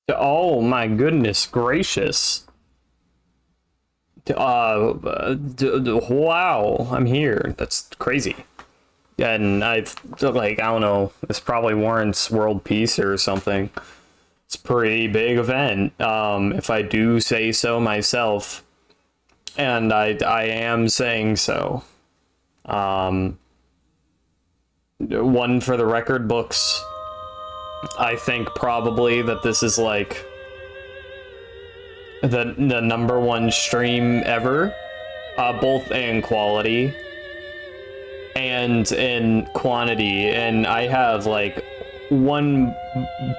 Oh my goodness gracious. Wow, I'm here. That's crazy. And I've, like, I don't know, this probably warrants world peace or something. It's a pretty big event, if I do say so myself. And I am saying so. One for the record books. I think probably that this is like the #1 stream ever, both in quality and in quantity, and I have like 1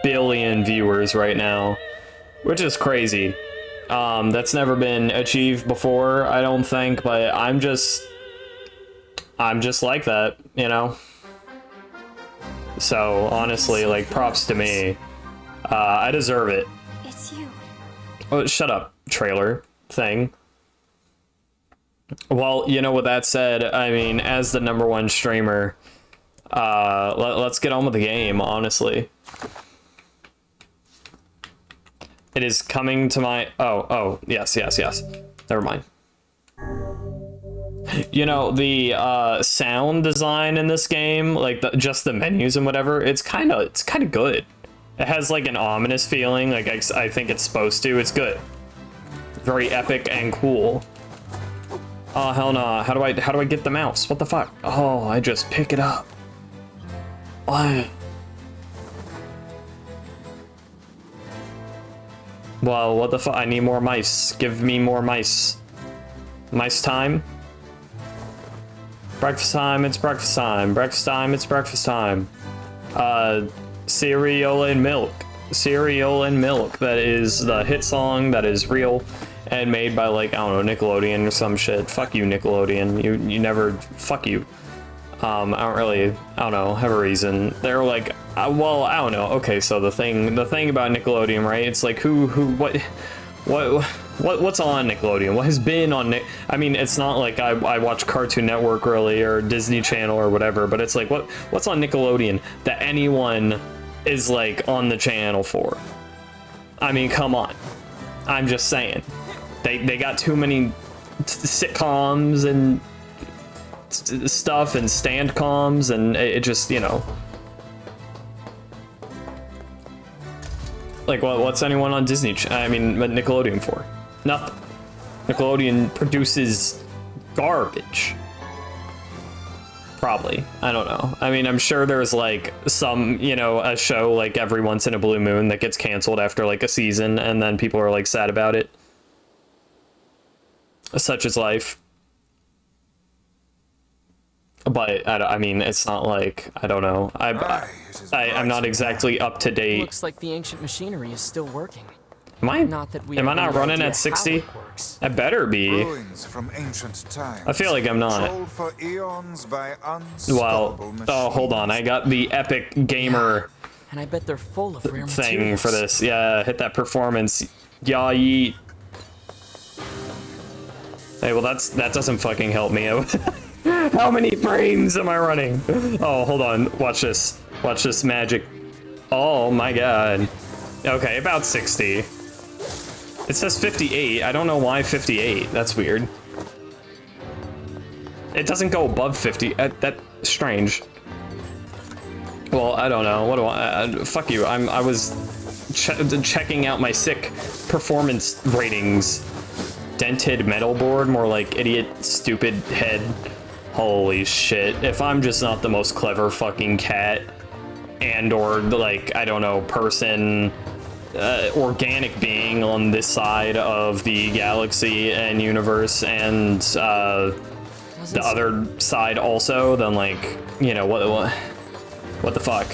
billion viewers right now, which is crazy. That's never been achieved before, I don't think, but I'm just like that, you know? So honestly, like, props to me. I deserve it. It's you. Oh, shut up, trailer thing. Well, you know, with that said, I mean, as the #1 streamer, let's get on with the game, honestly. It is coming to my... Oh, yes. Never mind. You know, the sound design in this game, like just the menus and whatever, it's kind of good. It has like an ominous feeling, like I think it's supposed to. It's good. Very epic and cool. Oh hell no! How do I get the mouse? What the fuck? Oh, I just pick it up. What? Well, what the fuck? I need more mice. Give me more mice. Mice time. Breakfast time, it's breakfast time. Breakfast time, it's breakfast time. Cereal and milk. Cereal and milk. That is the hit song that is real and made by, like, I don't know, Nickelodeon or some shit. Fuck you, Nickelodeon. You never... Fuck you. I don't know, have a reason. They're like, well, I don't know. Okay, so the thing about Nickelodeon, right? It's like, what's on Nickelodeon? What has been on I mean, it's not like I watch Cartoon Network really, or Disney Channel or whatever, but it's like, what's on Nickelodeon that anyone is like on the channel for? I mean, come on. I'm just saying. They got too many sitcoms and stuff and stand-coms, and it just, you know. Like, what's anyone on Disney? I mean, Nickelodeon for? Nothing. Nickelodeon produces garbage. Probably. I don't know. I mean, I'm sure there's, like, some, you know, a show, like, every once in a blue moon that gets canceled after, like, a season, and then people are, like, sad about it. Such is life. But, I mean, it's not like, I don't know. I'm not exactly up to date. Looks like the ancient machinery is still working. Am I not running at 60? I better be. From ancient times, I feel like I'm not. for eons by Well, oh, hold on. I got the epic gamer And I bet they're full of rare thing materials. for this. Yeah, hit that performance. Yeah, yeet. Hey, well, that doesn't fucking help me. How many frames am I running? Oh, hold on. Watch this. Watch this magic. Oh my god. Okay, about 60. It says 58. I don't know why 58. That's weird. It doesn't go above 50. That's strange. Well, I don't know. What do I... fuck you. I was checking out my sick performance ratings. Dented metal board, more like idiot, stupid head. Holy shit. If I'm just not the most clever fucking cat and or, like, I don't know, person, organic being on this side of the galaxy and universe, and the other side also, then, like, you know, what the fuck?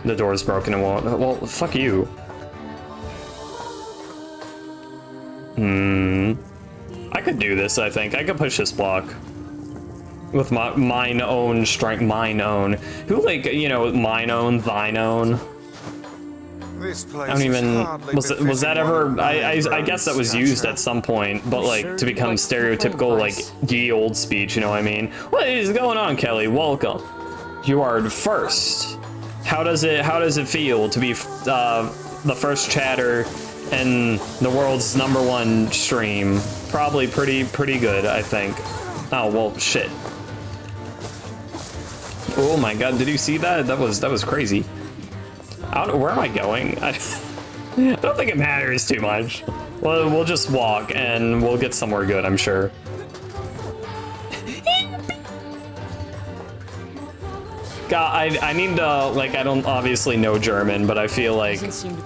The door's broken and won't. Well, fuck you. I could do this, I think. I could push this block. With mine own strength. Mine own. Who, like, you know, mine own, thine own? This place I don't even... Was that ever... I guess that was used Scatcher. at some point, but, like, to become stereotypical, like, ye old speech, you know what I mean? What is going on, Kelly? Welcome. You are first. How does it feel to be the first chatter in the world's #1 stream? Probably pretty good, I think. Oh well, shit. Oh my god, did you see that? That was crazy. I don't know, where am I going? I don't think it matters too much. Well, we'll just walk and we'll get somewhere good, I'm sure. God, I need to, like, I don't obviously know German, but I feel like Doesn't seem to...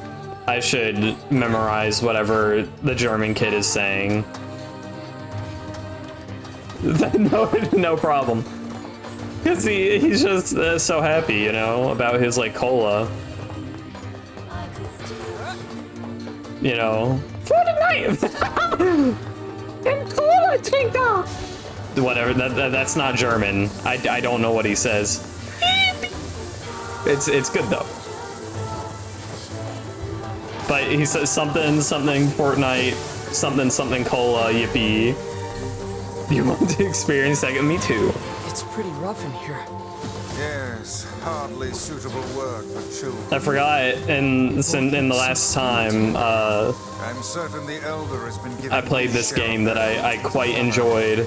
I should memorize whatever the German kid is saying. No problem. Because he's just so happy, you know, about his, like, cola. You know, for the night. And cola trinker. Whatever. That's not German. I don't know what he says. It's good though. But he says something Fortnite, something cola, yippee. You want to experience that? Me too. It's pretty rough in here. Yes, hardly suitable work for children. I forgot in the last time I'm certain the Elder has been given I played this game that I quite enjoyed.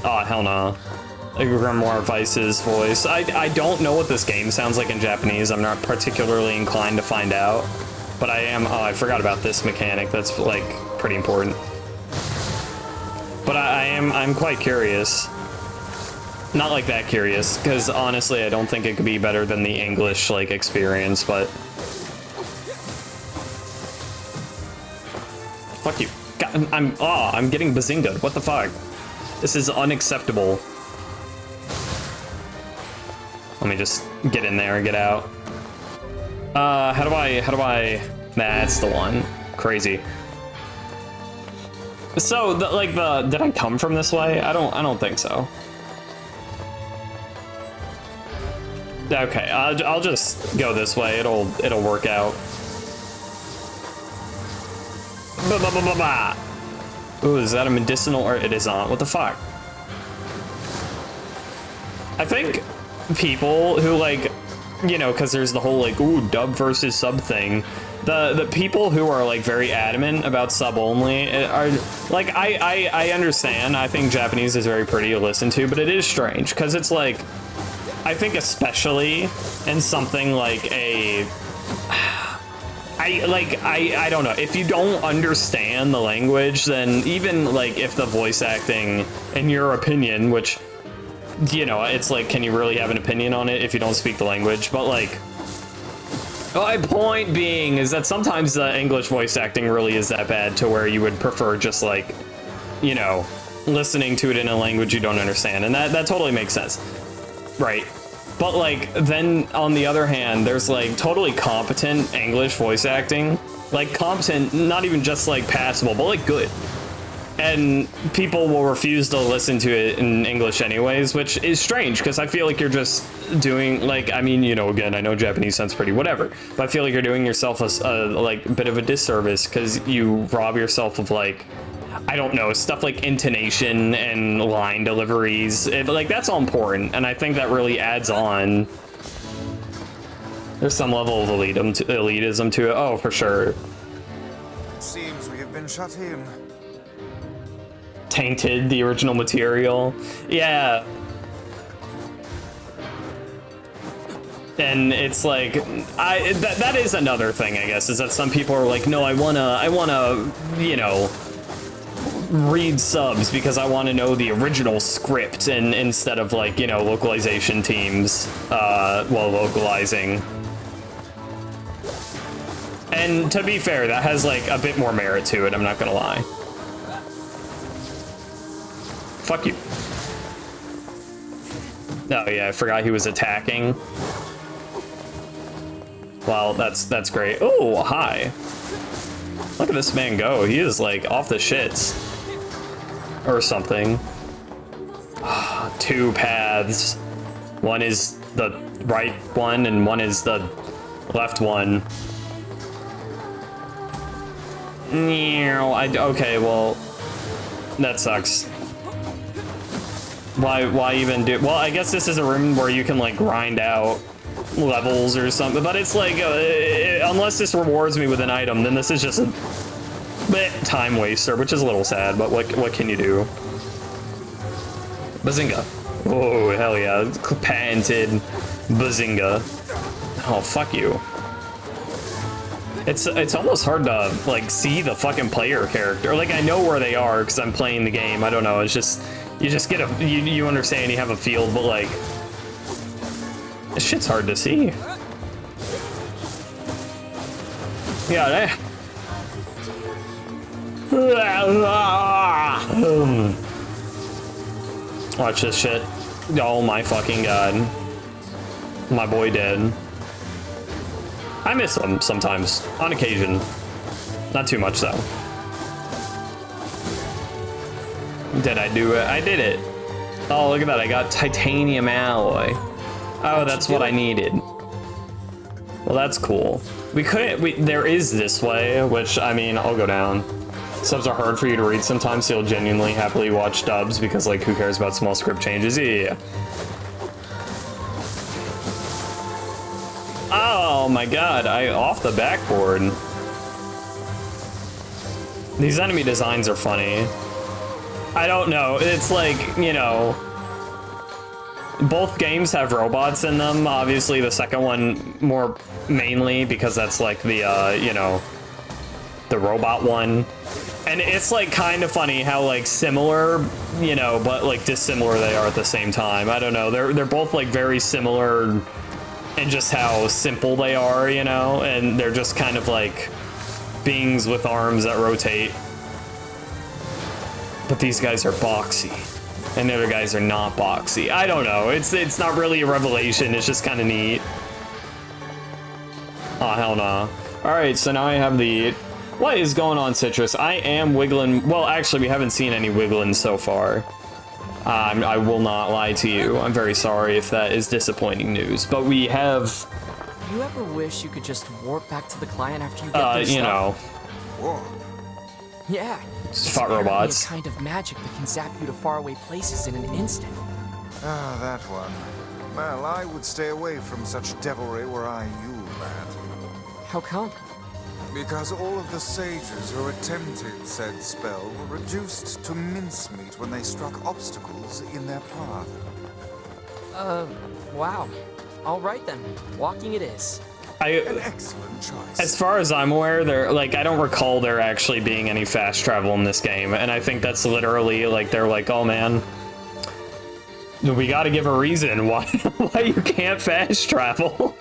Oh, hell no. Grimoire Vice's voice. I don't know what this game sounds like in Japanese. I'm not particularly inclined to find out. But I am... Oh, I forgot about this mechanic. That's, like, pretty important. But I'm quite curious. Not like that curious, because honestly, I don't think it could be better than the English, like, experience, but... Fuck you. God, I'm getting bazingaed. What the fuck? This is unacceptable. Let me just get in there and get out. How do I... That's the one. Crazy. So, did I come from this way? I don't think so. Okay, I'll just go this way. It'll work out. Ooh, is that a medicinal or it is not? What the fuck? I think people who, like, you know, because there's the whole, like, ooh, dub versus sub thing. The people who are, like, very adamant about sub only are, like, I understand. I think Japanese is very pretty to listen to, but it is strange because it's like, I think especially in something like a, I don't know, if you don't understand the language, then even like if the voice acting, in your opinion, which, you know, it's like, can you really have an opinion on it if you don't speak the language? But like, my point being is that sometimes the English voice acting really is that bad to where you would prefer just like, you know, listening to it in a language you don't understand, and that totally makes sense. Right. But like, then on the other hand, there's like totally competent English voice acting. Like competent, not even just like passable, but like good. And people will refuse to listen to it in English anyways, which is strange because I feel like you're just doing like, I mean, you know, again, I know Japanese sounds pretty whatever, but I feel like you're doing yourself a like bit of a disservice because you rob yourself of like, I don't know, stuff like intonation and line deliveries. Like, that's all important, and I think that really adds on. There's some level of elitism to it. Oh, for sure. It seems we have been shut in. Tainted the original material. Yeah. And it's like, that is another thing, I guess, is that some people are like, no, I wanna, you know, read subs because I want to know the original script, and instead of like, you know, localization teams while localizing. And to be fair, that has like a bit more merit to it, I'm not gonna lie. Fuck you. Oh yeah, I forgot he was attacking. Well, that's great. Oh, hi. Look at this man go. He is like off the shits. Or something. 2 paths. One is the right one and one is the left one. Okay, well, that sucks. Why even do? Well, I guess this is a room where you can like grind out levels or something, but it's like unless this rewards me with an item, then this is just a bit time waster, which is a little sad. But what can you do? Bazinga! Oh hell yeah! Patented Bazinga! Oh fuck you! It's almost hard to like see the fucking player character. Like I know where they are because I'm playing the game. I don't know. It's just you just get you understand you have a field, but like this shit's hard to see. Yeah. Watch this shit. Oh my fucking god. My boy dead. I miss him sometimes, on occasion. Not too much though. Did I do it? I did it. Oh, look at that. I got titanium alloy. Oh, that's what I needed. Well, that's cool. We couldn't, there is this way, which, I mean, I'll go down. Subs are hard for you to read sometimes, so you'll genuinely happily watch dubs because, like, who cares about small script changes? Yeah. Oh my god, off the backboard. These enemy designs are funny. I don't know, it's like, you know, both games have robots in them. Obviously, the second one more mainly because that's like the, you know, the robot one. And it's like kind of funny how like similar, you know, but like dissimilar they are at the same time. I don't know. They're both like very similar in just how simple they are, you know, and they're just kind of like beings with arms that rotate. But these guys are boxy, and the other guys are not boxy. I don't know. It's not really a revelation. It's just kind of neat. Oh hell no. All right, so now I have the. What is going on, Citrus? I am wiggling. Well, actually, we haven't seen any wiggling so far. I will not lie to you. I'm very sorry if that is disappointing news, but we have. Do you ever wish you could just warp back to the client after you get their you know. Warp? Yeah. Fought robots. A kind of magic that can zap you to faraway places in an instant. Ah, that one. Well, I would stay away from such devilry were I you, lad. How come? Because all of the sages who attempted said spell were reduced to mincemeat when they struck obstacles in their path. Wow. All right then. Walking it is. An excellent choice. As far as I'm aware, there like I don't recall there actually being any fast travel in this game, and I think that's literally like they're like, oh man, we got to give a reason why you can't fast travel.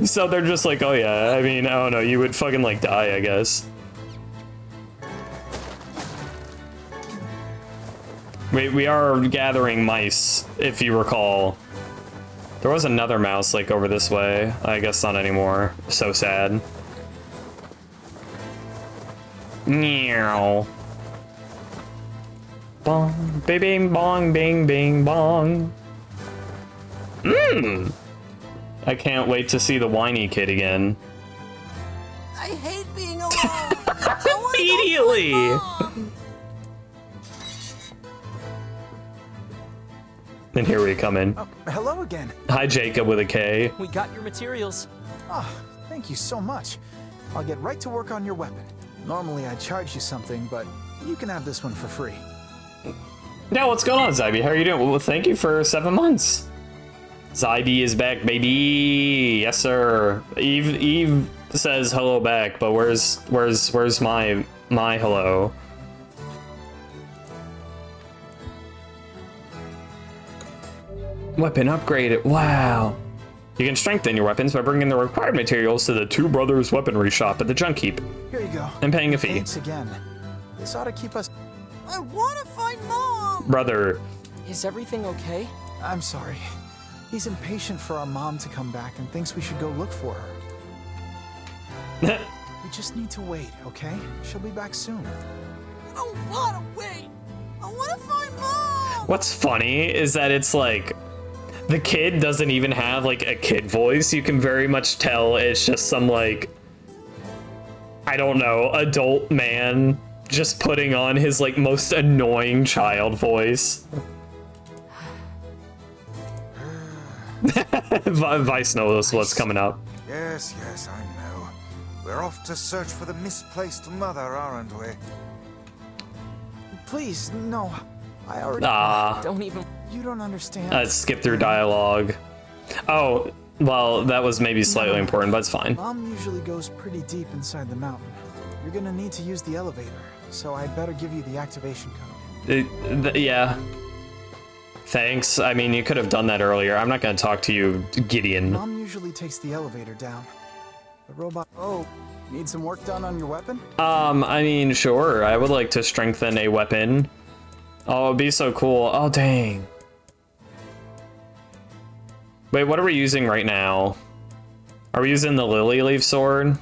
So they're just like, oh yeah, I mean, I don't know, you would fucking like die, I guess. We are gathering mice, if you recall. There was another mouse like over this way. I guess not anymore. So sad. Meow. Bong, bing, bing, bong, bing, bing, bong. Mmm. I can't wait to see the whiny kid again. I hate being alone. I Immediately. And here we come in. Oh, hello again. Hi, Jacob with a K. We got your materials. Oh, thank you so much. I'll get right to work on your weapon. Normally I'd charge you something, but you can have this one for free. Now, what's going on, Zybe? How are you doing? Well, thank you for 7 months. Zybe is back, baby. Yes, sir. Eve says hello back, but where's my hello? Weapon upgraded. Wow. You can strengthen your weapons by bringing the required materials to the Two Brothers Weaponry Shop at the Junk Heap. Here you go. And paying a fee. Thanks again. This ought to keep us... I want to find Mom. Brother. Is everything okay? I'm sorry. He's impatient for our mom to come back and thinks we should go look for her. We just need to wait, okay? She'll be back soon. I don't want to wait. I want to find Mom. What's funny is that it's like the kid doesn't even have like a kid voice. You can very much tell it's just some like, I don't know, adult man just putting on his like most annoying child voice. Vice knows what's coming up. Yes, yes, I know. We're off to search for the misplaced mother, aren't we? Please, no. I already. Don't even. You don't understand. Skip through dialogue. Oh, well, that was maybe slightly important, but it's fine. Mom usually goes pretty deep inside the mountain. You're gonna need to use the elevator, so I'd better give you the activation code. Yeah. Thanks. I mean, you could have done that earlier. I'm not gonna talk to you, Gideon. Mom usually takes the elevator down. The robot. Oh, need some work done on your weapon? I mean, sure. I would like to strengthen a weapon. Oh, it'd be so cool. Oh, dang. Wait, what are we using right now? Are we using the Lily Leaf sword?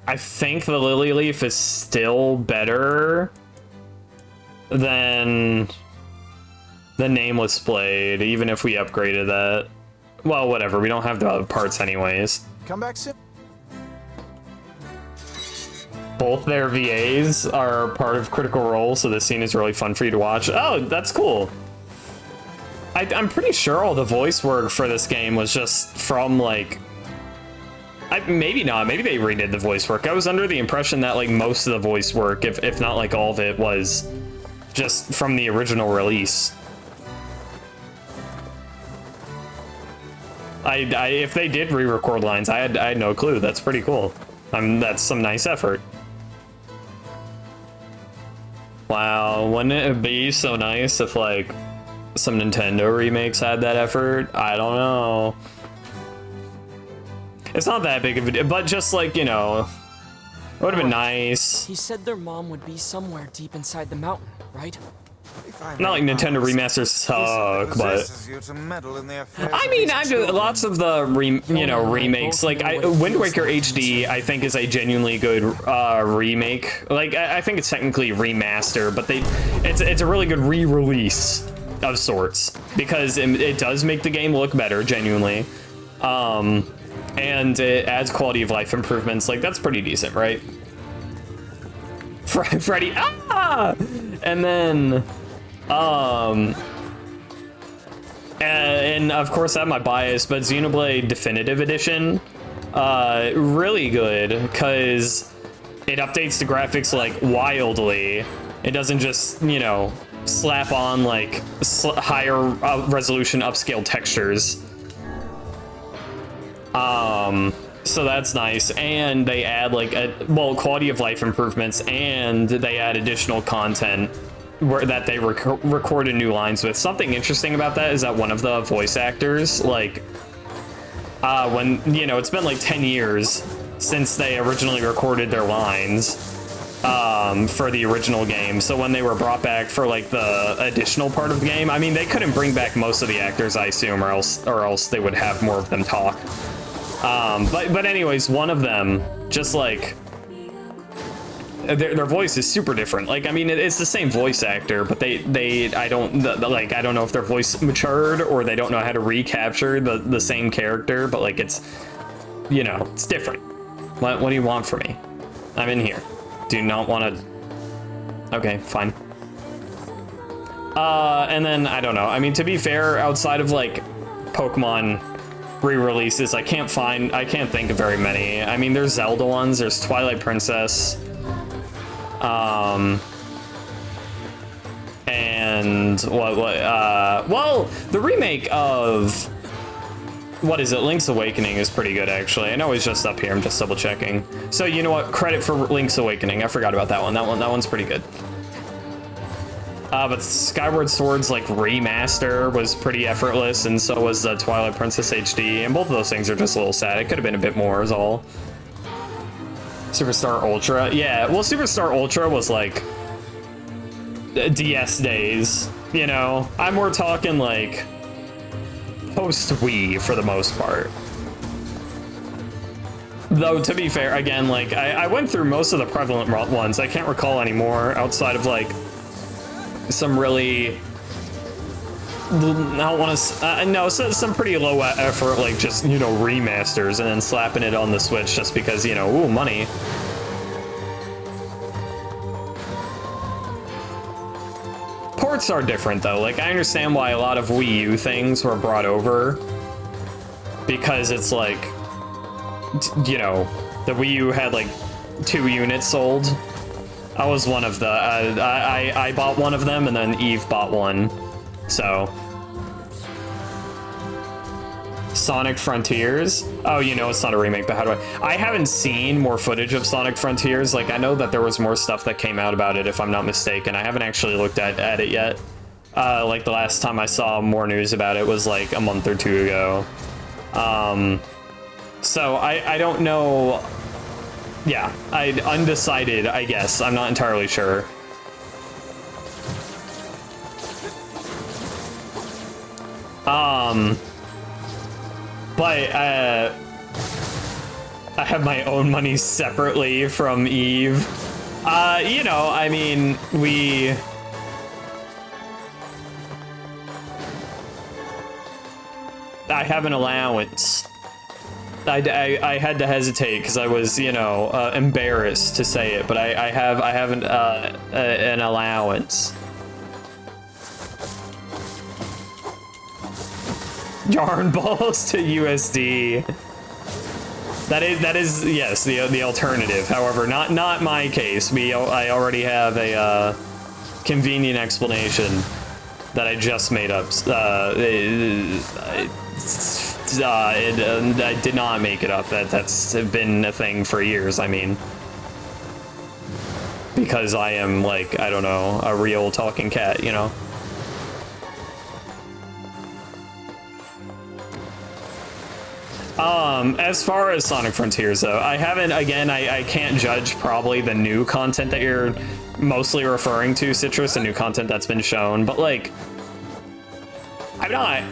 I think the Lily Leaf is still better than the Nameless Blade, even if we upgraded that. Well, whatever. We don't have the other parts anyways. Come back soon. Both their VAs are part of Critical Role, so this scene is really fun for you to watch. Oh, that's cool. I'm pretty sure all the voice work for this game was just from, like... maybe not. Maybe they redid the voice work. I was under the impression that, like, most of the voice work, if not, like, all of it, was just from the original release. If they did re-record lines, I had no clue. That's pretty cool. That's some nice effort. Wow, wouldn't it be so nice if, like, some Nintendo remakes had that effort? I don't know. It's not that big of a deal, but just, like, you know, it would have been nice. He said their mom would be somewhere deep inside the mountain, right? Not like Nintendo remasters suck, but I mean, lots of the remakes. Like Wind Waker HD, I think is a genuinely good remake. Like I think it's technically remaster, but it's a really good re-release of sorts because it does make the game look better, genuinely, and it adds quality of life improvements. Like that's pretty decent, right? Freddy, and then. And of course I have my bias, but Xenoblade Definitive Edition, really good, because it updates the graphics, like, wildly. It doesn't just, you know, slap on, like, higher resolution upscale textures. So that's nice, and they add, like, quality of life improvements, and they add additional content that they recorded new lines with. Something interesting about that is that one of the voice actors, like, when, you know, it's been like 10 years since they originally recorded their lines, for the original game. So when they were brought back for, like, the additional part of the game, I mean, they couldn't bring back most of the actors, I assume, or else they would have more of them talk. But anyways, one of them, just, like, their voice is super different. Like, I mean, it's the same voice actor, but I don't know if their voice matured or they don't know how to recapture the same character, but, like, it's, you know, it's different. What do you want from me? I'm in here. Do you not want to... Okay, fine. And then, I don't know. I mean, to be fair, outside of, like, Pokemon re-releases, I can't think of very many. I mean, there's Zelda ones, there's Twilight Princess, and well, the remake of, what is it, Link's Awakening is pretty good, actually. I know it's just up here, I'm just double checking. So, you know what, credit for Link's Awakening, I forgot about that one. That one's pretty good. But Skyward Sword's, like, remaster was pretty effortless, and so was the Twilight Princess HD, and both of those things are just a little sad. It could have been a bit more, is all. Superstar Ultra, yeah, well, Superstar Ultra was, like, DS days, you know? We're talking, like, post-Wii for the most part. Though, to be fair, again, like, I went through most of the prevalent ones. I can't recall anymore outside of, like, some really, I don't want to, no, some pretty low effort, like, just, you know, remasters and then slapping it on the Switch just because, you know, ooh, money. ports are different though. Like, I understand why a lot of Wii U things were brought over, because it's like, you know, the Wii U had like 2 units sold. I was one of the, I bought one of them, and then Eve bought one. So, Sonic Frontiers. Oh, you know, it's not a remake, but how do I haven't seen more footage of Sonic Frontiers. Like, I know that there was more stuff that came out about it, if I'm not mistaken. I haven't actually looked at it yet. Like, the last time I saw more news about it was like a month or 2 ago. So I don't know. Yeah, undecided, I guess. I'm not entirely sure. But I have my own money separately from Eve. You know, I mean, I have an allowance. I had to hesitate because I was, you know, embarrassed to say it, but I have an allowance. Yarn balls to USD. That is yes, the alternative. However, not my case. I already have a convenient explanation that I just made up. I did not make it up. That's been a thing for years. I mean, because I am, like, I don't know, a real talking cat, you know. As far as Sonic Frontiers, though, I haven't, again, I can't judge probably the new content that you're mostly referring to, Citrus, the new content that's been shown, but, like, I'm not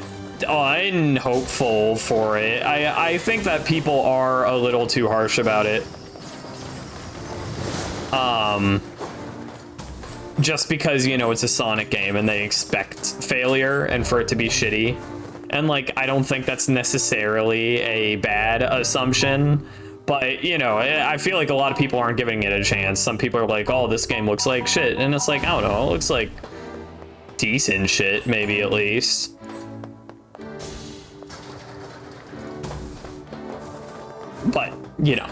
unhopeful for it. I think that people are a little too harsh about it. Just because, you know, it's a Sonic game and they expect failure and for it to be shitty. And, like, I don't think that's necessarily a bad assumption, but, you know, I feel like a lot of people aren't giving it a chance. Some people are like, oh, this game looks like shit, and it's like, I don't know, it looks like decent shit, maybe at least. But, you know.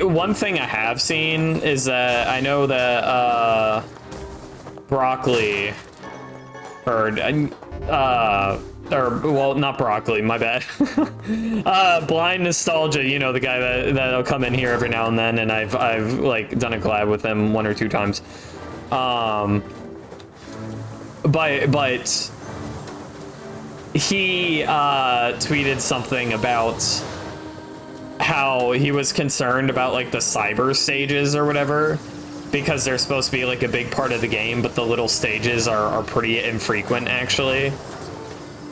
One thing I have seen is that I know that, Broccoli... Or, well, not Broccoli, my bad. Blind Nostalgia, you know, the guy that'll come in here every now and then, and I've like done a collab with him 1 or 2 times. But he tweeted something about how he was concerned about, like, the cyber stages or whatever, because they're supposed to be, like, a big part of the game, but the little stages are pretty infrequent, actually.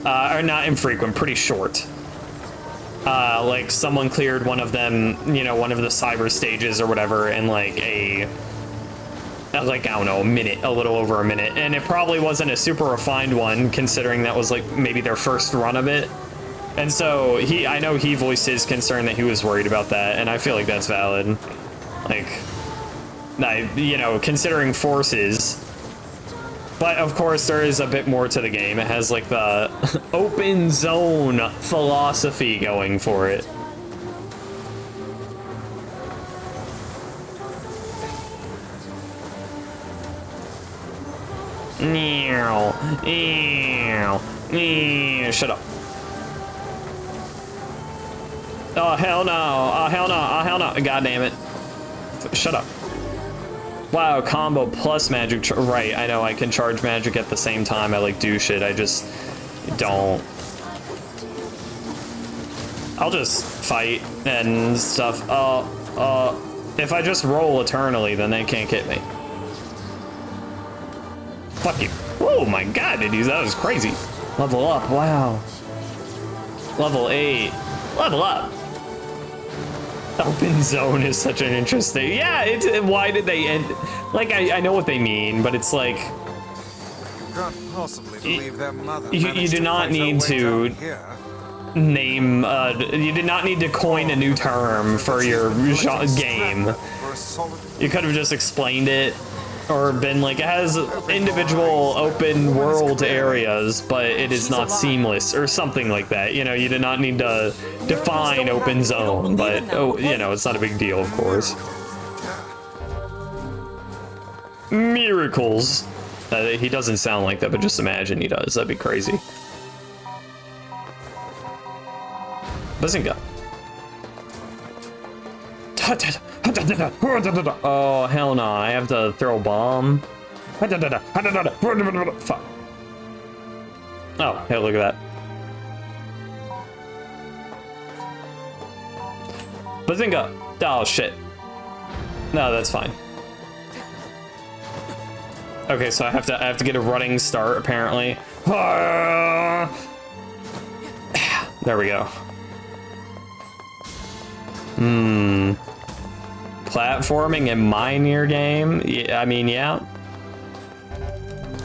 Or not infrequent, pretty short. Like, someone cleared one of them, you know, one of the cyber stages or whatever in, like, like, I don't know, a minute, a little over a minute. And it probably wasn't a super refined one, considering that was, like, maybe their first run of it. And so, I know he voiced his concern that he was worried about that, and I feel like that's valid. Like... you know, considering forces. But of course there is a bit more to the game. It has, like, the open zone philosophy going for it. Shut up. Oh hell no, oh hell no, oh hell no, god damn it. Shut up. Wow, combo plus magic, right, I know, I can charge magic at the same time I, like, do shit, I just don't. I'll just fight and stuff. If I just roll eternally, then they can't get me. Fuck you. Oh my god, dude, that was crazy. Level up, wow. Level 8. Level up. Open zone is such an interesting... Yeah, why did they end... Like, I know what they mean, but it's like... Can't possibly believe their mother you do not need to name... you did not need to coin a new term for your game. are a solid. You could have just explained it, or been like, it has individual open world areas, but it is not seamless, or something like that. You know, you did not need to define open zone, but, oh, you know, it's not a big deal, of course. Miracles. He doesn't sound like that, but just imagine he does. That'd be crazy. Bazinga. Oh, hell no. I have to throw a bomb. Fuck. Oh, hey, look at that. Bazinga. Oh, shit. No, that's fine. Okay, so I have to get a running start, apparently. There we go. Platforming in my NIER game? Yeah, I mean, yeah.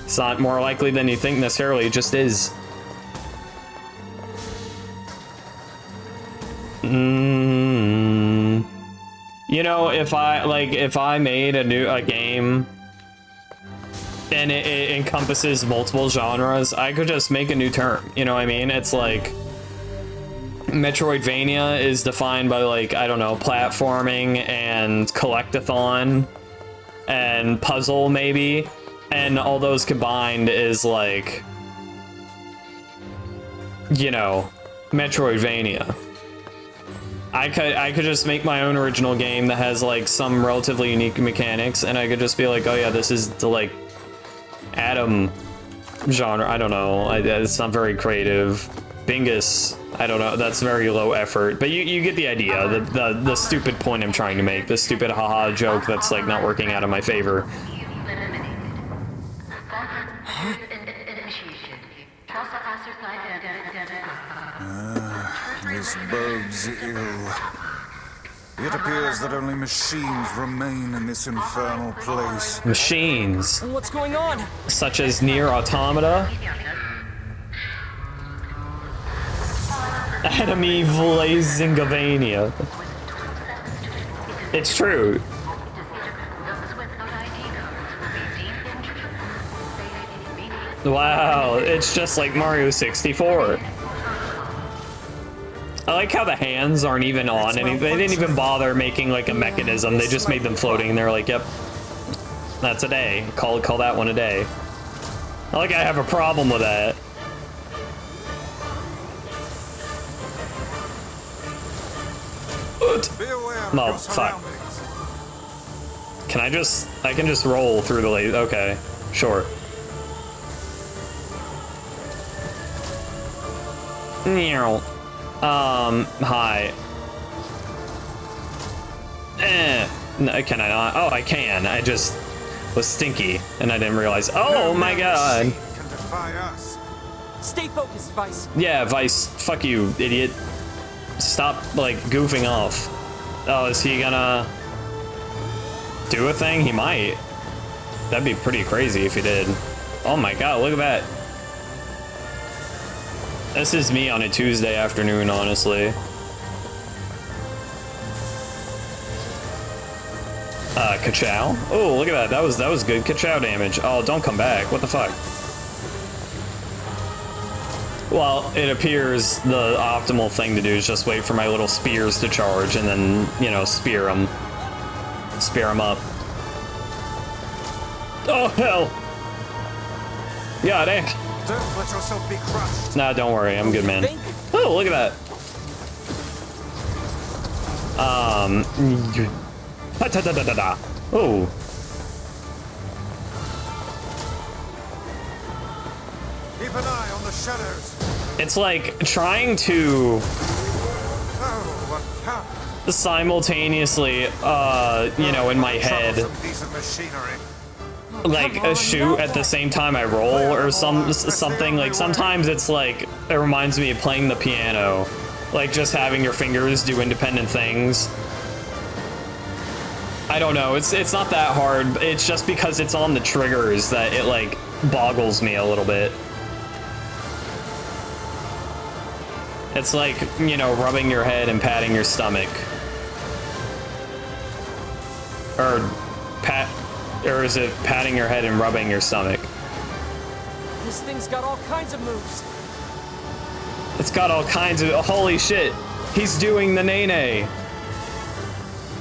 It's not more likely than you think necessarily, it just is. You know, if I made a game and it encompasses multiple genres, I could just make a new term. You know what I mean? It's like Metroidvania is defined by, like, I don't know, platforming and collectathon and puzzle maybe, and all those combined is like, you know, Metroidvania. I could just make my own original game that has like some relatively unique mechanics, and I could just be like, oh yeah, this is the like Atom genre. I don't know. It's not very creative. Bingus. I don't know. That's very low effort. But you get the idea. The stupid point I'm trying to make. The stupid haha joke that's like not working out in my favor. This bodes ill. It appears that only machines remain in this infernal place. Machines. What's going on? Such as NIER Automata. Enemy Blazingavania. It's true. Wow, it's just like Mario 64. I like how the hands aren't even on anything. They didn't even bother making like a mechanism. They just made them floating and they're like, yep, that's a day. Call that one a day. I like I have a problem with that. No, fuck. Can I can just roll through the laser. Okay, sure. Hi. No, can I not? Oh, I can. I just was stinky and I didn't realize. Oh my god. Stay focused, Vice. Yeah, Vice. Fuck you, idiot. Stop, like, goofing off. Oh, is he gonna do a thing? He might. That'd be pretty crazy if he did. Oh my god, look at that. This is me on a Tuesday afternoon, honestly. Ka-chow? Oh, look at that. That was good Ka-chow damage. Oh, don't come back. What the fuck? Well, it appears the optimal thing to do is just wait for my little spears to charge and then, you know, spear them. Spear them up. Oh, hell! God, eh? Don't let yourself be crushed. Nah, don't worry. I'm good, man. Oh, look at that. Oh. Keep an eye on the shadows. It's like trying to simultaneously, you know, in my head, like shoot at the same time I roll or something. Like sometimes it's like it reminds me of playing the piano, like just having your fingers do independent things. I don't know. It's not that hard. It's just because it's on the triggers that it like boggles me a little bit. It's like, you know, rubbing your head and patting your stomach. Or pat, or is it patting your head and rubbing your stomach? This thing's got all kinds of moves. It's got all kinds of, holy shit. He's doing the nay-nay.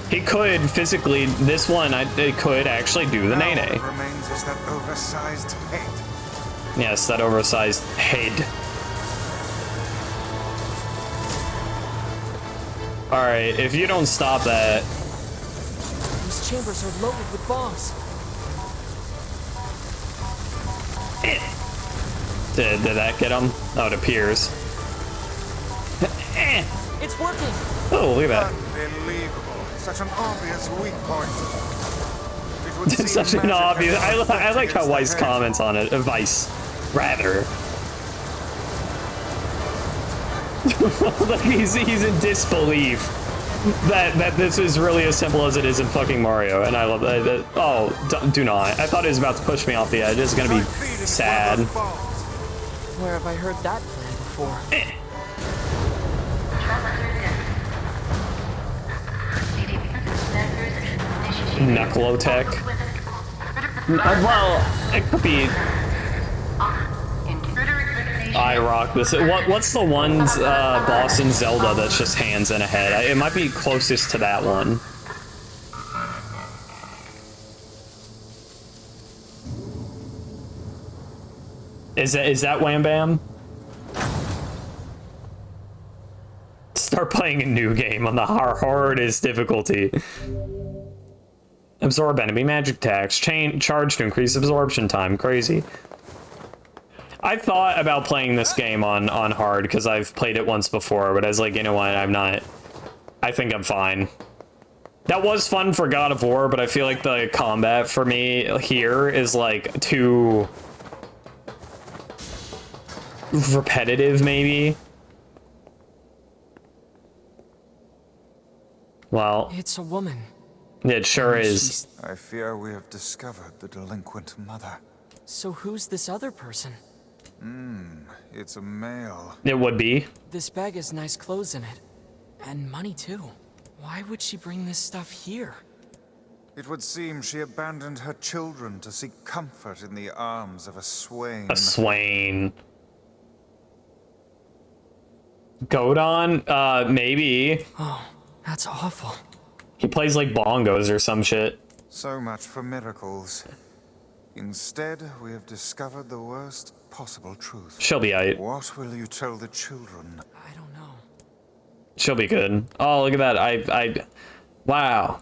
He could physically, this one, it could actually do the nay-nay. All that remains is that oversized head. Yes, that oversized head. Alright, if you don't stop that. These chambers are loaded with bombs. Did that get him? Oh, it appears. It's working. Oh, look at that. Unbelievable. Such an obvious weak point. It would seem Such an magic obvious. has I like worked how against Weiss the head. comments on it. Weiss, rather. Like he's in disbelief that this is really as simple as it is in fucking Mario, and I love that. Oh, do not! I thought it was about to push me off the edge. It's gonna be sad. Where have I heard that plan before? Knucklotech. Well, it could be. I rock this. What's the one's boss in Zelda that's just hands and a head? It might be closest to that one. Is that Wham Bam? Start playing a new game on the hardest difficulty. Absorb enemy magic attacks. Charge to increase absorption time. Crazy. I thought about playing this game on hard because I've played it once before, but I was like, you know what, I'm not. I think I'm fine. That was fun for God of War, but I feel like the combat for me here is like too repetitive, maybe. Well, It's a woman. it sure is. I fear we have discovered the delinquent mother. So who's this other person? It's a male. It would be. This bag has nice clothes in it. And money too. Why would she bring this stuff here? It would seem she abandoned her children to seek comfort in the arms of a swain. A swain. Godon? Maybe. Oh, that's awful. He plays like bongos or some shit. So much for miracles. Instead, we have discovered the worst possible truth. She'll be aight. What will you tell the children? I don't know. She'll be good. Oh, look at that. Wow.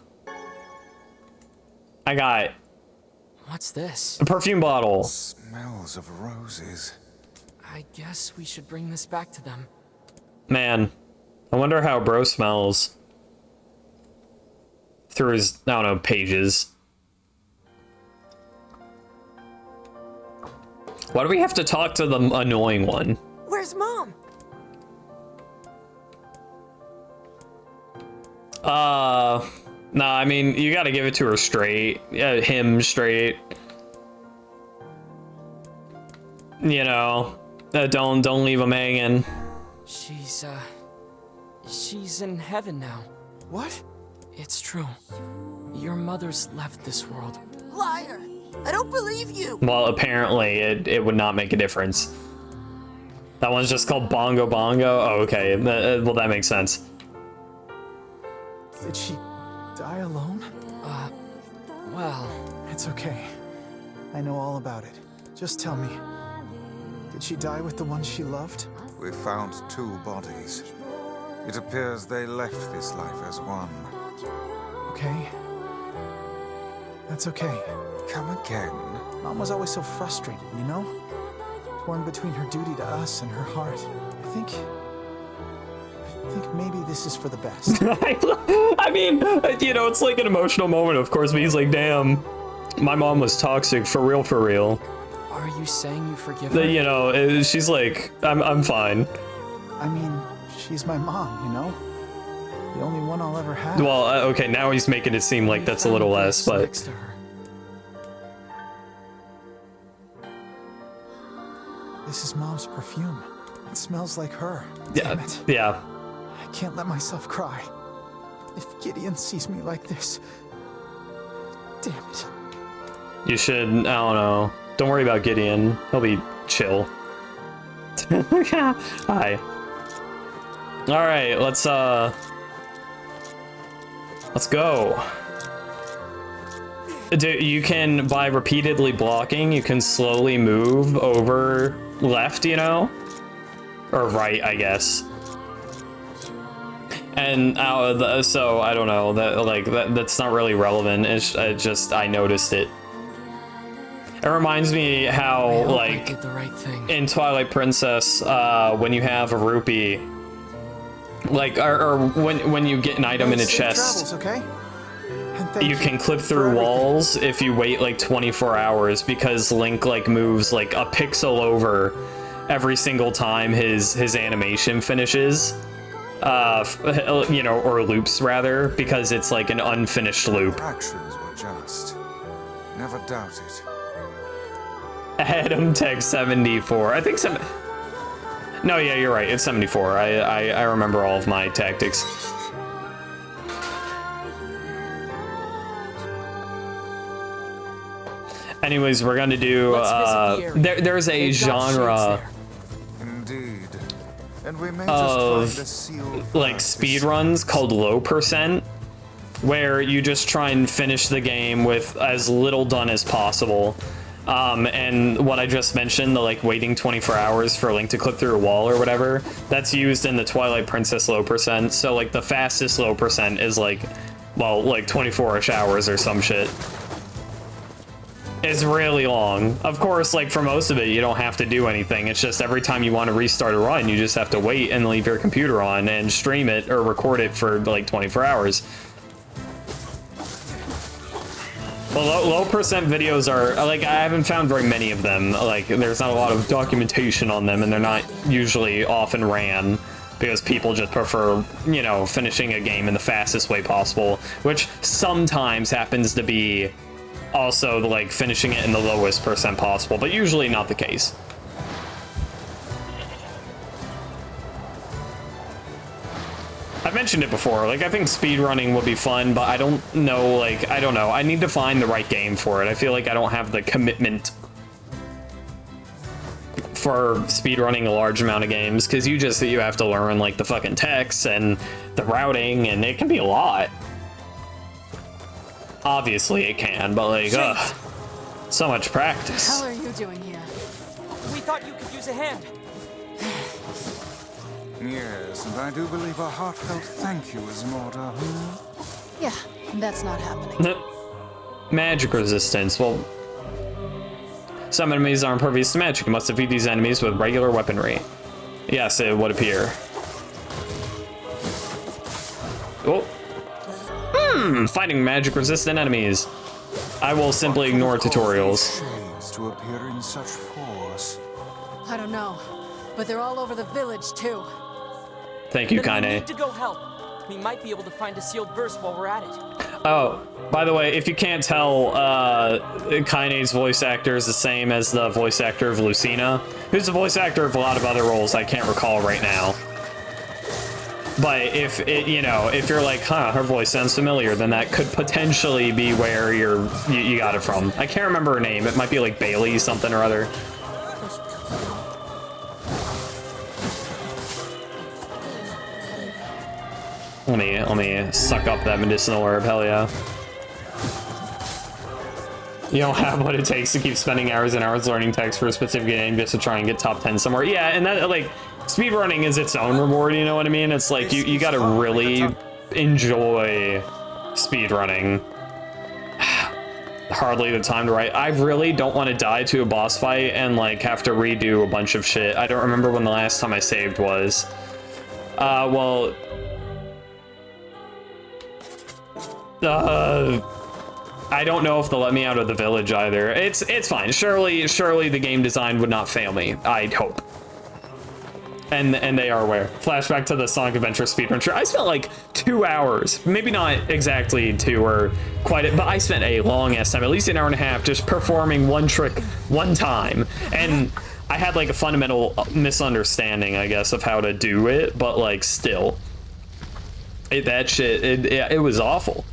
I got What's this? a perfume bottle. Smells of roses. I guess we should bring this back to them. Man, I wonder how bro smells through his, I don't know, pages. Why do we have to talk to the annoying one? Where's Mom? Nah, I mean, you gotta give it to her straight. Yeah, him straight. You know, don't leave him hanging. She's in heaven now. What? It's true. Your mother's left this world. Liar! I don't believe you! Well, apparently it would not make a difference. That one's just called Bongo Bongo? Oh, okay. Well, that makes sense. Did she die alone? Well, It's okay. I know all about it. Just tell me. Did she die with the one she loved? We found 2 bodies. It appears they left this life as one. Okay. That's okay. Come again? Mom was always so frustrated, you know? Torn between her duty to us and her heart. I think maybe this is for the best. I mean, you know, it's like an emotional moment, of course, but he's like, damn, my mom was toxic, for real, for real. are you saying you forgive her? You know, she's like, I'm fine. I mean, she's my mom, you know? The only one I'll ever have. Well, okay, now he's making it seem like We that's a little found less, this but... next to her. This is Mom's perfume. It smells like her. Yeah, Damn it. yeah. I can't let myself cry. If Gideon sees me like this, Damn it. You should, I don't know. Don't worry about Gideon. He'll be chill. Hi. Alright, let's go. You can, by repeatedly blocking, you can slowly move over left, you know? Or right, I guess. And so I don't know, that's not really relevant. It's just I noticed it. It reminds me how I like did the right thing. in Twilight Princess, when you have a rupee, like or when you get an item in a Safe chest, travels, okay? And thank you can clip for through everything. walls if you wait like 24 hours because Link like moves like a pixel over every single time his animation finishes. You know, or loops rather, because it's like an unfinished loop. Your actions were just. Never doubt it. Adam Tech 74. I think some. No, yeah, you're right. It's 74. I remember all of my tactics. Anyways, we're gonna do. Let's visit the area. There's a They've got genre shades there. Indeed. And we may of just find a sealed like path speed beside runs it. called low percent, where you just try and finish the game with as little done as possible. And what I just mentioned, the like waiting 24 hours for Link to clip through a wall or whatever, that's used in the Twilight Princess low percent. So like the fastest low percent is like, well, like 24-ish hours or some shit. It's really long. Of course, like for most of it, you don't have to do anything. It's just every time you want to restart a run, you just have to wait and leave your computer on and stream it or record it for like 24 hours. Well, low percent videos are, like, I haven't found very many of them. Like, there's not a lot of documentation on them, and they're not usually often ran because people just prefer, you know, finishing a game in the fastest way possible, which sometimes happens to be also, like, finishing it in the lowest percent possible, but usually not the case. I've mentioned it before, like, I think speedrunning would be fun, but I don't know, like, I don't know. I need to find the right game for it. I feel like I don't have the commitment for speedrunning a large amount of games, because you have to learn, like, the fucking text and the routing, and it can be a lot. Obviously it can, but, like, ugh. So much practice. What the hell are you doing here? We thought you could use a hand. Yes, and I do believe a heartfelt thank you is in order. Yeah, that's not happening. Magic resistance. Well, some enemies are impervious to magic. You must defeat these enemies with regular weaponry. Yes, it would appear. Oh. Fighting magic resistant enemies. I will simply ignore tutorials. Shades to appear in such force. I don't know, but they're all over the village too. Thank you, Then we Kaine. need to go help. We might be able to find a sealed verse while we're at it. Oh, by the way, if you can't tell, Kaine's voice actor is the same as the voice actor of Lucina, who's the voice actor of a lot of other roles I can't recall right now. But if it, you know, if you're like, huh, her voice sounds familiar, then that could potentially be where you got it from. I can't remember her name. It might be like Bailey something or other. Let me suck up that medicinal herb, hell yeah. You don't have what it takes to keep spending hours and hours learning text for a specific game just to try and get top 10 somewhere. Yeah, and that, like, speedrunning is its own reward, you know what I mean? It's like, you gotta really enjoy speedrunning. Hardly the time to write. I really don't want to die to a boss fight and, like, have to redo a bunch of shit. I don't remember when the last time I saved was. Well... I don't know if they'll let me out of the village either. It's fine. Surely the game design would not fail me. I'd hope. And they are aware. Flashback to the Sonic Adventure speedrun. Sure, I spent like 2 hours, maybe not exactly 2 or quite, but I spent a long ass time, at least an hour and a half, just performing one trick one time. And I had like a fundamental misunderstanding, I guess, of how to do it, but like still, it was awful.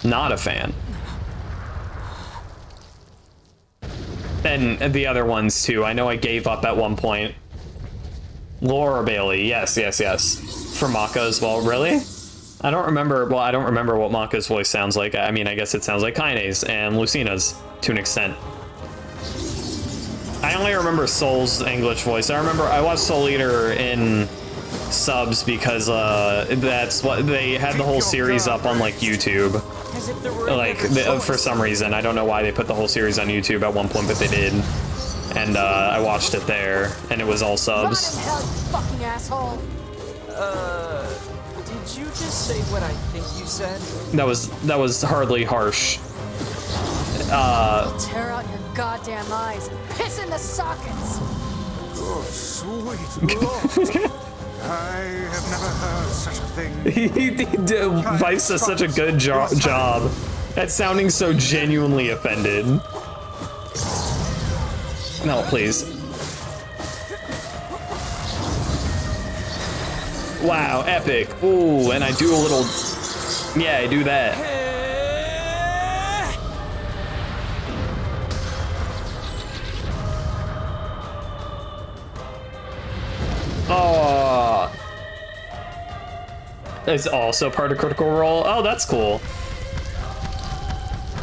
Not a fan. and the other ones too. I know I gave up at one point. Laura Bailey, yes. For Maka as well, really? I don't remember, well, I don't remember what Maka's voice sounds like. I mean, I guess it sounds like Kaine's and Lucina's to an extent. I only remember Soul's English voice. I remember I watched Soul Eater in subs because that's what they had the whole series up on like YouTube. Like for some reason, I don't know why they put the whole series on YouTube at one point, but they did. And I watched it there, and it was all subs. Rot in hell, you fucking asshole. Did you just say what I think you said? That was hardly harsh. I'll tear out your goddamn eyes and piss in the sockets. Good, sweet Lord. I have never heard such a thing. Vice does such a good job at sounding so genuinely offended. No, please. Wow, epic. Ooh, and I do a little... Yeah, I do that. Oh, it's also part of Critical Role. Oh, that's cool.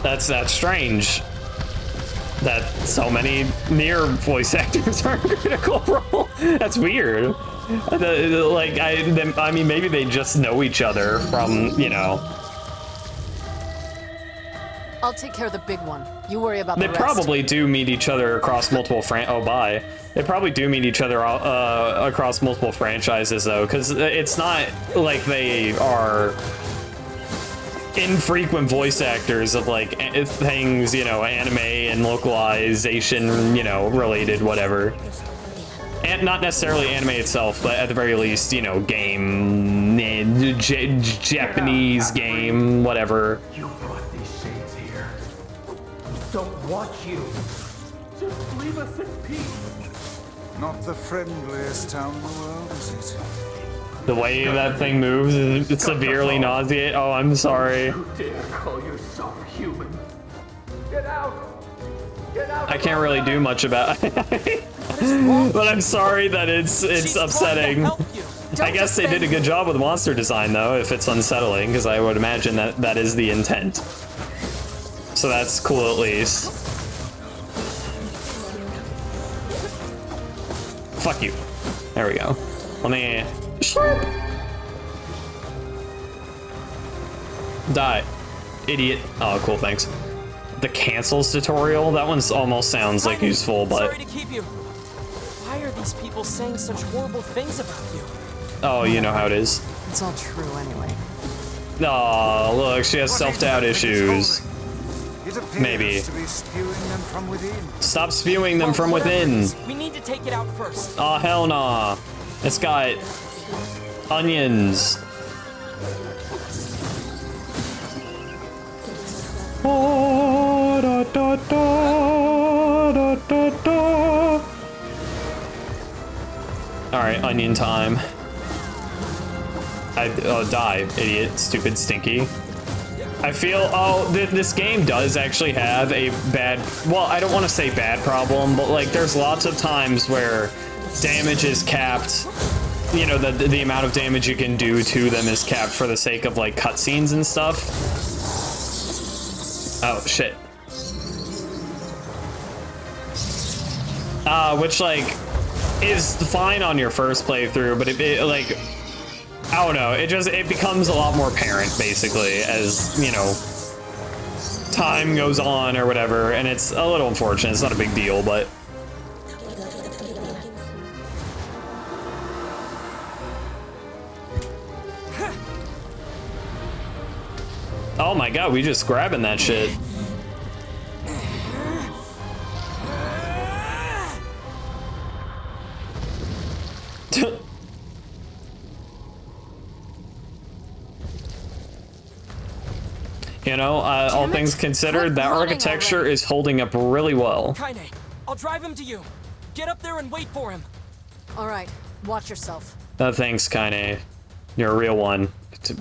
That's strange that so many NIER voice actors are in Critical Role. That's weird. Like I mean, maybe they just know each other from, you know. I'll take care of the big one. You worry about the They rest. probably do meet each other across multiple They probably do meet each other across multiple franchises, though, because it's not like they are infrequent voice actors of, like, things, you know, anime and localization, you know, related, whatever. And not necessarily anime itself, but at the very least, you know, game, Japanese game, whatever. You brought these shades here. Don't want you. Just leave us in peace. Not the friendliest town in the world, is it? The way that thing moves is severely nauseating. Oh, I'm sorry. You dare call yourself human? Get out! Get out! I can't really do much about it. But I'm sorry that it's upsetting. I guess they did a good job with monster design, though, if it's unsettling, because I would imagine that is the intent. So that's cool, at least. Fuck you. There we go. Let me... Die. Idiot. Oh, cool, thanks. The cancels tutorial? That one almost sounds like useful, but... Sorry to keep you. Why are these people saying such horrible things about you? Oh, you know how it is. It's all true anyway. Oh, look, she has self-doubt issues. It appears Maybe. to be spewing them from within. Stop spewing them from Whatever it within. is, we need to take it out first. Oh, hell nah. It's got onions. Oh, da, da, da, da, da, da. All right, onion time. Die, idiot, stupid, stinky. I feel, this game does actually have a bad, well, I don't want to say bad problem, but like there's lots of times where damage is capped. You know, the amount of damage you can do to them is capped for the sake of like cutscenes and stuff. Oh, shit. Which like is fine on your first playthrough, but it like, I don't know, it becomes a lot more apparent, basically, as, you know, time goes on or whatever, and it's a little unfortunate. It's not a big deal, but... Oh my god, we just grabbing that shit. You know, all things considered, that architecture is holding up really well. Kaine, I'll drive him to you. Get up there and wait for him. All right, watch yourself. Thanks, Kaine. You're a real one.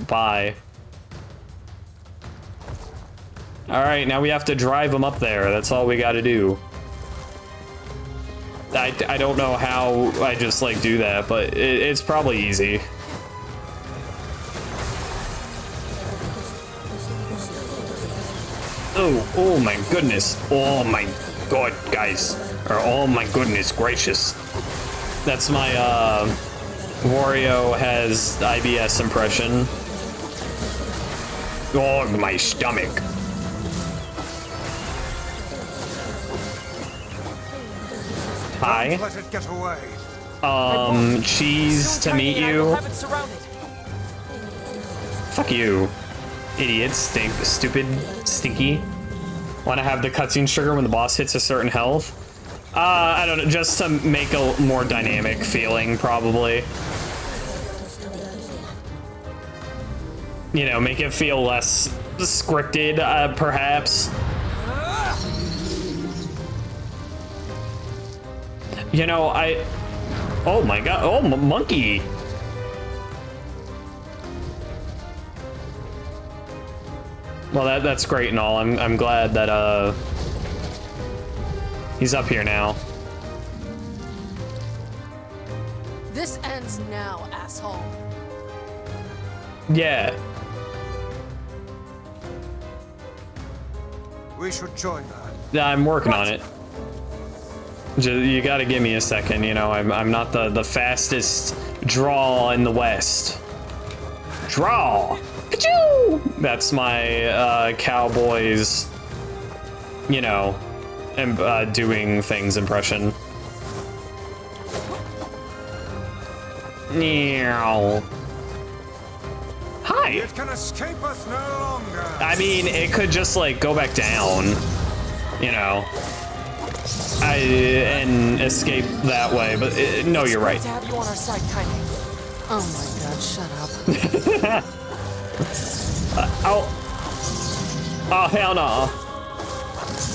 Bye. All right, now we have to drive him up there. That's all we got to do. I don't know how I just like do that, but it's probably easy. Oh my goodness. Oh my god, guys. Or oh my goodness gracious. That's my Wario has IBS impression. Oh, my stomach. Hi. Don't let it get away. Cheese to meet you. Fuck you, idiot, stupid, stinky. Want to have the cutscene trigger when the boss hits a certain health? I don't know, just to make a more dynamic feeling, probably. You know, make it feel less scripted, perhaps. You know, oh my god, oh, monkey. Well, that's great and all. I'm glad that, he's up here now. This ends now, asshole. Yeah. We should join her. Yeah, I'm working on it. You gotta give me a second, you know, I'm not the fastest draw in the West. Draw! Ka-choo! That's my, Cowboys, you know, doing things impression. Meow. Hi! It can escape us no longer. I mean, it could just, like, go back down, you know. And escape that way, but no, you're right. To have you on our side, Kaine. Oh my god, shut up. Oh, hell no.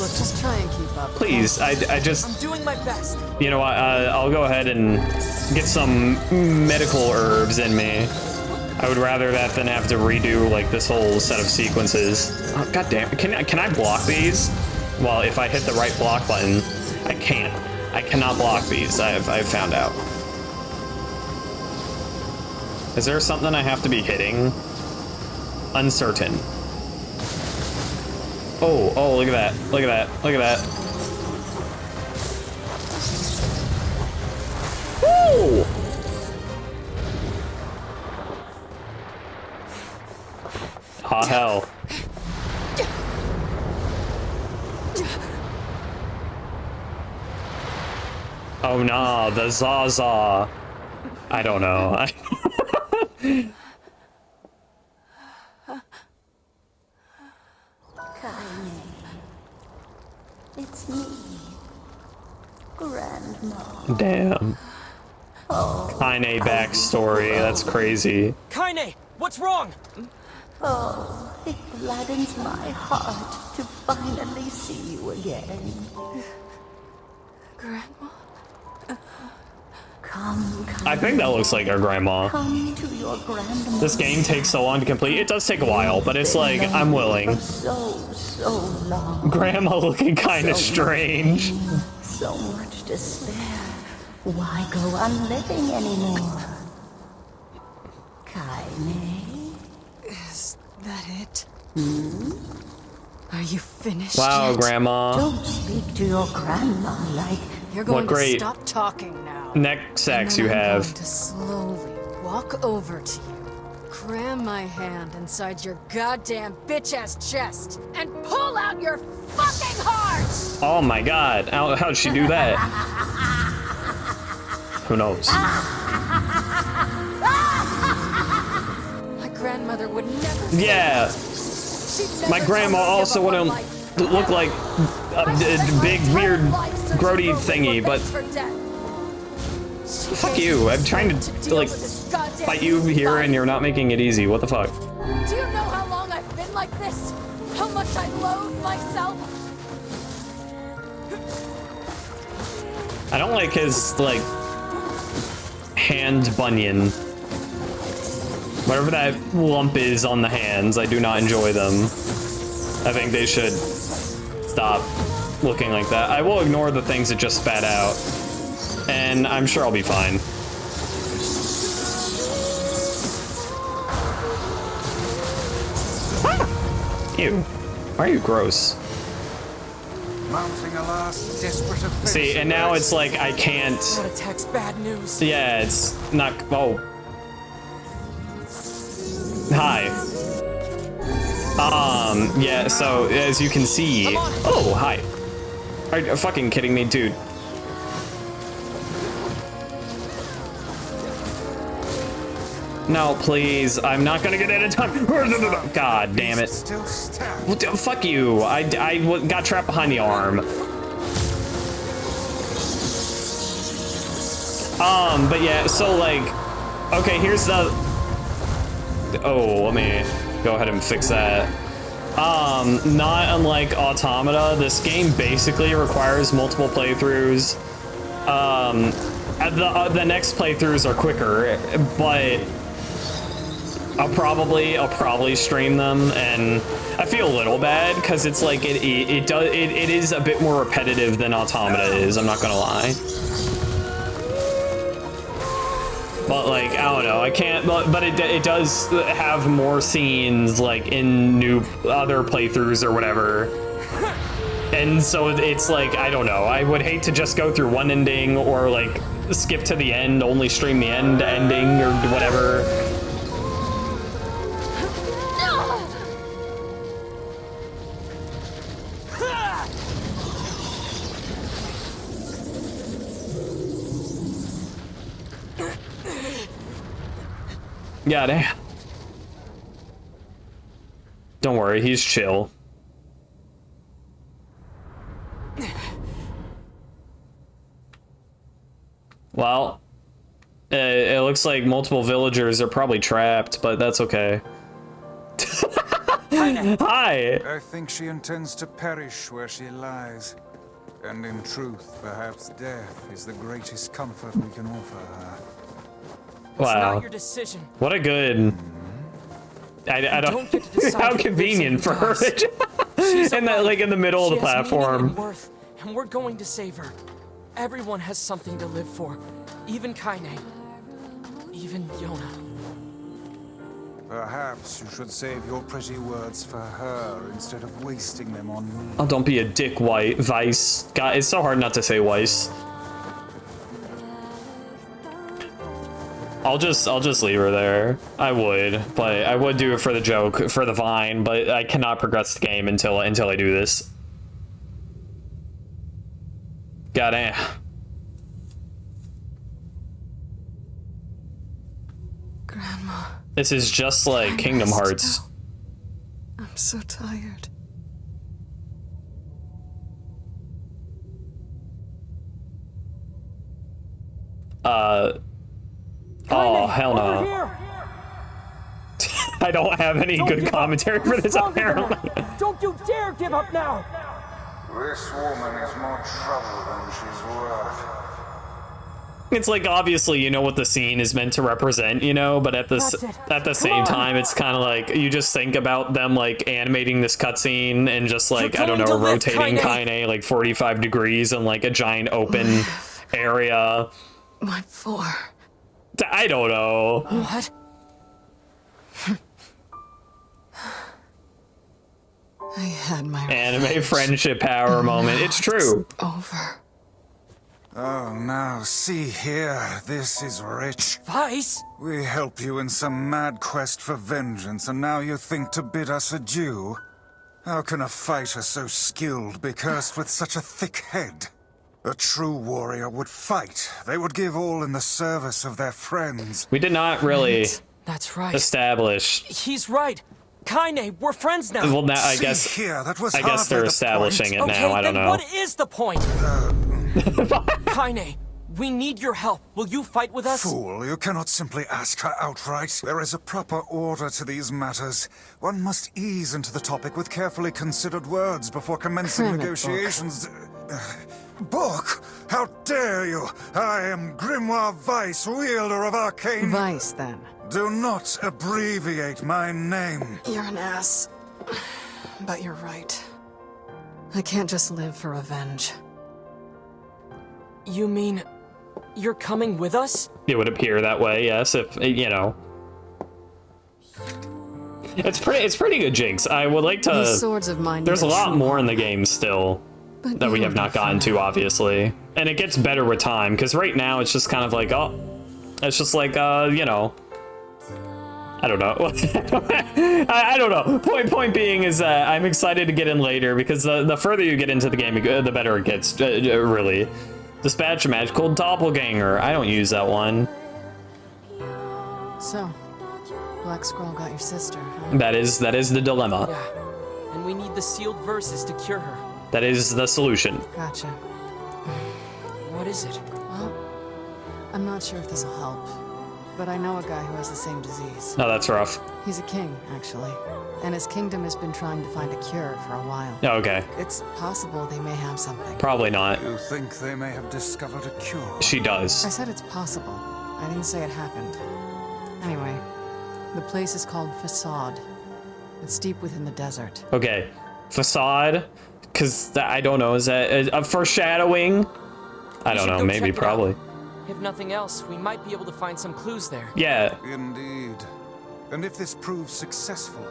Look, just try and keep up. Please, I just... I'm doing my best. You know what, I'll go ahead and get some medical herbs in me. I would rather that than have to redo, like, this whole set of sequences. Oh, God damn, can I block these? Well, if I hit the right block button, I can't. I cannot block these, I've found out. Is there something I have to be hitting? Uncertain. Oh, look at that. Look at that. Look at that. Woo! Ah, hell. Oh nah, the Zaza. I don't know. Kaine, it's me, Grandma. Damn. Kaine backstory, that's crazy. Kaine, what's wrong? Oh, it gladdens my heart to finally see you again. Grandma? Come, I think that looks like our grandma. come to your grandma. This game takes so long to complete. It does take a while, but it's like, I'm willing. So long. Grandma looking kind of strange. So much despair. Why go on living anymore? Kaine? Is that it? Are you finished Wow, yet? Grandma. Don't speak to your grandma like... You're going great to stop talking now. Neck sex you And then I'm have. going to slowly walk over to you, cram my hand inside your goddamn bitch-ass chest, and pull out your fucking heart! Oh my god, how'd she do that? Who knows? My grandmother would never. Yeah, She'd never my grandma tell me to also give up wouldn't on life. look like a big, weird, grody thingy, but fuck you. I'm trying to, like, fight you here and you're not making it easy. What the fuck? Do you know how long I've been like this? How much I loathe myself? I don't like his, like, hand bunion. Whatever that lump is on the hands, I do not enjoy them. I think they should stop looking like that. I will ignore the things that just spat out. and I'm sure I'll be fine. Ah! Ew. Why are you gross? Mounting a last desperate offensive. See, and now it's like I can't. That attack's bad news. Yeah, it's not. Oh. Hi. Yeah, so as you can see. Oh, hi. Are you fucking kidding me, dude? No, please. I'm not gonna get out of time. God damn it. Still stabbed. Well, fuck you. I got trapped behind the arm. But yeah, so like, okay, here's the. Oh, let me go ahead and fix that. Not unlike Automata, this game basically requires multiple playthroughs. The next playthroughs are quicker, but I'll probably stream them, and I feel a little bad because it's like it is a bit more repetitive than Automata is. I'm not gonna lie. But like, I don't know, I can't, but it does have more scenes like in other playthroughs or whatever. And so it's like, I don't know, I would hate to just go through one ending or like skip to the end, only stream the ending or whatever. Yeah, damn. Don't worry, he's chill. Well, it looks like multiple villagers are probably trapped, but that's okay. Hi! I think she intends to perish where she lies. And in truth, perhaps death is the greatest comfort we can offer her. It's Wow. not your decision. What a good... I don't... get to decide How who convenient for her. lives and She's And that, like, in the middle of the She has meaning platform. and worth, and we're going to save her. Everyone has something to live for. Even Kaine. Even Yona. Perhaps you should save your pretty words for her instead of wasting them on me. Oh, don't be a dick, Weiss. God, it's so hard not to say Weiss. I'll just leave her there. I would, but I would do it for the joke, for the Vine, but I cannot progress the game until I do this. Goddamn. Grandma. This is just like Kingdom Hearts. I'm so tired. Oh, hell no. I don't have any good commentary for this, apparently. Don't you dare give up now! This woman is more trouble than she's worth. It's like, obviously, you know what the scene is meant to represent, you know, but at the same time, it's kind of like, you just think about them, like, animating this cutscene and just, like, I don't know, rotating Kaine, like, 45 degrees in, like, a giant open area. What for? I don't know. What? I had my Anime revenge. friendship power moment. It's true. Over. Oh, now, see here, this is rich. Weiss? We help you in some mad quest for vengeance, and now you think to bid us adieu? How can a fighter so skilled be cursed with such a thick head? A true warrior would fight. They would give all in the service of their friends. We did not really That's right. establish. He's right. Kaine, we're friends now. Well, now I See guess here, that was I guess hardly they're the establishing point. it now. I don't then know. what is the point? Kaine, we need your help. Will you fight with us? Fool, you cannot simply ask her outright. There is a proper order to these matters. One must ease into the topic with carefully considered words before commencing Damn it, negotiations. Book? How dare you? I am Grimoire Weiss, wielder of arcane... Vice, then. Do not abbreviate my name. You're an ass. But you're right. I can't just live for revenge. You mean You're coming with us? It would appear that way, yes, if, you know. It's pretty good, Jinx. I would like to... These swords of mine. There's a need lot true more in honor. the game still But that we you have don't not get gotten far. to, obviously. And it gets better with time, because right now it's just kind of like, oh, it's just like, you know, I don't know. I don't know. Point being is that I'm excited to get in later, because the further you get into the game, the better it gets, really. Dispatch a magical doppelganger. I don't use that one. So, Black Scroll got your sister, huh? That is the dilemma. Yeah. And we need the sealed verses to cure her. That is the solution. Gotcha. What is it? Well, I'm not sure if this'll help, but I know a guy who has the same disease. No, that's rough. He's a king, actually, and his kingdom has been trying to find a cure for a while. Okay. It's possible they may have something. Probably not. You think they may have discovered a cure? She I does. said it's possible. I didn't say it happened. Anyway, the place is called Facade. It's deep within the desert. Okay. Facade? Because, I don't know, is that a foreshadowing? I We don't should know, go maybe, check it out. probably. If nothing else, we might be able to find some clues there. Yeah. Indeed. And if this proves successful,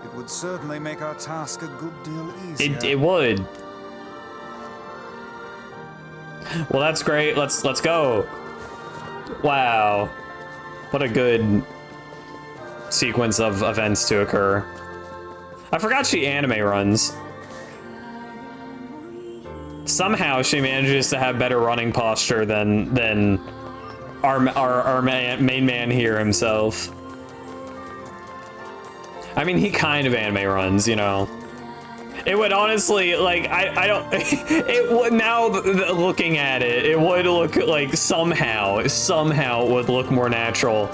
it would certainly make our task a good deal easier. It would. Well, that's great. Let's go. Wow. What a good sequence of events to occur. I forgot she anime runs. Somehow she manages to have better running posture than our main man here himself. I mean, he kind of anime runs, you know. It would honestly, like, I don't, it would, now looking at it, it would look like somehow it would look more natural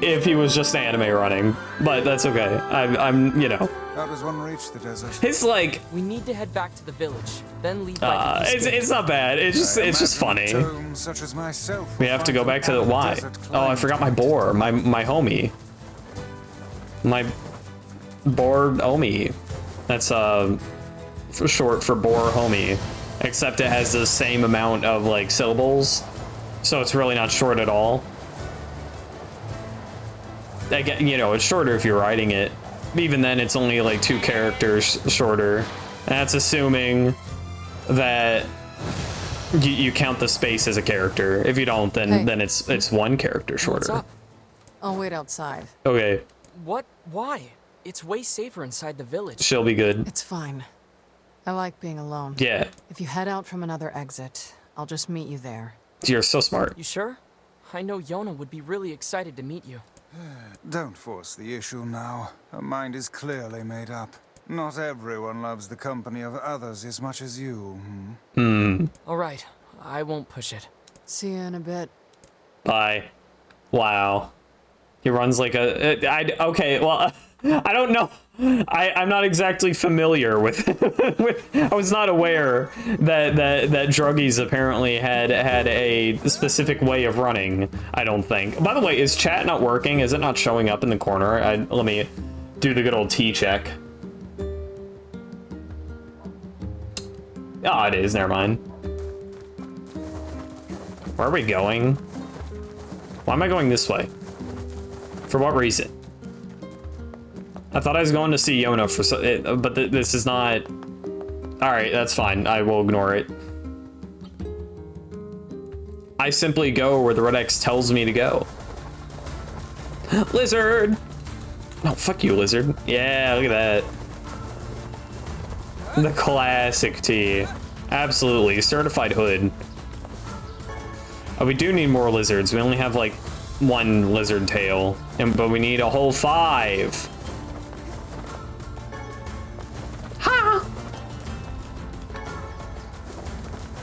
if he was just anime running, but that's okay. I'm, you know. How does one reach the desert? It's like, We need to head back to the village, then leave by the it's not bad. It's just funny. Tomes such as myself We will have to find go an back to the, why? desert Oh, I climb. forgot my boar, my homie. My boar homie. That's for short for boar homie, except it has the same amount of like syllables, so it's really not short at all. I get, you know, it's shorter if you're writing it. Even then, it's only like 2 characters shorter, and that's assuming that you count the space as a character. If you don't, then Hey. then it's 1 character What's shorter. up? I'll wait outside. Okay, What? Why? It's way safer inside the village. she'll be good. It's fine. I like being alone. Yeah, If you head out from another exit, I'll just meet you there. you're so smart. You sure? I know Yona would be really excited to meet you. Don't force the issue now. Her mind is clearly made up. Not everyone loves the company of others as much as you. All right, I won't push it. See you in a bit. Bye. Wow. He runs like a... okay, well, I don't know. I'm not exactly familiar with... I was not aware that druggies apparently had a specific way of running, I don't think. By the way, is chat not working? Is it not showing up in the corner? Let me do the good old T check. Oh, it is. Never mind. Where are we going? Why am I going this way? For what reason? I thought I was going to see Yona for but this is not... Alright, that's fine. I will ignore it. I simply go where the Red X tells me to go. Lizard! No, fuck you, Lizard. Yeah, look at that. The classic T. Absolutely. Certified hood. Oh, we do need more lizards. We only have like 1 lizard tail, but we need a whole 5. Ha!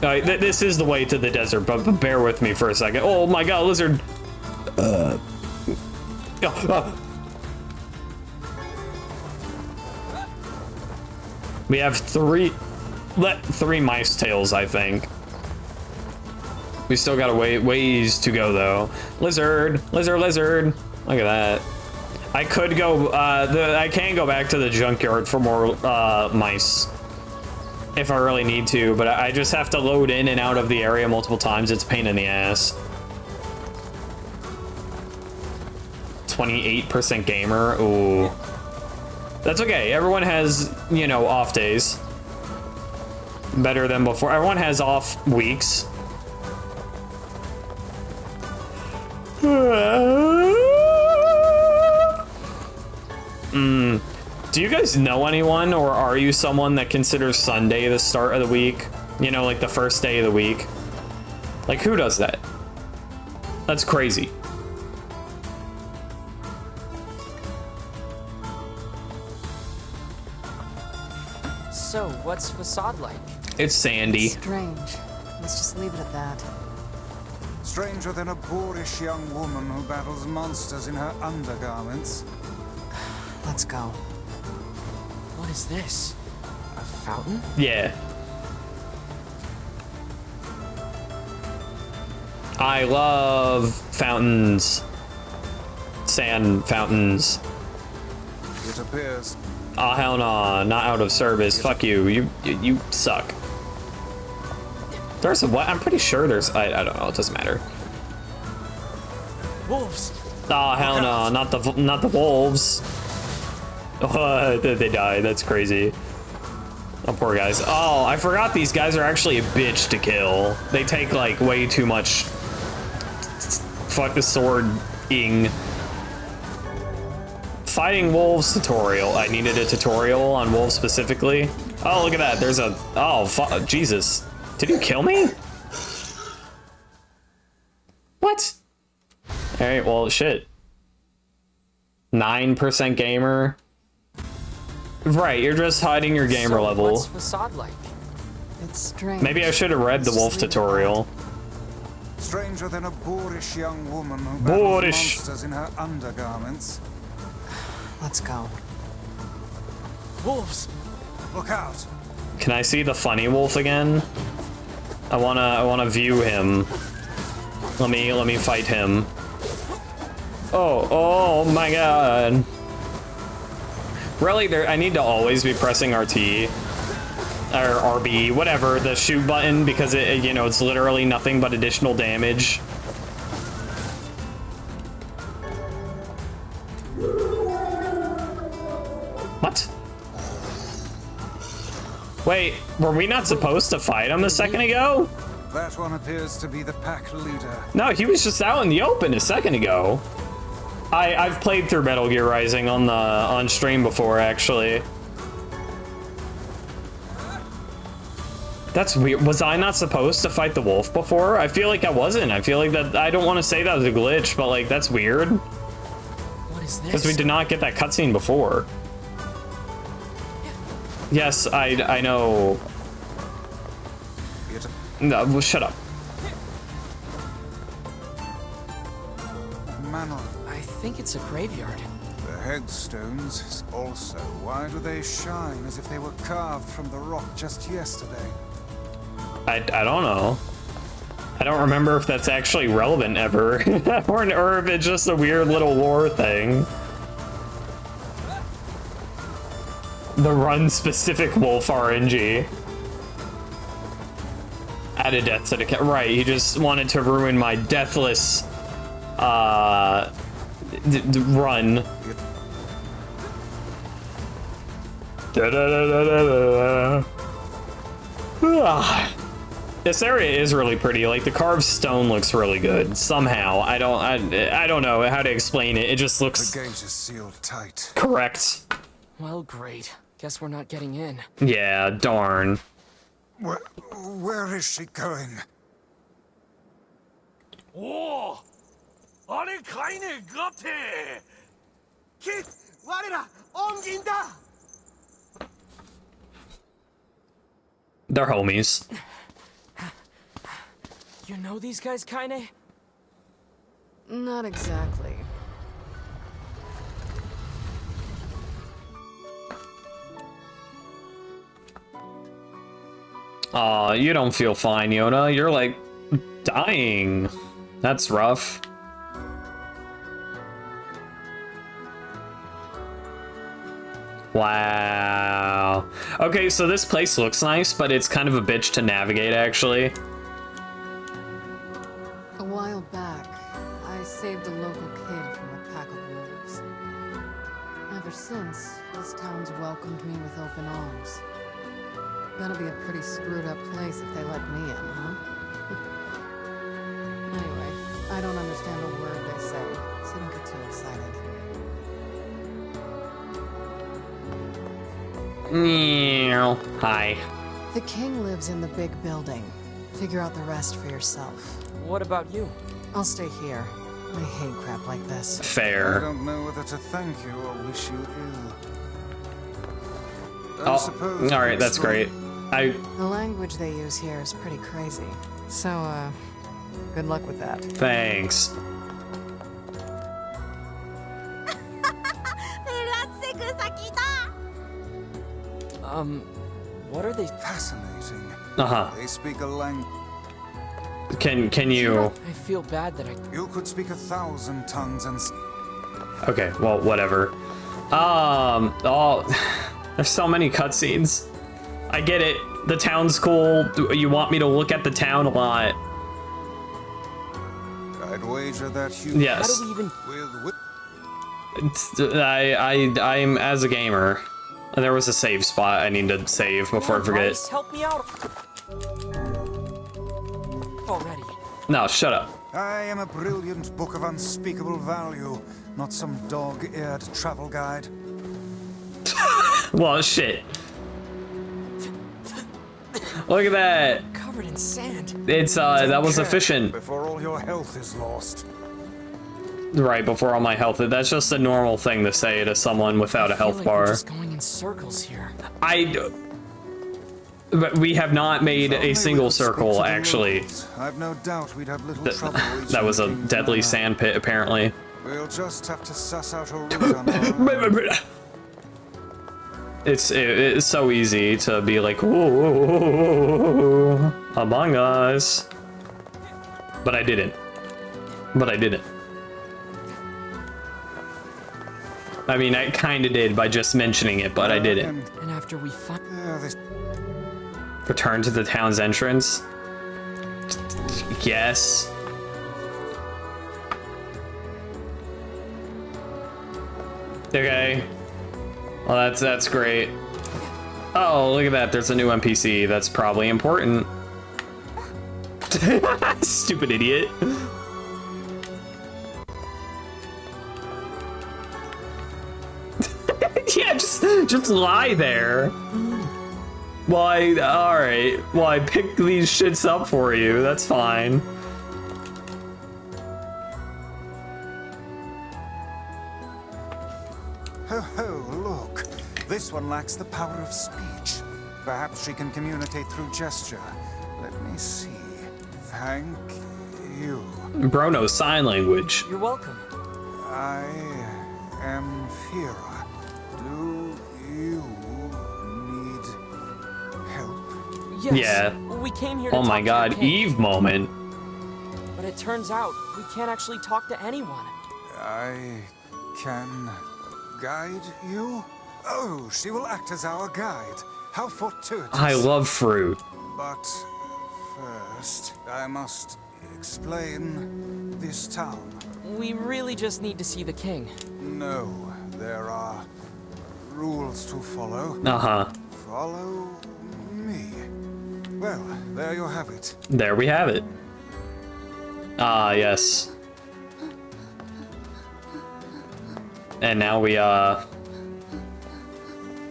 Alright, this is the way to the desert, but bear with me for a second. Oh my god, lizard! We have 3 mice tails, I think. We still got a ways to go though. Lizard, lizard, lizard. Look at that. I could go. I can go back to the junkyard for more mice if I really need to, but I just have to load in and out of the area multiple times. It's a pain in the ass. 28% gamer. Ooh. That's okay. Everyone has, you know, off days. Better than before. Everyone has off weeks. Do you guys know anyone, or are you someone that considers Sunday the start of the week? You know, like the first day of the week? Like, who does that? That's crazy. So, what's Facade like? It's sandy. Strange. Let's just leave it at that. Stranger than a boorish young woman who battles monsters in her undergarments. Let's go. What is this? A fountain? Yeah. I love fountains. Sand fountains. It appears. Oh, hell no. Not out of service. Fuck you. You suck. There's a what? I'm pretty sure there's... I don't know. It doesn't matter. Wolves! Oh, hell no. Not the wolves. Oh, they died. That's crazy. Oh, poor guys. Oh, I forgot these guys are actually a bitch to kill. They take, like, way too much... Fuck the sword-ing. Fighting wolves tutorial. I needed a tutorial on wolves specifically. Oh, look at that. There's a... Oh, Jesus. Did you kill me? What? Alright, well, shit. 9% gamer. Right, you're just hiding your gamer level. What's Facade like? It's strange. Maybe I should have read the wolf tutorial. Stranger than a boorish young woman who battles Boorish. monsters in her undergarments. Let's go. Wolves! Look out! Can I see the funny wolf again? I wanna view him. Let me fight him. Oh my god. Really, I need to always be pressing RT or RB, whatever, the shoot button, because it, you know, it's literally nothing but additional damage. What? Wait, were we not supposed to fight him a second ago? That one appears to be the pack leader. No, he was just out in the open a second ago. I've played through Metal Gear Rising on stream before, actually. That's weird. Was I not supposed to fight the wolf before? I feel like I wasn't. I feel like that. I don't want to say that was a glitch, but like that's weird. What is this? Because we did not get that cutscene before. Yes, I know. No, well, shut up. Manor. I think it's a graveyard. The headstones also. Why do they shine as if they were carved from the rock just yesterday? I don't know. I don't remember if that's actually relevant ever, or if it's just a weird little lore thing. The run specific wolf RNG. Add a death to the cat. Right, he just wanted to ruin my deathless run. This area is really pretty. Like the carved stone looks really good. Somehow, I don't know how to explain it. It just looks The gate is sealed tight. correct. Well, great. Guess we're not getting in. Yeah, darn. Where is she going? 오! 아니 카이네 같아! 킷! 와리라! 옮긴다! They're homies. You know these guys, Kaine? Not exactly. Aw, you don't feel fine, Yona. You're like dying. That's rough. Wow. Okay, so this place looks nice, but it's kind of a bitch to navigate, actually. A while back, I saved a local kid from a pack of wolves. Ever since, this town's welcomed me with open arms. Gonna be a pretty screwed up place if they let me in, huh? Anyway, I don't understand a word they say, so don't get too excited. Hi. The king lives in the big building. Figure out the rest for yourself. What about you? I'll stay here. I hate crap like this. I Fair. don't know whether to thank you or wish you ill. I Oh, suppose all right, it's that's great. I The language they use here is pretty crazy. So, good luck with that. thanks. What are they? fascinating. Uh-huh. They speak a language. Can you I feel bad that I. You could speak 1,000 tongues and. Okay, well, whatever. Oh, there's so many cutscenes. I get it. The town's cool. You want me to look at the town a lot. I'd wager that you. How Yes. do we even? I'm as a gamer. There was a save spot I need to save before I forget. Bryce, help me out. Already. No, shut up. I am a brilliant book of unspeakable value, not some dog-eared travel guide. Well, shit. Look at that. Covered in sand. It's that was Care efficient. Before all your health is lost. Right before all my health. That's just a normal thing to say to someone without a I feel health like we're bar. just going in circles here. But we have not made If only a we single could speak to circle, the actually. lords. I've no doubt we'd have little That, trouble that was a reaching the deadly King's Manor. sand pit, apparently. We'll just have to suss out a route on our own. It's so easy to be like, ooh, Among Us. But I didn't. I mean, I kind of did by just mentioning it, but I didn't. And after we find. This Return to the town's entrance? Yes. Okay. Well, that's great. Oh, look at that. There's a new NPC. That's probably important. Stupid idiot. Yeah, just lie there. Why? All right. Well, I picked these shits up for you. That's fine. Ho ho, look. This one lacks the power of speech. Perhaps she can communicate through gesture. Let me see. Thank you. Bro knows sign language. You're welcome. I am Fira. Do you need help? Yes. Yeah. We came here to Oh my talk to god, your king, Eve moment. But it turns out we can't actually talk to anyone. I can guide you? Oh, she will act as our guide. How fortuitous. I love fruit. But first, I must explain this town. We really just need to see the king. No, there are rules to follow. Uh-huh. Follow me. Well, there you have it. There we have it. Ah, yes. And now we,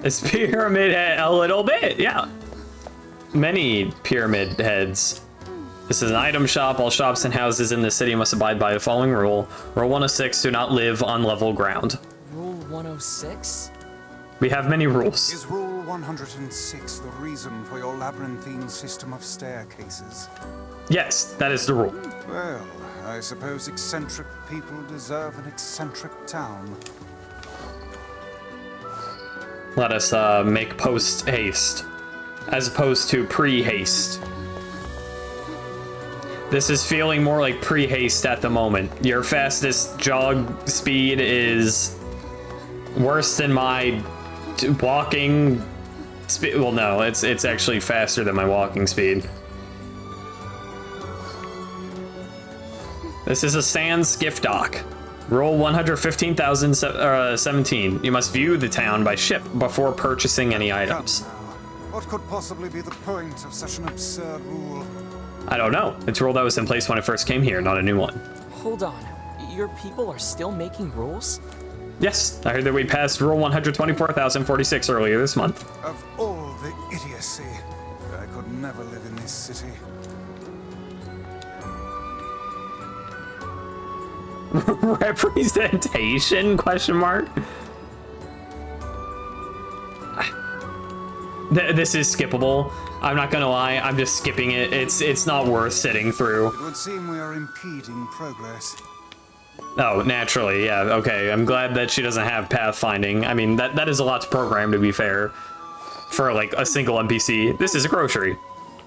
it's pyramid head a little bit, yeah. Many pyramid heads. This is an item shop. All shops and houses in the city must abide by the following rule. Rule 106, do not live on level ground. Rule 106? We have many rules. Is Rule 106 the reason for your labyrinthine system of staircases? Yes, that is the rule. Well, I suppose eccentric people deserve an eccentric town. Let us make post haste as opposed to pre-haste. This is feeling more like pre-haste at the moment. Your fastest jog speed is worse than my walking speed. Well, no, it's actually faster than my walking speed. This is a Sans gift dock. Rule 115,017. You must view the town by ship before purchasing any items. Come now. What could possibly be the point of such an absurd rule? I don't know. It's a rule that was in place when I first came here, not a new one. Hold on. Your people are still making rules? Yes, I heard that we passed Rule 124,046 earlier this month. Of all the idiocy, I could never live in this city. Representation? Question mark. This is skippable. I'm not gonna lie. I'm just skipping it. It's not worth sitting through. It would seem we are impeding progress. Oh, naturally, yeah. Okay, I'm glad that she doesn't have pathfinding. I mean, that is a lot to program, to be fair, for like a single NPC. This is a grocery.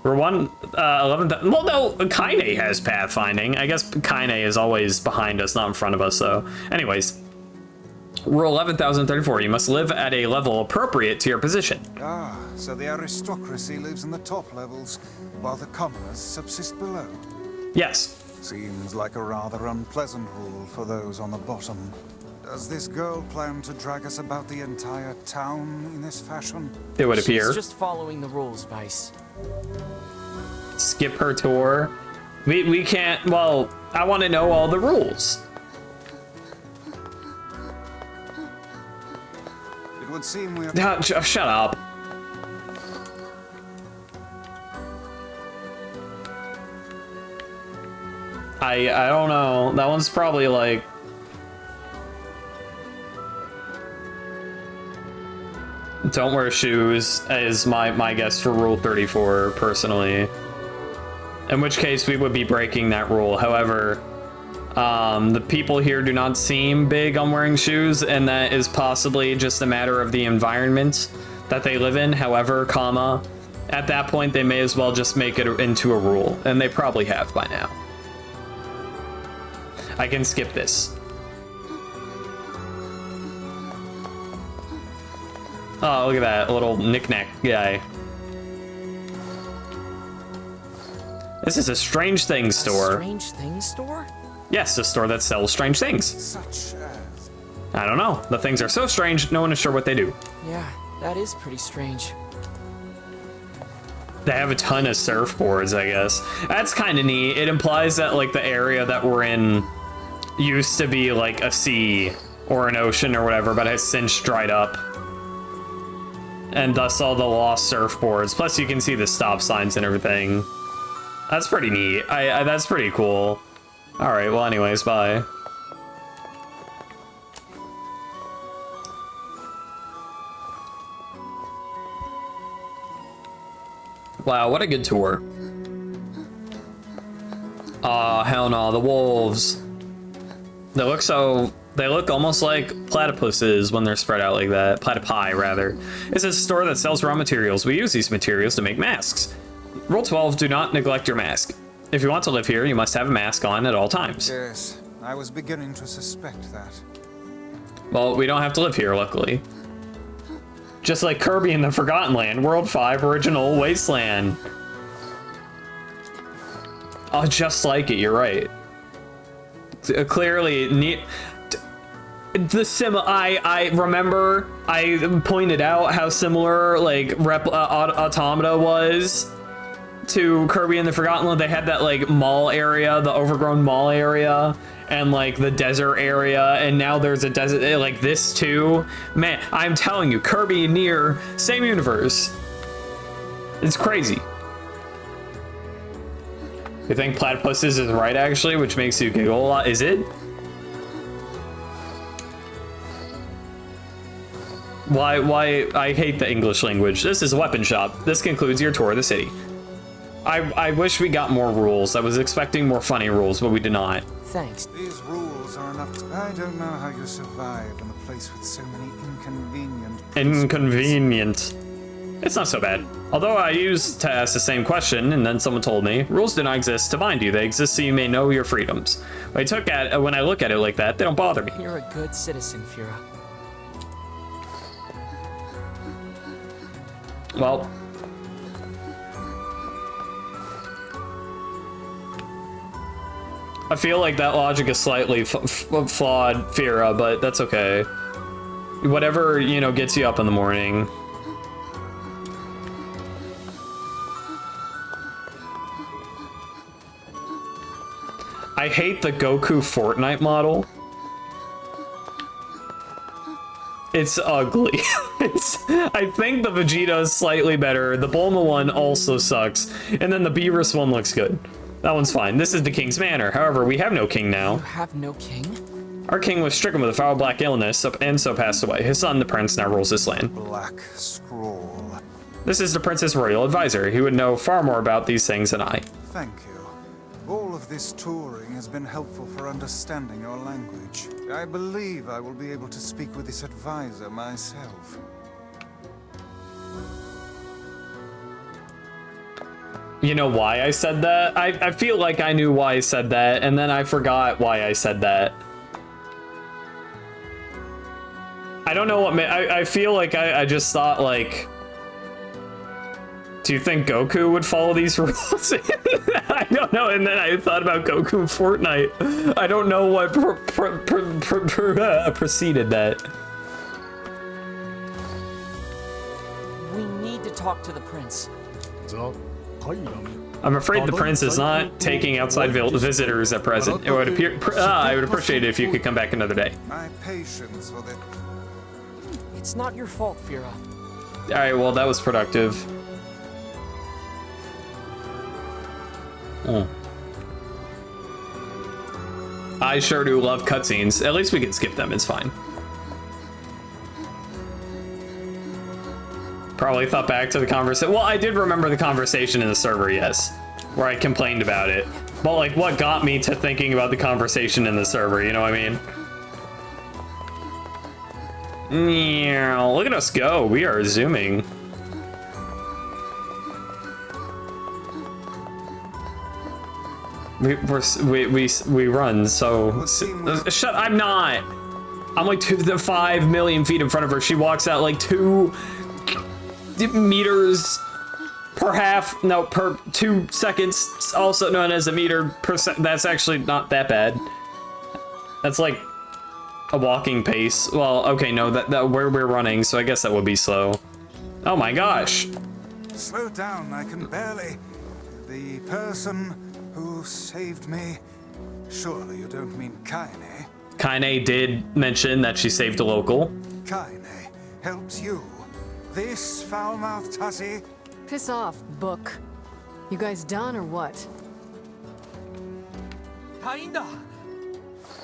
We're 11. Well, no, Kaine has pathfinding. I guess Kaine is always behind us, not in front of us. So, anyways, rule 11,034. You must live at a level appropriate to your position. Ah, so the aristocracy lives in the top levels, while the commoners subsist below. Yes. Seems like a rather unpleasant rule for those on the bottom. Does this girl plan to drag us about the entire town in this fashion? It would appear. She's just following the rules, Vice. Skip her tour. We can't. Well, I want to know all the rules. It would seem we are... Shut up. I don't know. That one's probably like... Don't wear shoes is my guess for rule 34, personally. In which case we would be breaking that rule. However, the people here do not seem big on wearing shoes, and that is possibly just a matter of the environment that they live in. However, comma, at that point they may as well just make it into a rule, and they probably have by now. I can skip this. Oh, look at that little knick-knack guy. This is a strange things store. Strange things store? Yes, a store that sells strange things. Such as... I don't know. The things are so strange, no one is sure what they do. Yeah, that is pretty strange. They have a ton of surfboards, I guess. That's kind of neat. It implies that, like, the area that we're in used to be, like, a sea or an ocean or whatever, but has since dried up. And thus all the lost surfboards. Plus, you can see the stop signs and everything. That's pretty neat. That's pretty cool. All right, well, anyways, bye. Wow, what a good tour. Aw, hell no, the wolves. They look almost like platypuses when they're spread out like that. Platypi, rather. It's a store that sells raw materials. We use these materials to make masks. Rule 12, do not neglect your mask. If you want to live here, you must have a mask on at all times. Yes, I was beginning to suspect that. Well, we don't have to live here, luckily. Just like Kirby in the Forgotten Land, World 5 Original Wasteland. Oh, just like it, you're right. Clearly, I remember I pointed out how similar, like, Automata was to Kirby in the Forgotten Land. They had that, like, mall area, the overgrown mall area, and, like, the desert area, and now there's a desert, like, this too. Man, I'm telling you, Kirby and NIER, same universe. It's crazy. You think platypuses is right, actually, which makes you giggle a lot? Is it? Why? I hate the English language. This is a weapon shop. This concludes your tour of the city. I wish we got more rules. I was expecting more funny rules, but we did not. Thanks. These rules are enough to... I don't know how you survive in a place with so many Inconvenient. It's not so bad. Although I used to ask the same question, and then someone told me, rules do not exist to bind you. They exist so you may know your freedoms. When I look at it like that, they don't bother me. You're a good citizen, Fura. Well, I feel like that logic is slightly flawed, Fira, but that's okay. Whatever, you know, gets you up in the morning. I hate the Goku Fortnite model. It's ugly. I think the Vegeta is slightly better. The Bulma one also sucks. And then the Beerus one looks good. That one's fine. This is the King's Manor. However, we have no king now. You have no king? Our king was stricken with a foul black illness and so passed away. His son, the prince, now rules this land. Black scroll. This is the prince's royal advisor. He would know far more about these things than I. Thank you. All of this touring has been helpful for understanding your language. I believe I will be able to speak with this advisor myself. You know why I said that? I feel like I knew why I said that, and then I forgot why I said that. I don't know what I feel like I just thought, like, do you think Goku would follow these rules? I don't know, and then I thought about Goku in Fortnite. I don't know what preceded that. We need to talk to the prince. I'm afraid the prince is not taking outside visitors at present. It would appear. I would appreciate it if you could come back another day. My patience for the... It's not your fault, Fira. All right, well, that was productive. I sure do love cutscenes. At least we can skip them. It's fine. Probably thought back to the conversation. Well, I did remember the conversation in the server, yes, where I complained about it. But like, what got me to thinking about the conversation in the server? You know what I mean? Yeah, look at us go. We are zooming. We run so shut. I'm not. I'm like 5 million feet in front of her. She walks out like 2 meters per 2 seconds, also known as a meter per second. That's actually not that bad. That's like a walking pace. Well, okay, no, that where we're running, so I guess that would be slow. Oh my gosh. Slow down, I can barely. The person who saved me. Surely you don't mean Kaine. Kaine did mention that she saved a local. Kaine helps you. This foul-mouthed hussy. Piss off, book. You guys done or what?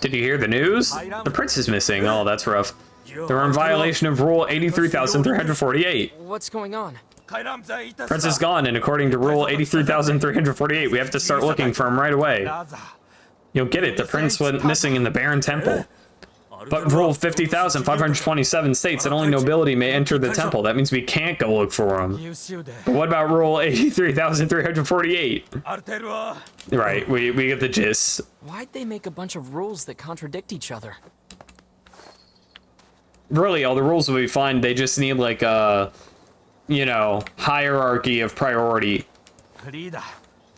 Did you hear the news? The prince is missing. Oh, that's rough. They're in violation of Rule 83,348. What's going on? Prince is gone, and according to Rule 83,348, we have to start looking for him right away. You'll get it. The prince went missing in the Barren Temple. But Rule 50,527 states that only nobility may enter the temple. That means we can't go look for him. But what about Rule 83,348? Right, we get the gist. Why'd they make a bunch of rules that contradict each other? Really, all the rules will be fine. They just need like a, you know, hierarchy of priority.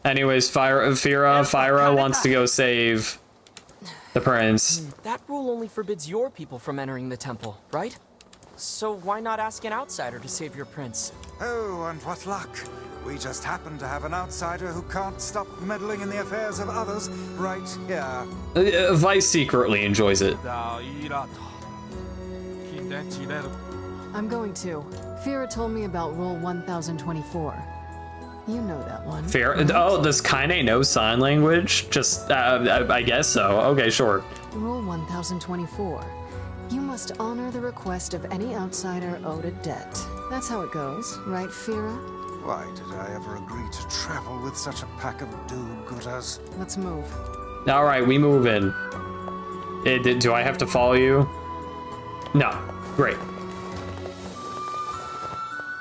Anyways, Fyra wants to go save the prince. That rule only forbids your people from entering the temple, right? So why not ask an outsider to save your prince? Oh, and what luck. We just happen to have an outsider who can't stop meddling in the affairs of others right here. Vice secretly enjoys it. I'm going to. Fira told me about Rule 1024. You know that one. Fair. Right? Oh, does Kaine know sign language? Just, I guess so. Okay, sure. Rule 1024. You must honor the request of any outsider owed a debt. That's how it goes, right, Fira? Why did I ever agree to travel with such a pack of do-gooders? Let's move. All right, we move in. Do I have to follow you? No. Great.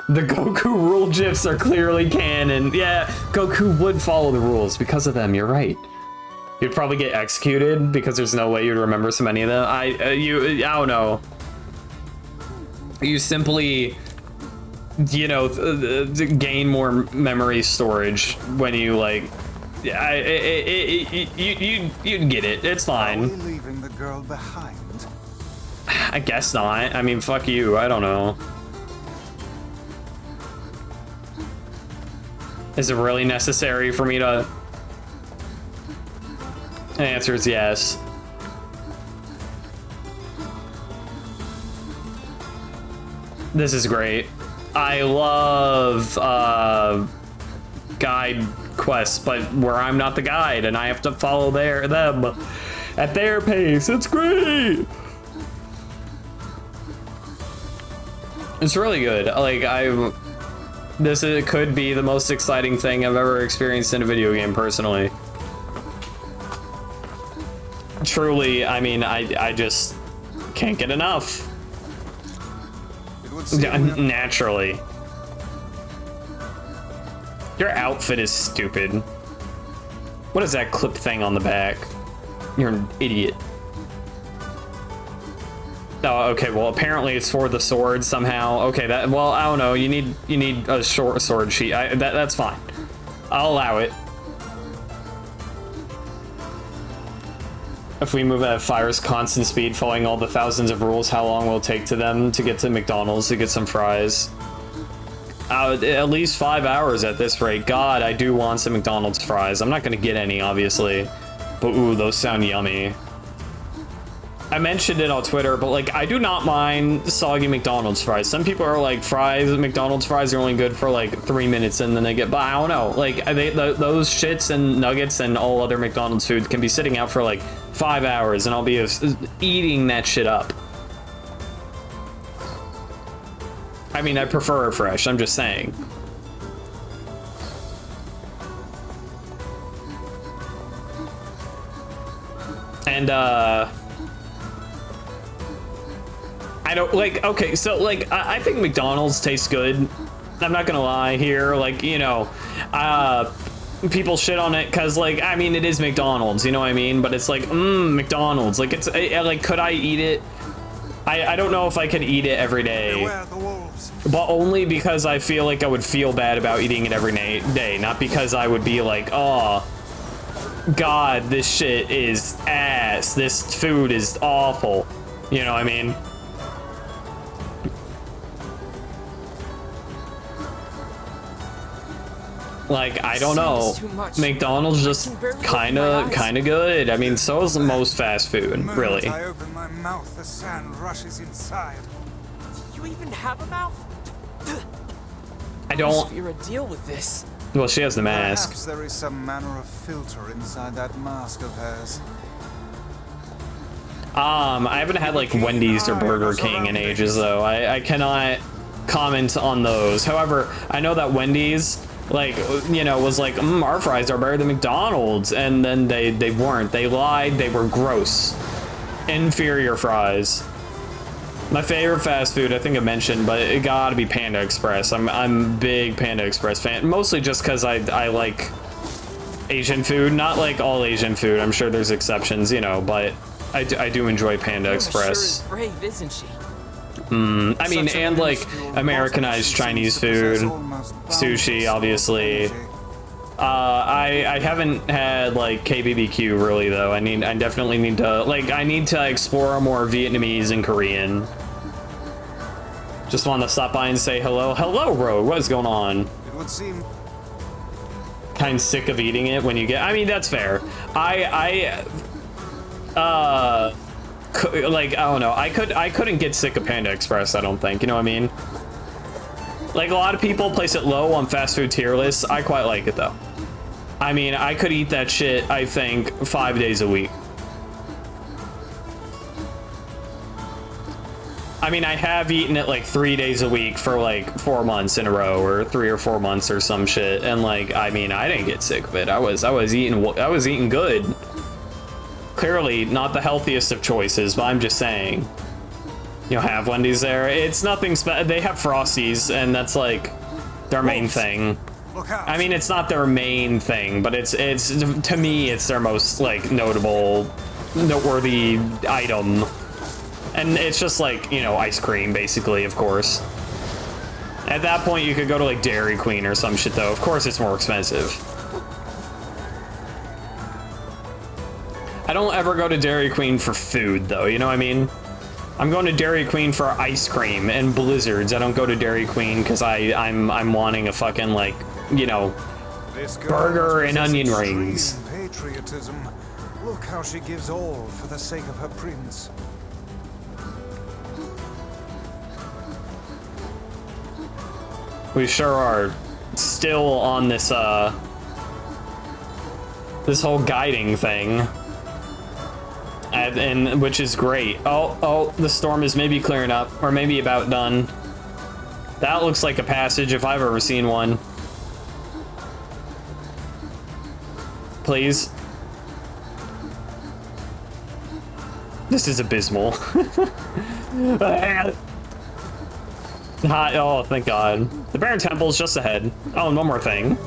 The Goku rule gifs are clearly canon. Yeah, Goku would follow the rules because of them. You're right. You'd probably get executed because there's no way you'd remember so many of them. I don't know. You simply, you know, gain more memory storage when you like Yeah, you'd get it. It's Are we fine. leaving the girl behind? I guess not. I mean, fuck you. I don't know. Is it really necessary for me to... The answer is yes. This is great. I love guide quests, but where I'm not the guide and I have to follow them at their pace. It's great. It's really good. Like could be the most exciting thing I've ever experienced in a video game, personally. Truly, I mean, I just can't get enough. It would seem Naturally. Your outfit is stupid. What is that clip thing on the back? You're an idiot. Oh, okay, well, apparently it's for the sword somehow. Okay, well, I don't know. You need a short sword sheet. That's fine. I'll allow it. If we move at fire's constant speed, following all the thousands of rules, how long will it take to them to get to McDonald's to get some fries? At least 5 hours at this rate. God, I do want some McDonald's fries. I'm not gonna get any, obviously. But ooh, those sound yummy. I mentioned it on Twitter, but like, I do not mind soggy McDonald's fries. Some people are like, McDonald's fries are only good for like 3 minutes and then they get, but I don't know. Like, those shits and nuggets and all other McDonald's food can be sitting out for like 5 hours and I'll be eating that shit up. I mean, I prefer it fresh, I'm just saying. And, I don't, like, okay, so, like, I think McDonald's tastes good. I'm not gonna lie here, like, you know, people shit on it because, like, I mean, it is McDonald's, you know what I mean? But it's like, McDonald's, like, it's, like, could I eat it? I don't know if I could eat it every day. But only because I feel like I would feel bad about eating it every day, not because I would be like, oh, God, this shit is ass. This food is awful. You know what I mean? Like, I don't know. McDonald's just kind of good. I mean, so is most fast food, really. I open my mouth, the sand rushes inside. You even have a mouth? I don't. You're a deal with this. Well, she has the mask. Perhaps there is some manner of filter inside that mask of hers. I haven't had like Wendy's or Burger King in ages, though. I cannot comment on those. However, I know that Wendy's, like, you know, was like, our fries are better than McDonald's, and then they weren't. They lied. They were gross, inferior fries. My favorite fast food, I think I mentioned, but it gotta be Panda Express. I'm big Panda Express fan, mostly just because I like Asian food. Not like all Asian food. I'm sure there's exceptions, you know, but I do enjoy Panda Express. Sure is brave, isn't she? I mean, and like Americanized Chinese food, sushi, obviously. I haven't had like KBBQ really though. I definitely need to, like, I need to explore more Vietnamese and Korean. Just want to stop by and say hello. Hello, Rogue. What is going on? It would seem Kind of sick of eating it when you get. I mean, that's fair. Like, I don't know. I couldn't get sick of Panda Express, I don't think. You know what I mean? Like, a lot of people place it low on fast food tier lists. I quite like it, though. I mean, I could eat that shit, I think, 5 days a week. I mean, I have eaten it, like, 3 days a week for, like, 4 months in a row, or 3 or 4 months or some shit. And, like, I mean, I didn't get sick of it. I was eating good. Clearly not the healthiest of choices, but I'm just saying. You'll have Wendy's there. It's nothing special. They have Frosties, and that's like their main thing. I mean, it's not their main thing, but it's to me, it's their most like noteworthy item. And it's just like, you know, ice cream, basically, of course. At that point, you could go to like Dairy Queen or some shit, though. Of course, it's more expensive. I don't ever go to Dairy Queen for food, though, you know what I mean? I'm going to Dairy Queen for ice cream and blizzards. I don't go to Dairy Queen because I'm wanting a fucking, like, you know, burger and onion rings. Patriotism. Look how she gives all for the sake of her prince. We sure are still on this, this whole guiding thing. And which is great. Oh, the storm is maybe clearing up, or maybe about done. That looks like a passage if I've ever seen one. Please. This is abysmal. Hi, oh, thank God. The Baron Temple is just ahead. Oh, and one more thing.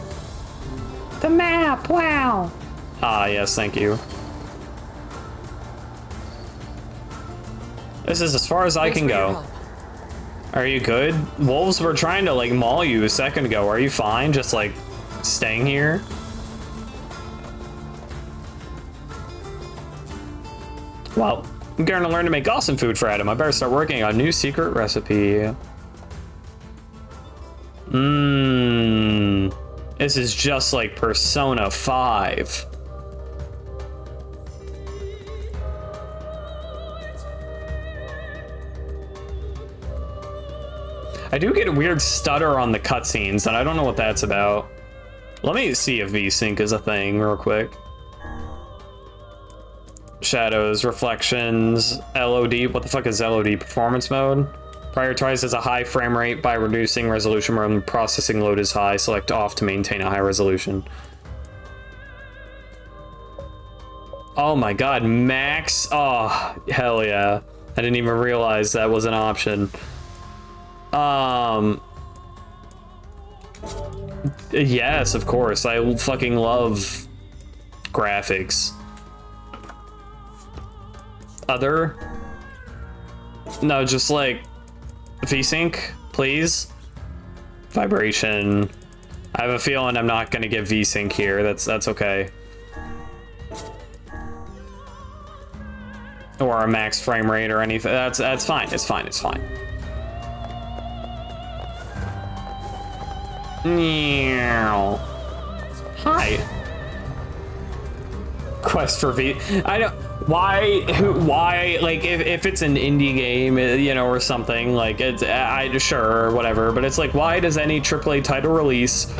The map, wow. Ah, yes, thank you. This is as far as I can go. Are you good? Wolves were trying to, like, maul you a second ago. Are you fine? Just, like, staying here? Well, I'm going to learn to make awesome food for Adam. I better start working on a new secret recipe. This is just like Persona 5. I do get a weird stutter on the cutscenes, and I don't know what that's about. Let me see if VSync is a thing real quick. Shadows, reflections, LOD. What the fuck is LOD? Performance mode? Prioritizes a high frame rate by reducing resolution when processing load is high. Select off to maintain a high resolution. Oh my god, max? Oh, hell yeah. I didn't even realize that was an option. Yes, of course. I fucking love graphics. Other? No, just like VSync, please. Vibration. I have a feeling I'm not gonna get VSync here. That's okay. Or a max frame rate or anything. That's fine. It's fine. It's fine. Hi. Quest for V. I don't. Why? Like, if it's an indie game, you know, or something, like, it's sure, whatever. But it's like, why does any AAA title release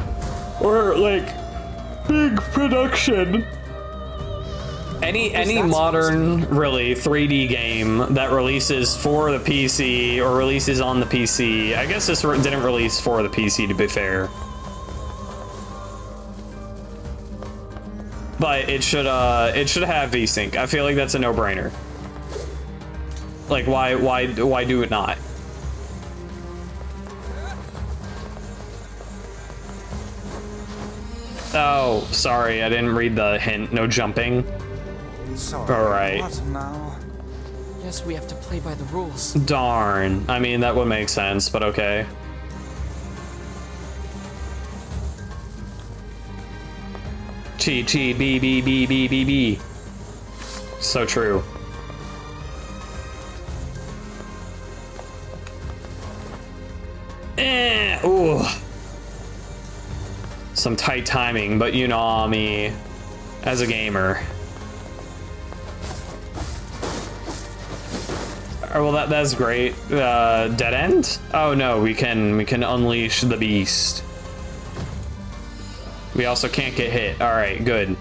or like big production? Any modern, really, 3D game that releases for the PC or releases on the PC, I guess this didn't release for the PC, to be fair. But it should have VSync. I feel like that's a no-brainer. Like, why do it not? Oh, sorry, I didn't read the hint. No jumping. Sorry, all right. What now? Yes, we have to play by the rules. Darn. I mean, that would make sense, but okay. Chi, chi, B, B, B, B, B, B. So true. Ooh. Some tight timing, but you know me as a gamer. Oh, well, that's great. Dead end? Oh no, we can unleash the beast. We also can't get hit. All right, good.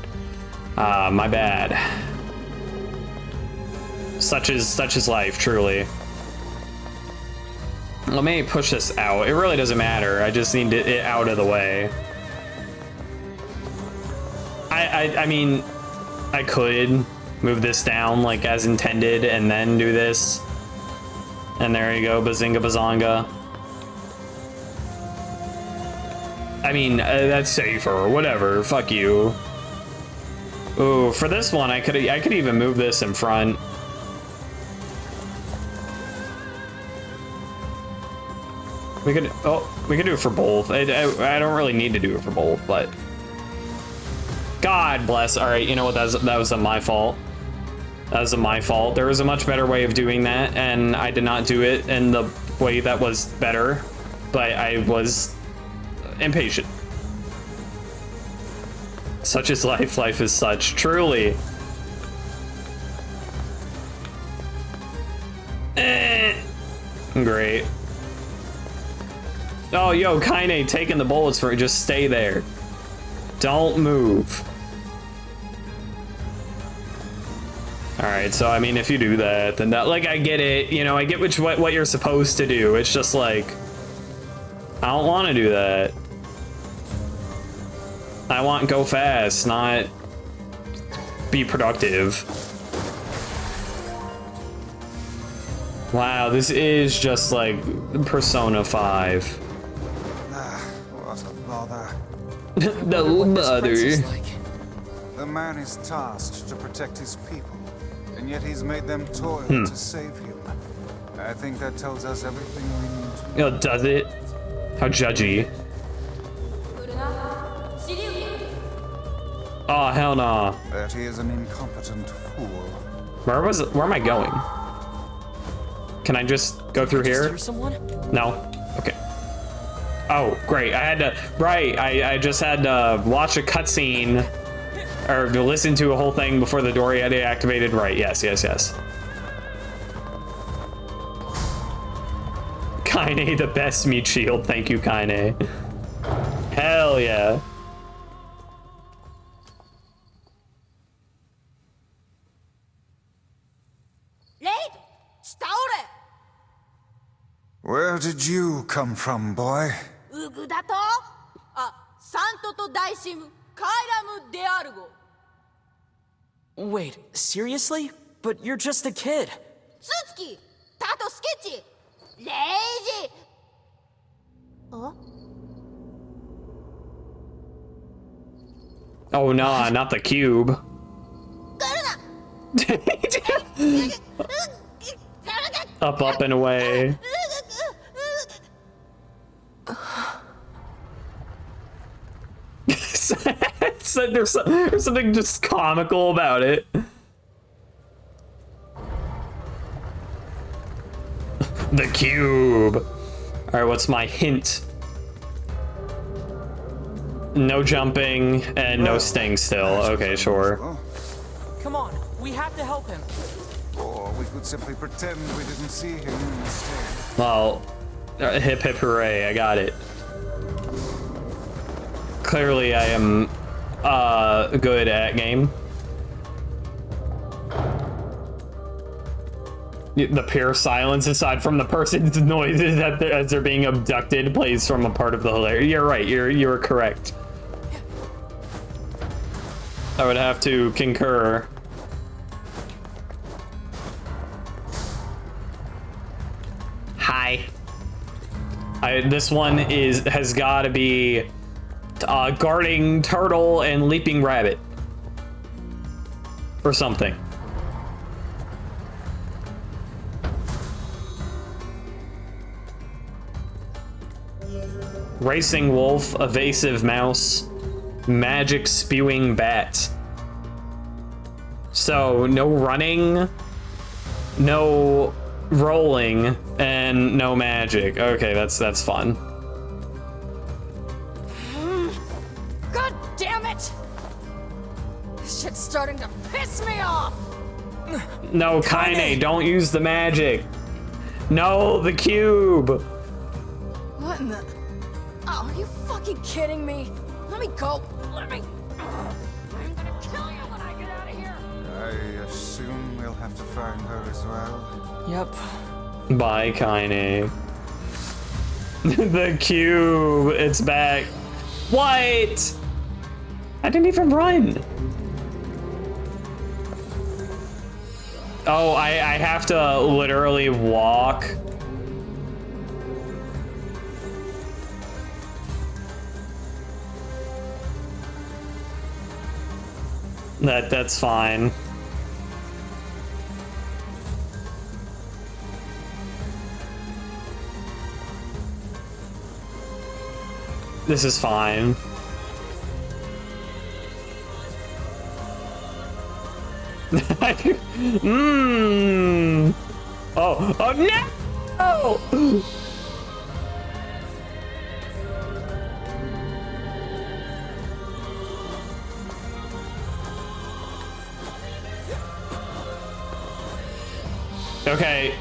My bad. Such is life, truly. Let me push this out. It really doesn't matter. I just need it out of the way. I mean, I could move this down like as intended and then do this. And there you go, bazinga bazonga. I mean, that's safer, whatever, fuck you. Ooh, for this one, I could even move this in front. We could do it for both. I don't really need to do it for both, but God bless. All right, you know what? That was my fault. That was my fault. There was a much better way of doing that, and I did not do it in the way that was better, but I was impatient. Such is life, life is such. Truly. Great. Oh, yo, Kaine taking the bullets for it. Just stay there. Don't move. Alright, so I mean, if you do that, then that, like, I get it. You know, I get what you're supposed to do. It's just like, I don't want to do that. I want go fast, not be productive. Wow, this is just like Persona 5. What a bother. No What this bother. prince is like. The man is tasked to protect his people, and yet he's made them toil to save him. I think that tells us everything we need to know. Oh, does it? How judgy. Oh, hell no. That he is an incompetent fool. Where am I going? Can I just go through Just here? hear someone? No? Okay. Oh, great. I had to, right, I just had to watch a cutscene, or to listen to a whole thing before the door had activated. Right, yes, yes, yes. Kaine, the best meat shield. Thank you, Kaine. Hell yeah. Where did you come from, boy? Wait, seriously? But you're just a kid. Oh, nah, not the cube. Up, and away. So there's something just comical about it. The cube. All right, what's my hint? No jumping and no staying still. Okay, sure. Come on, we have to help him. Or we could simply pretend we didn't see him instead. Well, hip hip hooray, I got it. Clearly I am good at game. The pure silence aside from the person's noises as they're being abducted plays from a part of the hilarity. You're right, you're correct. I would have to concur. Hi. This one has got to be guarding turtle and leaping rabbit or something. Racing wolf, evasive mouse, magic spewing bat. So no running, no rolling, and no magic. Okay, that's fun. God damn it! This shit's starting to piss me off! No, Kaine, don't use the magic. No, the cube. What in the... Oh, are you fucking kidding me? Let me go. Let me... I'm gonna kill you when I get out of here. I assume we'll have to find her as well. Yep. Bye, Kaine. The cube, it's back. What? I didn't even run. Oh, I have to literally walk. That's fine. This is fine. Mmm. Oh, oh no! Oh. Okay.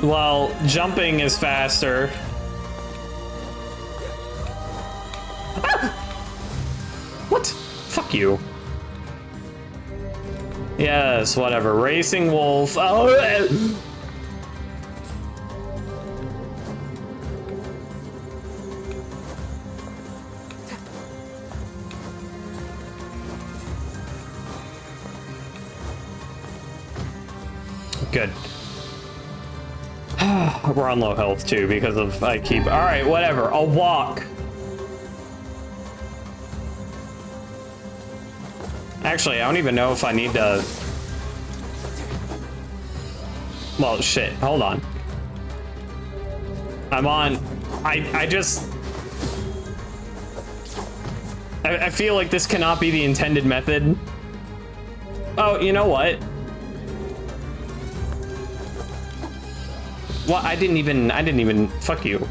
Well, jumping is faster. Ah! What? Fuck you. Yes, whatever. Racing wolf. Oh. Good. We're on low health too because of I keep. All right, whatever. I'll walk. Actually, I don't even know if I need to. Well, shit. Hold on. I'm on. I just. I feel like this cannot be the intended method. Oh, you know what? Well, I didn't even, fuck you.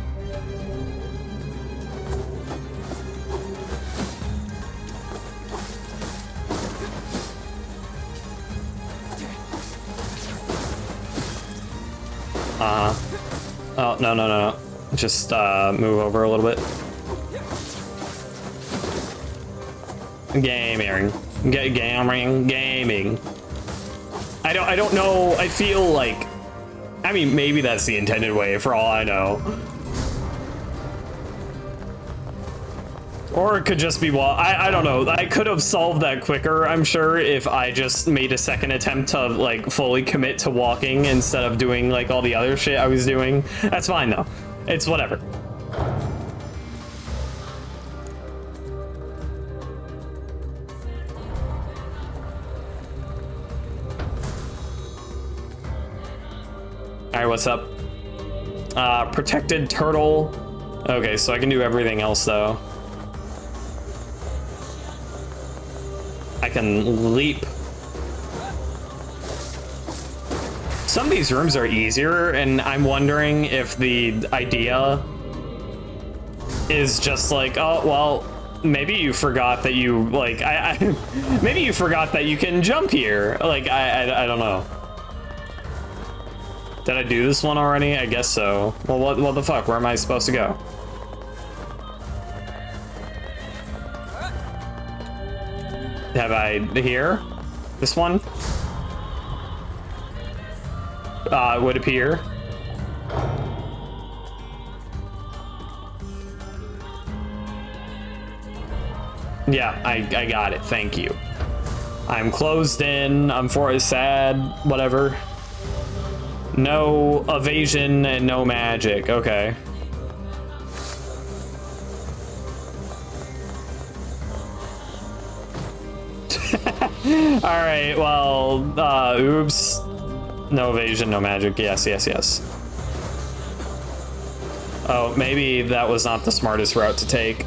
Oh, no. Just, move over a little bit. Gaming. Gaming. I don't know, I feel like, I mean, maybe that's the intended way for all I know. Or it could just be, well, I don't know. I could have solved that quicker, I'm sure, if I just made a second attempt to, like, fully commit to walking instead of doing, like, all the other shit I was doing. That's fine, though. It's whatever. Alright, what's up? Protected turtle. Okay, so I can do everything else, though. I can leap. Some of these rooms are easier, and I'm wondering if the idea is just like, oh, well, maybe you forgot that you, like, maybe you forgot that you can jump here. Like, I don't know. Did I do this one already? I guess so. Well, what the fuck? Where am I supposed to go? Have I here? This one? Would appear. Yeah, I got it. Thank you. I'm closed in. I'm sad. Whatever. No evasion and no magic. Okay. All right. Well, oops. No evasion, no magic. Yes. Oh, maybe that was not the smartest route to take.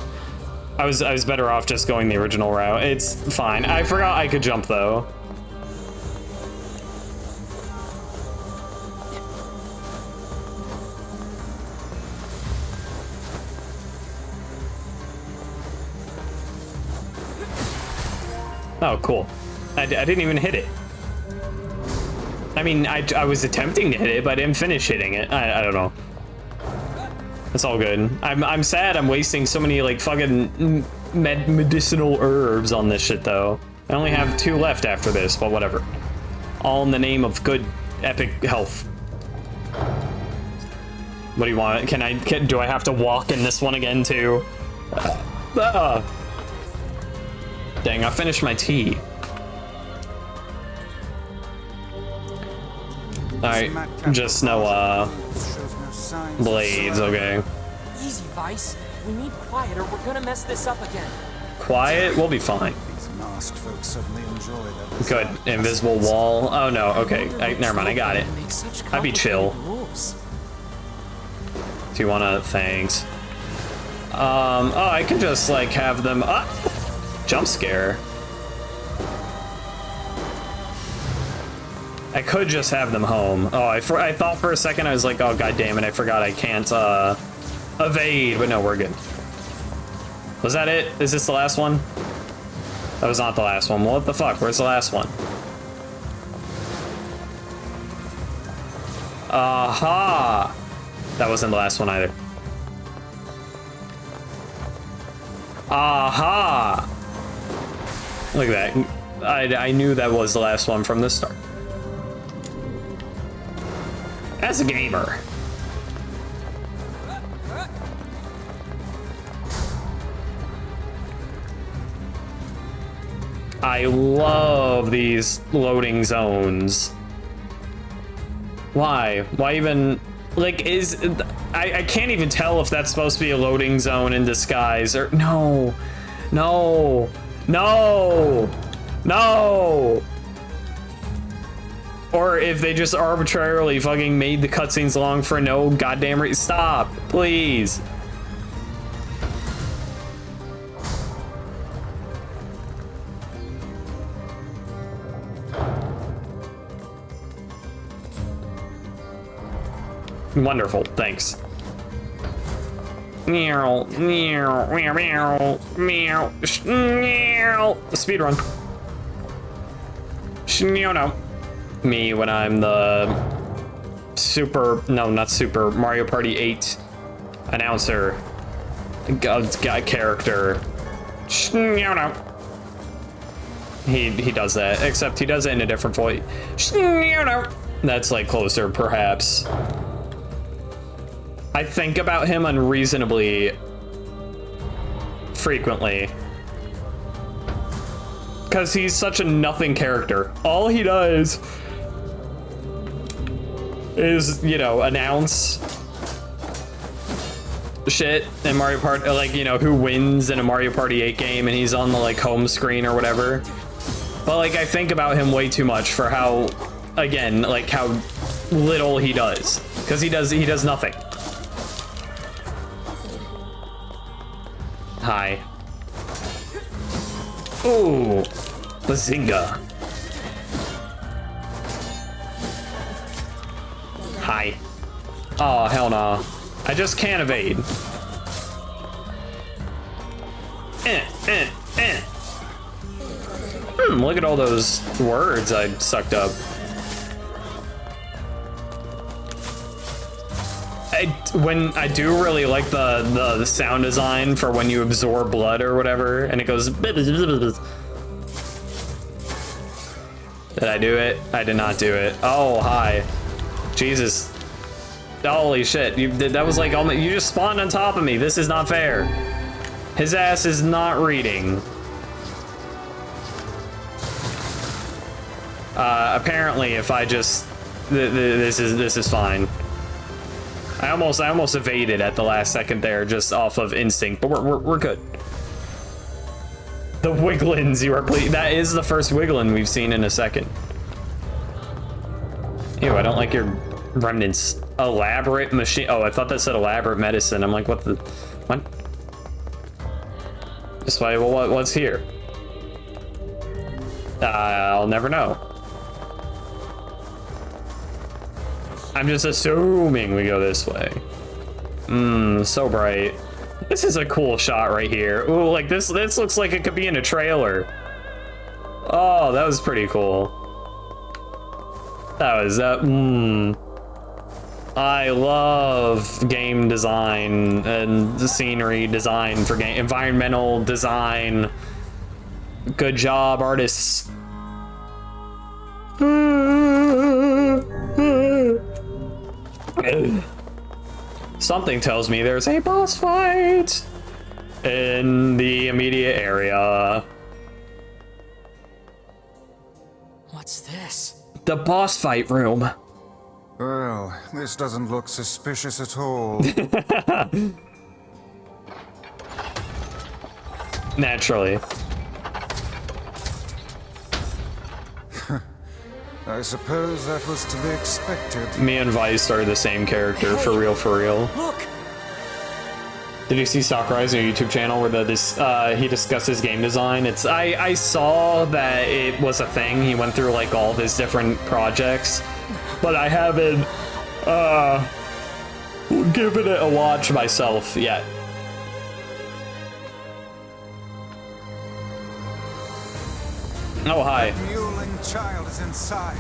I was better off just going the original route. It's fine. I forgot I could jump though. Oh, cool. I didn't even hit it. I mean, I was attempting to hit it, but I didn't finish hitting it. I don't know. It's all good. I'm sad I'm wasting so many, like, fucking medicinal herbs on this shit, though. I only have 2 left after this, but whatever. All in the name of good, epic health. What do you want? Do I have to walk in this one again, too? Dang, I finished my tea. Alright, just no, blades, okay. Easy, Vice. We need quiet or we're gonna mess this up again. Quiet? We'll be fine. These masked folks suddenly enjoy them. Good. Invisible wall. Oh no, okay. Never mind, I got it. I'd be chill. Do you wanna... Thanks. Oh, I could just like have them jump scare. I could just have them home. Oh, I thought for a second, I was like, oh, god damn it, I forgot I can't evade, but no, we're good. Was that it? Is this the last one? That was not the last one. What the fuck? Where's the last one? Aha! That wasn't the last one either. Aha! Look at that. I knew that was the last one from the start. As a gamer. I love these loading zones. Why? Why even, like, I can't even tell if that's supposed to be a loading zone in disguise or, no, no, no, no. Or if they just arbitrarily fucking made the cutscenes long for no goddamn reason. Stop, please. Wonderful, thanks. Meow, meow, meow, meow, meow, meow. Speedrun. No. Me when I'm the not Super Mario Party 8 announcer. Guy character. No. He does that, except he does it in a different voice. That's like closer, perhaps. I think about him unreasonably frequently. Because he's such a nothing character. All he does is, you know, announce shit in Mario Party, like, you know, who wins in a Mario Party 8 game, and he's on the, like, home screen or whatever. But, like, I think about him way too much for how, again, like, how little he does. Because he does nothing. Hi. Ooh, bazinga. Hi. Oh, hell no. I just can't evade. Look at all those words I sucked up. I do really like the sound design for when you absorb blood or whatever, and it goes. Did I do it? I did not do it. Oh, hi. Jesus. Holy shit. That was like, you just spawned on top of me. This is not fair. His ass is not reading. Apparently, if I just... This is fine. I almost evaded at the last second there, just off of instinct, but we're good. The Wigglins you are that is the first Wigglin we've seen in a second. Ew, I don't like your remnants. Elaborate machine. Oh, I thought that said elaborate medicine. I'm like, what? This way, well, what's here? I'll never know. I'm just assuming we go this way. So bright. This is a cool shot right here. Ooh, like this looks like it could be in a trailer. Oh, that was pretty cool. That was, I love game design and the scenery design for game, environmental design. Good job, artists. Something tells me there's a boss fight in the immediate area. What's this? The boss fight room. Well, this doesn't look suspicious at all. Naturally. I suppose that was to be expected. Me and Vice are the same character, for real, for real. Look! Did you see Sakurai's new YouTube channel where he discusses game design? I saw that it was a thing. He went through like all of his different projects, but I haven't given it a watch myself yet. Oh, hi. That mewling child is inside.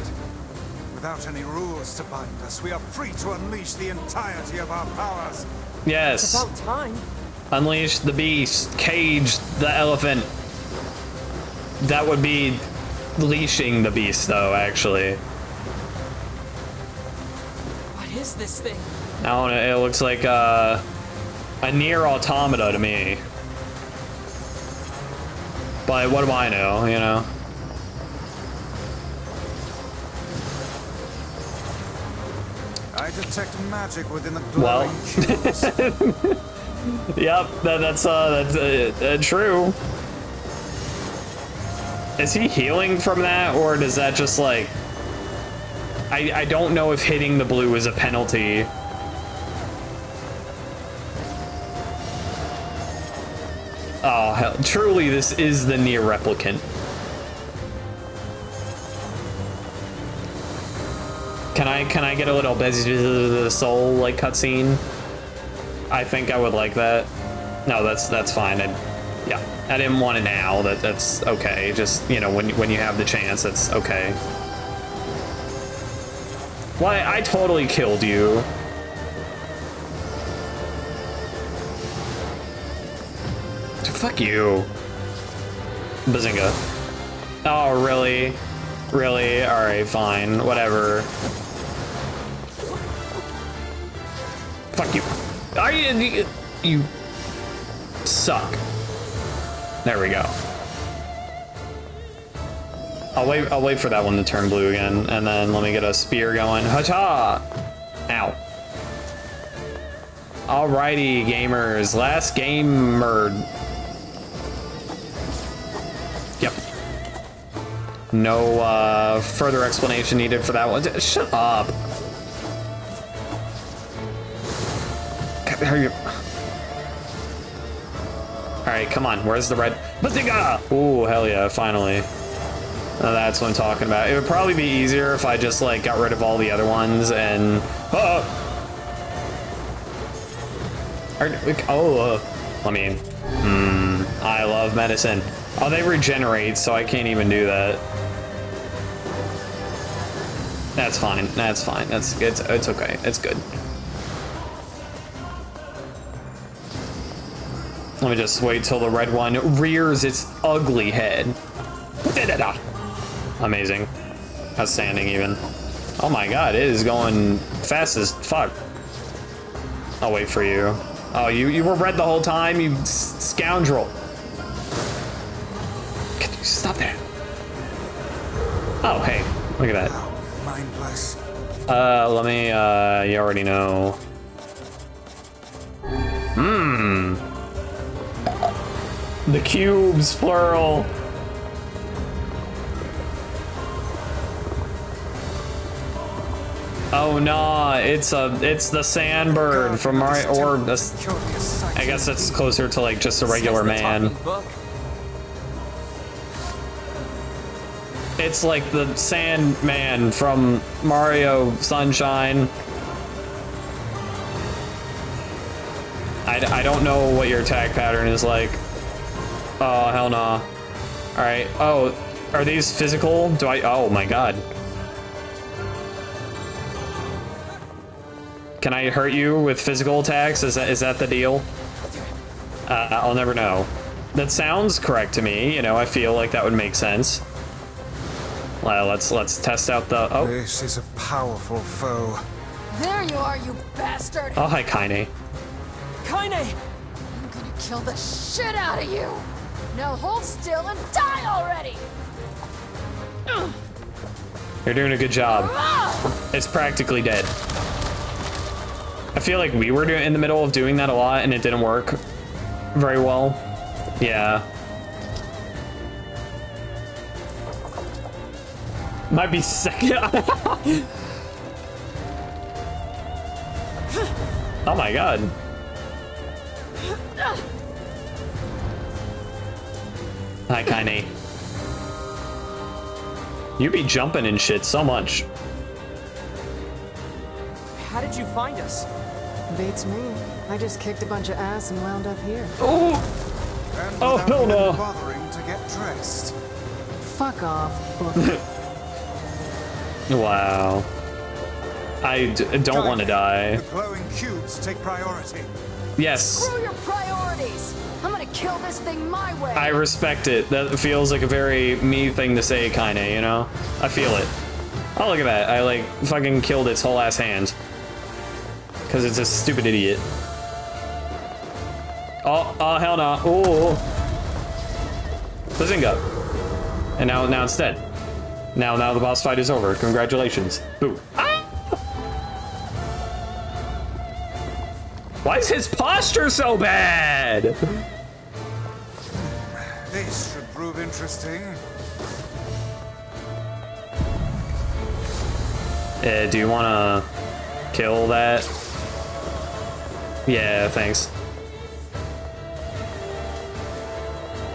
Without any rules to bind us, we are free to unleash the entirety of our powers. Yes. It's about time. Unleash the beast. Cage the elephant. That would be leashing the beast, though, actually. What is this thing? I don't know, it looks like a NIER automata to me. But what do I know, you know? I detect magic within the glowing cubes. Yep, that's true. Is he healing from that, or does that just like... I don't know if hitting the blue is a penalty. Oh, hell. Truly, this is the NIER Replicant. Can I get a little busy soul like cutscene? I think I would like that. No, that's fine. Yeah, I didn't want it now. That's okay. Just, you know, when you have the chance, that's okay. Why, I totally killed you. Fuck you. Bazinga. Oh, really? Really? Alright, fine. Whatever. Fuck you. You suck. There we go. I'll wait for that one to turn blue again, and then let me get a spear going. Hacha! Ow. Alrighty, gamers. Last gamer. Yep. No further explanation needed for that one. Shut up. How are you? Alright, come on. Where's the red? Bazinga! Ooh, hell yeah, finally. That's what I'm talking about. It would probably be easier if I just, like, got rid of all the other ones and... I mean... I love medicine. Oh, they regenerate, so I can't even do that. That's fine. That's fine. It's okay. It's good. Let me just wait till the red one rears its ugly head. Da-da-da. Amazing. Outstanding, even. Oh my god, it is going fast as fuck. I'll wait for you. Oh, you were red the whole time, you scoundrel. Stop that. Oh, hey, look at that. Mindless. Let me, you already know. The cubes, plural. Oh no, it's the sandbird from Mario, or I guess it's closer to like just a regular man. It's like the Sandman from Mario Sunshine. I don't know what your attack pattern is like. Oh, hell no. All right. Oh, are these physical? Do I? Oh my god. Can I hurt you with physical attacks? Is that the deal? I'll never know. That sounds correct to me. You know, I feel like that would make sense. Well, let's test out the. Oh. This is a powerful foe. There you are, you bastard! Oh, hi, Kaine. Kaine! I'm gonna kill the shit out of you! Now hold still and die already! You're doing a good job. It's practically dead. I feel like we were in the middle of doing that a lot and it didn't work very well. Yeah. Might be second. Oh my god. Hi, Kaine. You be jumping and shit so much. How did you find us? Beats me. I just kicked a bunch of ass and wound up here. Oh! And Oh, without hell even no. bothering to get dressed. Fuck off, book. Wow. I don't want to die. The glowing cubes take priority. Yes. Screw your priorities! I'm gonna kill this thing my way! I respect it. That feels like a very me thing to say, kinda, you know? I feel it. Oh, look at that. I, like, fucking killed its whole ass hand. Because it's a stupid idiot. Oh, hell no. Oh. Bazinga. And now it's dead. Now the boss fight is over. Congratulations. Boo. Ah! Why is his posture so bad? This should prove interesting. Do you want to kill that? Yeah, thanks.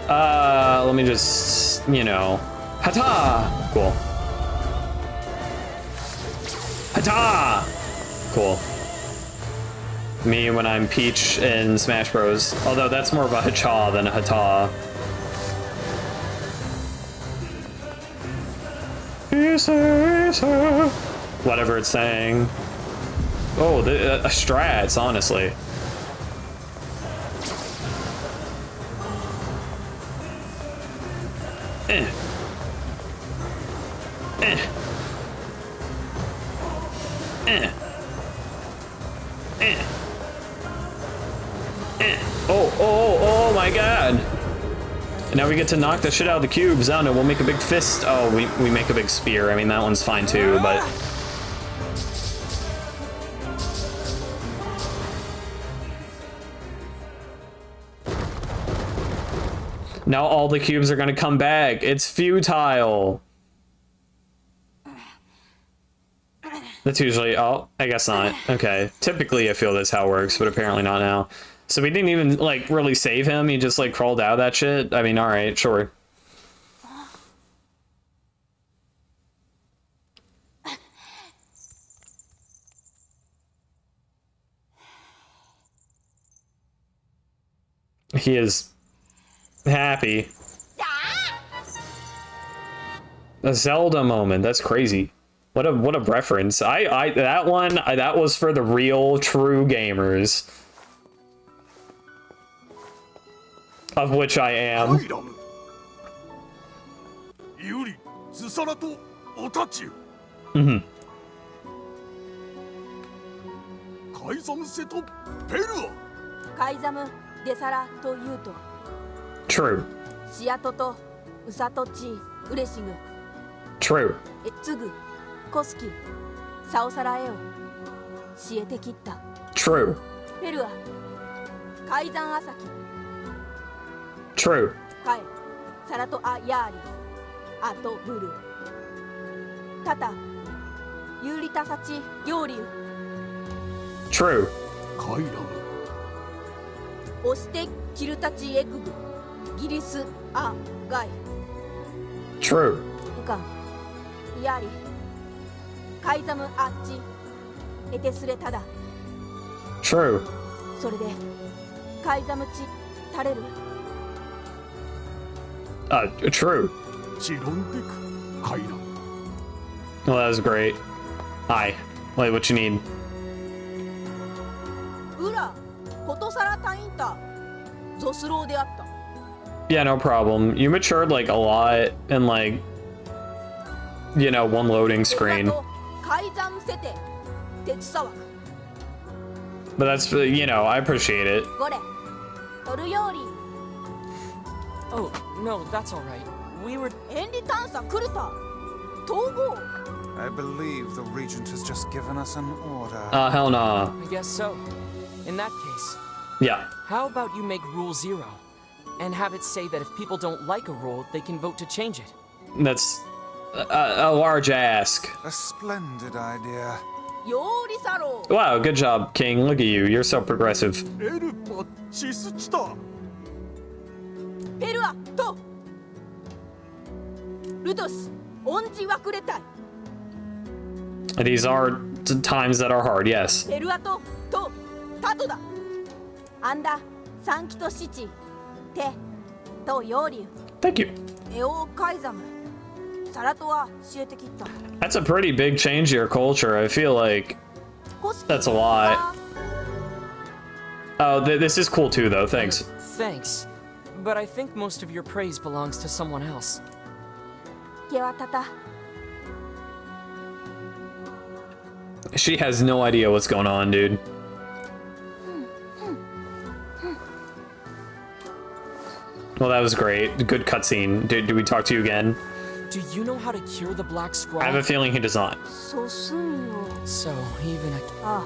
Let me just, you know. Hata! Cool. Hata! Cool. Me when I'm Peach in Smash Bros. Although that's more of a hacha than a hata. Whatever it's saying. Oh, a strats, honestly. Oh my god. And now we get to knock the shit out of the cubes. I don't know, we'll make a big fist. Oh, we make a big spear. I mean, that one's fine too, but... Now all the cubes are gonna come back. It's futile. That's usually... Oh, I guess not. Okay. Typically, I feel that's how it works, but apparently not now. So we didn't even, like, really save him. He just, like, crawled out of that shit. I mean, alright, sure. He is happy. A Zelda moment. That's crazy. What a reference. That one, that was for the real, true gamers. Of which I am. Mm-hmm. True. True. True. True. True. True. True. True. Well, that was great. Hi. Wait, what you need? Yeah, no problem. You matured, like, a lot in, like, you know, one loading screen. But that's, you know, I appreciate it. Oh, no, that's alright. We were... I believe the Regent has just given us an order. Hell nah. I guess so. In that case, Yeah. how about you make Rule 0? And have it say that if people don't like a rule, they can vote to change it. That's a large ask. A splendid idea. Wow, good job, King. Look at you. You're so progressive. These are times that are hard, yes. ベルアトとタトだ。アンダサンキトシチテとヨーリュ Thank you. エオカイザムサラトは教えてきた。 That's a pretty big change to your culture. I feel like that's a lot. Oh, this is cool too, though. Thanks. Thanks. But I think most of your praise belongs to someone else. ケワタタ She has no idea what's going on, dude. Well, that was great. Good cutscene. Do we talk to you again? Do you know how to cure the black scroll? I have a feeling he does not. そうすんよ。 So even a あ、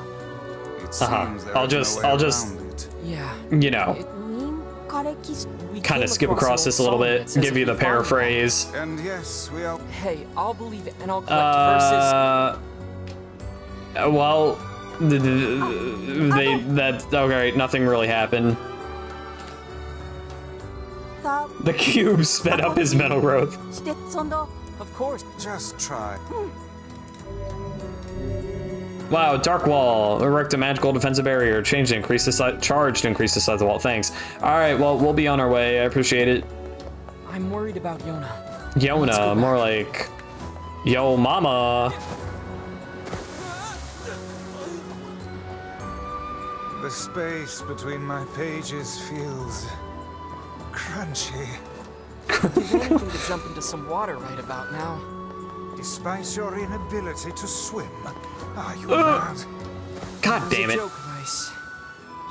It Uh-huh. seems there I'll is no just- way I'll just- around it. yeah. You know, ウィンカレキス We kind came of skip across across an this a little old song bit, that says give you if the find one- paraphrase. And yes, we are. Hey, I'll believe it, and I'll collect verses. Well, okay, nothing really happened. タ The cube sped up his mental growth. してそんど Of course. Just try. Wow, Dark Wall. Erect a magical defensive barrier. Change to increase the size. Charge to increase the size of the wall. Thanks. Alright, well, we'll be on our way. I appreciate it. I'm worried about Yona. Yona, more like... Yo, mama. The space between my pages feels crunchy. He's wanting to jump into some water right about now. Despite your inability to swim, are you mad? God damn It's a it. joke, Rice.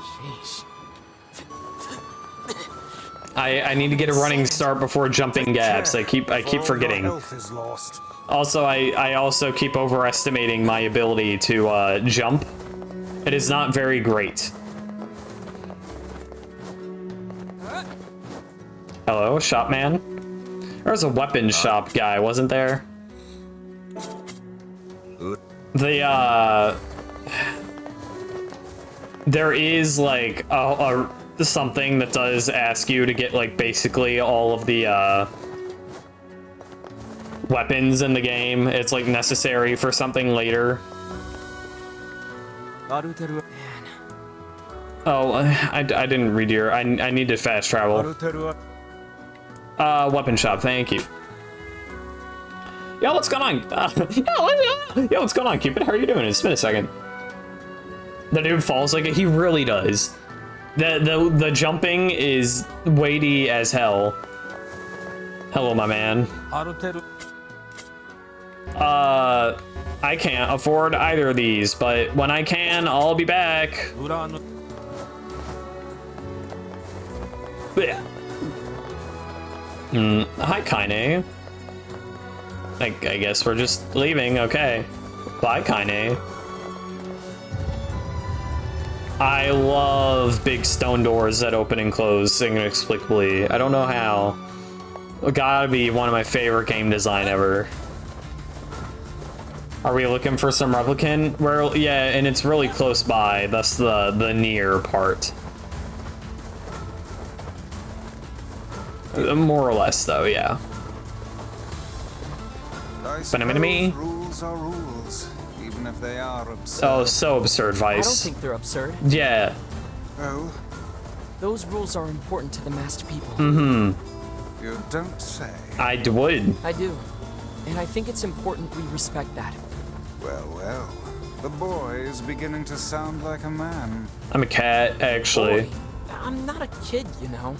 Sheesh. I need to get a running start before jumping gaps. I keep Before your forgetting. health is lost. Also, I also keep overestimating my ability to jump. It is not very great. Hello, shop man. There was a weapons shop guy, wasn't there? There is like something that does ask you to get like basically all of the weapons in the game. It's like necessary for something later. Oh, I didn't read your. I need to fast travel. Weapon shop, thank you. Yo, what's going on? Yo, what's going on, Cupid? How are you doing? It's been a second. The dude falls like it. He really does. The jumping is weighty as hell. Hello, my man. I can't afford either of these, but when I can, I'll be back. Yeah. Hi, Kaine. I guess we're just leaving, okay. Bye, Kaine. I love big stone doors that open and close inexplicably. I don't know how. It gotta be one of my favorite game design ever. Are we looking for some replicant? Well, yeah, and it's really close by. That's the NIER part. More or less, though, yeah. I Enemy? suppose rules are rules, even if they are absurd. Oh, so absurd, I don't Vice. think they're absurd. Yeah. Oh, Those rules are important to the masked people. you don't say. I would. I do. And I think it's important we respect that. Well, well. The boy is beginning to sound like a man. I'm a cat, actually. Boy, I'm not a kid, you know.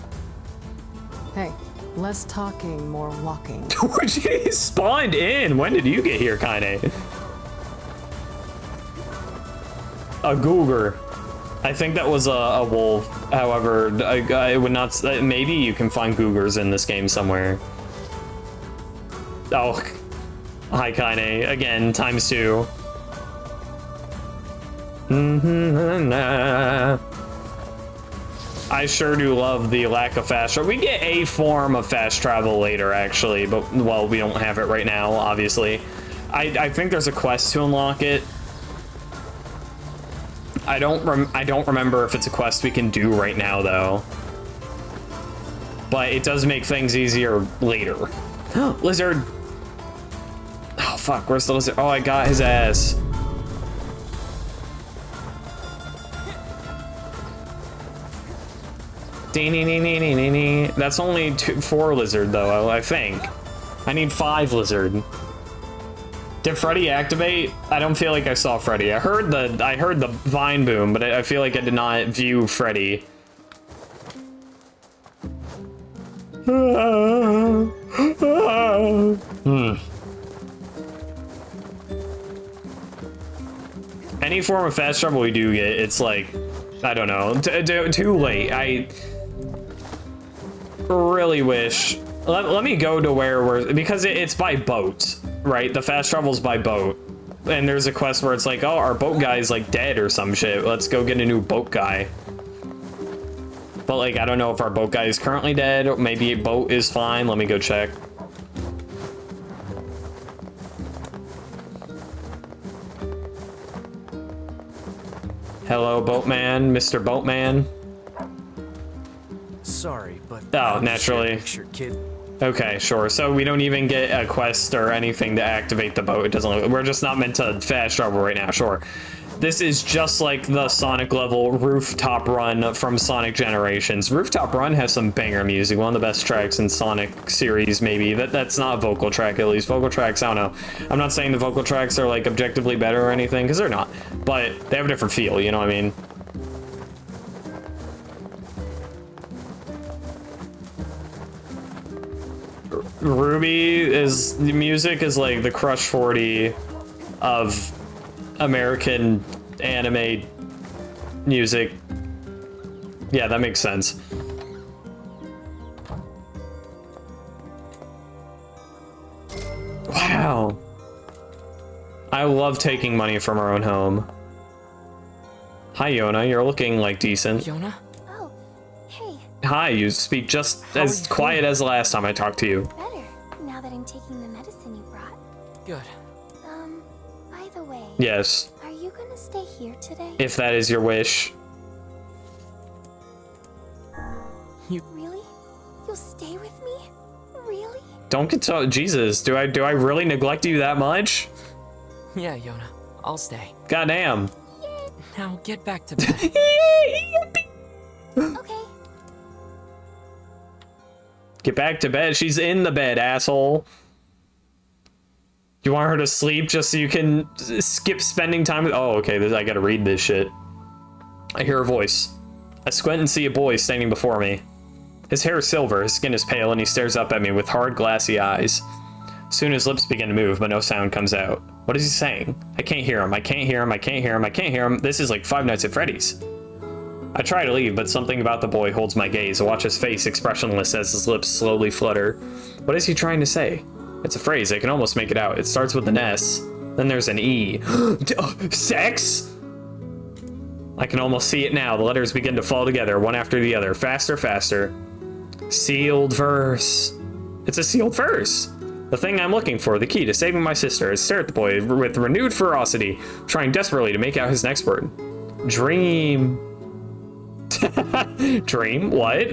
Hey, less talking, more walking. He spawned in. When did you get here, Kaine? A Googer. I think that was a wolf. However, I would not. Maybe you can find Googers in this game somewhere. Oh, hi, Kaine. Again, ×2. I sure do love the lack of fast travel. We get a form of fast travel later, actually, but, well, we don't have it right now, obviously. I think there's a quest to unlock it. I don't remember if it's a quest we can do right now, though. But it does make things easier later. Lizard! fuck, where's the lizard? Oh, I got his ass. That's only 4 lizard though, I think. I need 5 lizard. Did Freddy activate? I don't feel like I saw Freddy. I heard the vine boom, but I feel like I did not view Freddy. Any form of fast travel we do get, it's like, I don't know, too late. I really wish. Let me go to where we're, because it's by boat, right? The fast travel's by boat. And there's a quest where it's like, oh, our boat guy's like dead or some shit. Let's go get a new boat guy. But like, I don't know if our boat guy is currently dead. Or maybe a boat is fine. Let me go check. Hello, boatman, Mr. Boatman. Sorry, but oh, naturally. Picture, kid. Okay, sure. So we don't even get a quest or anything to activate the boat. It doesn't look, we're just not meant to fast travel right now. Sure. This is just like the Sonic level Rooftop Run from Sonic Generations. Rooftop Run has some banger music, one of the best tracks in Sonic series, maybe. That's not vocal track, at least. Vocal tracks, I don't know. I'm not saying the vocal tracks are like objectively better or anything, because they're not. But they have a different feel, you know what I mean? Ruby is, the music is like the Crush 40 of American anime music. Yeah, that makes sense. Wow. I love taking money from our own home. Hi, Yona. You're looking like decent. Yona? Oh, hey. Hi, you speak just as quiet as the last time I talked to you. Better, now that I'm taking the medicine you brought. Good. By the way. Yes. Are you gonna stay here today? If that is your wish. Really? You'll stay with me? Really? Don't get so Jesus. Do I really neglect you that much? Yeah, Yona. I'll stay. Goddamn. Now get back to bed. Okay. Get back to bed. She's in the bed, asshole. You want her to sleep just so you can skip spending time with... Oh, okay. I gotta read this shit. I hear a voice. I squint and see a boy standing before me. His hair is silver, his skin is pale, and he stares up at me with hard, glassy eyes. Soon his lips begin to move, but no sound comes out. What is he saying? I can't hear him. I can't hear him. I can't hear him. I can't hear him. This is like Five Nights at Freddy's. I try to leave, but something about the boy holds my gaze. I watch his face expressionless as his lips slowly flutter. What is he trying to say? It's a phrase. I can almost make it out. It starts with an S. Then there's an E. Sex? I can almost see it now. The letters begin to fall together, one after the other. Faster, faster. Sealed verse. It's a sealed verse. The thing I'm looking for, the key to saving my sister. I stare at the boy with renewed ferocity, trying desperately to make out his next word. Dream. Dream? What?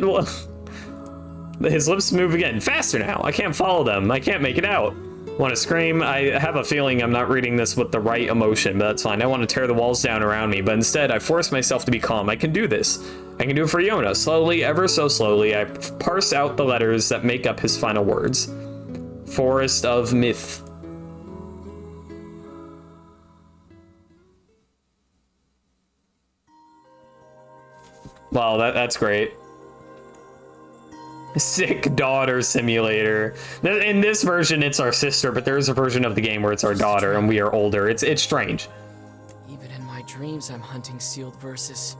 His lips move again. Faster now. I can't follow them. I can't make it out. Want to scream? I have a feeling I'm not reading this with the right emotion, but that's fine. I want to tear the walls down around me, but instead I force myself to be calm. I can do this. I can do it for Yona. Slowly, ever so slowly, I parse out the letters that make up his final words. Forest of Myth. Wow, that's great. Sick daughter simulator. In this version, it's our sister, but there is a version of the game where it's our daughter and we are older. It's strange. Even in my dreams, I'm hunting sealed verses.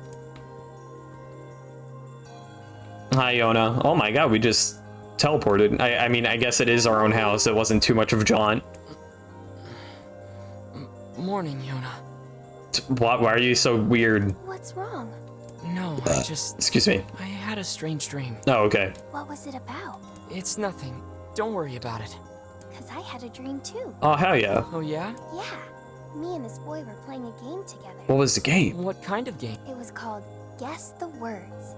Hi, Yona. Oh my god, we just teleported. I mean, I guess it is our own house. It wasn't too much of a jaunt. Morning, Yona. What? Why are you so weird? What's wrong? No, I just... Excuse me. I had a strange dream. Oh, okay. What was it about? It's nothing. Don't worry about it. Because I had a dream too. Oh, hell yeah. Oh, yeah? Yeah. Me and this boy were playing a game together. What was the game? What kind of game? It was called Guess the Words.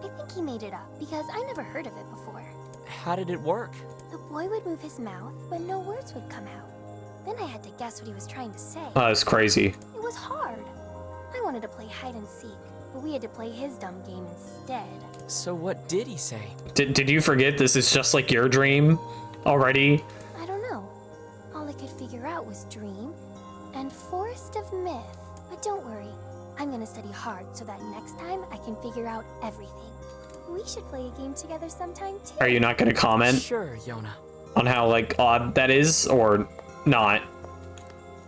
I think he made it up because I never heard of it before. How did it work? The boy would move his mouth, but no words would come out. Then I had to guess what he was trying to say. Oh, that's crazy. It was hard. I wanted to play hide and seek, but we had to play his dumb game instead. So what did he say? Did you forget this is just like your dream already? I don't know. All I could figure out was dream and forest of myth. But don't worry, I'm gonna study hard so that next time I can figure out everything. We should play a game together sometime too. Are you not gonna comment Sure, Yona. on how like odd that is or not?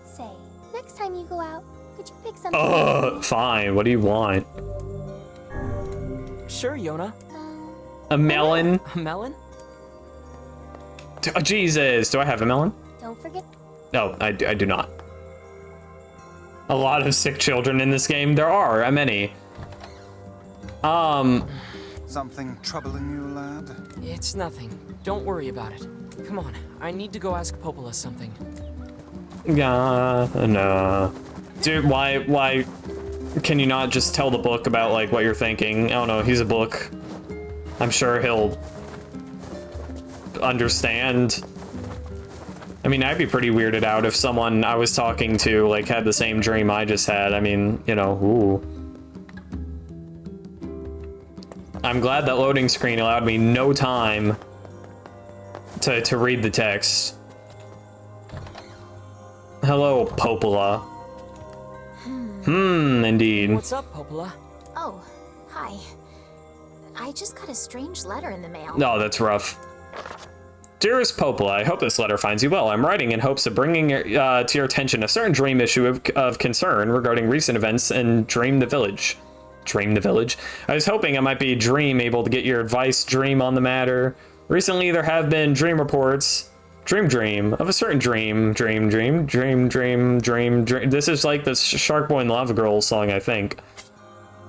Say, next time you go out, could you pick something? Fine. What do you want? Sure, Yona. A melon? A melon? Oh, Jesus, do I have a melon? Don't forget. No, I do not. A lot of sick children in this game. There are many. Something troubling you, lad? It's nothing. Don't worry about it. Come on, I need to go ask Popola something. Yeah, no. Dude, why can you not just tell the book about like what you're thinking? I don't know, he's a book. I'm sure he'll understand. I mean, I'd be pretty weirded out if someone I was talking to like had the same dream I just had. I mean, you know, ooh. I'm glad that loading screen allowed me no time to read the text. Hello, Popola. Indeed. What's up, Popola? Oh, hi. I just got a strange letter in the mail. No, that's rough. Dearest Popola, I hope this letter finds you well. I'm writing in hopes of bringing to your attention a certain dream issue of concern regarding recent events in Dream the Village. Dream the Village? I was hoping I might be able to get your advice, Dream, on the matter. Recently, there have been dream reports. Dream of a certain dream. This is like the Shark Boy and Lava Girl song, I think.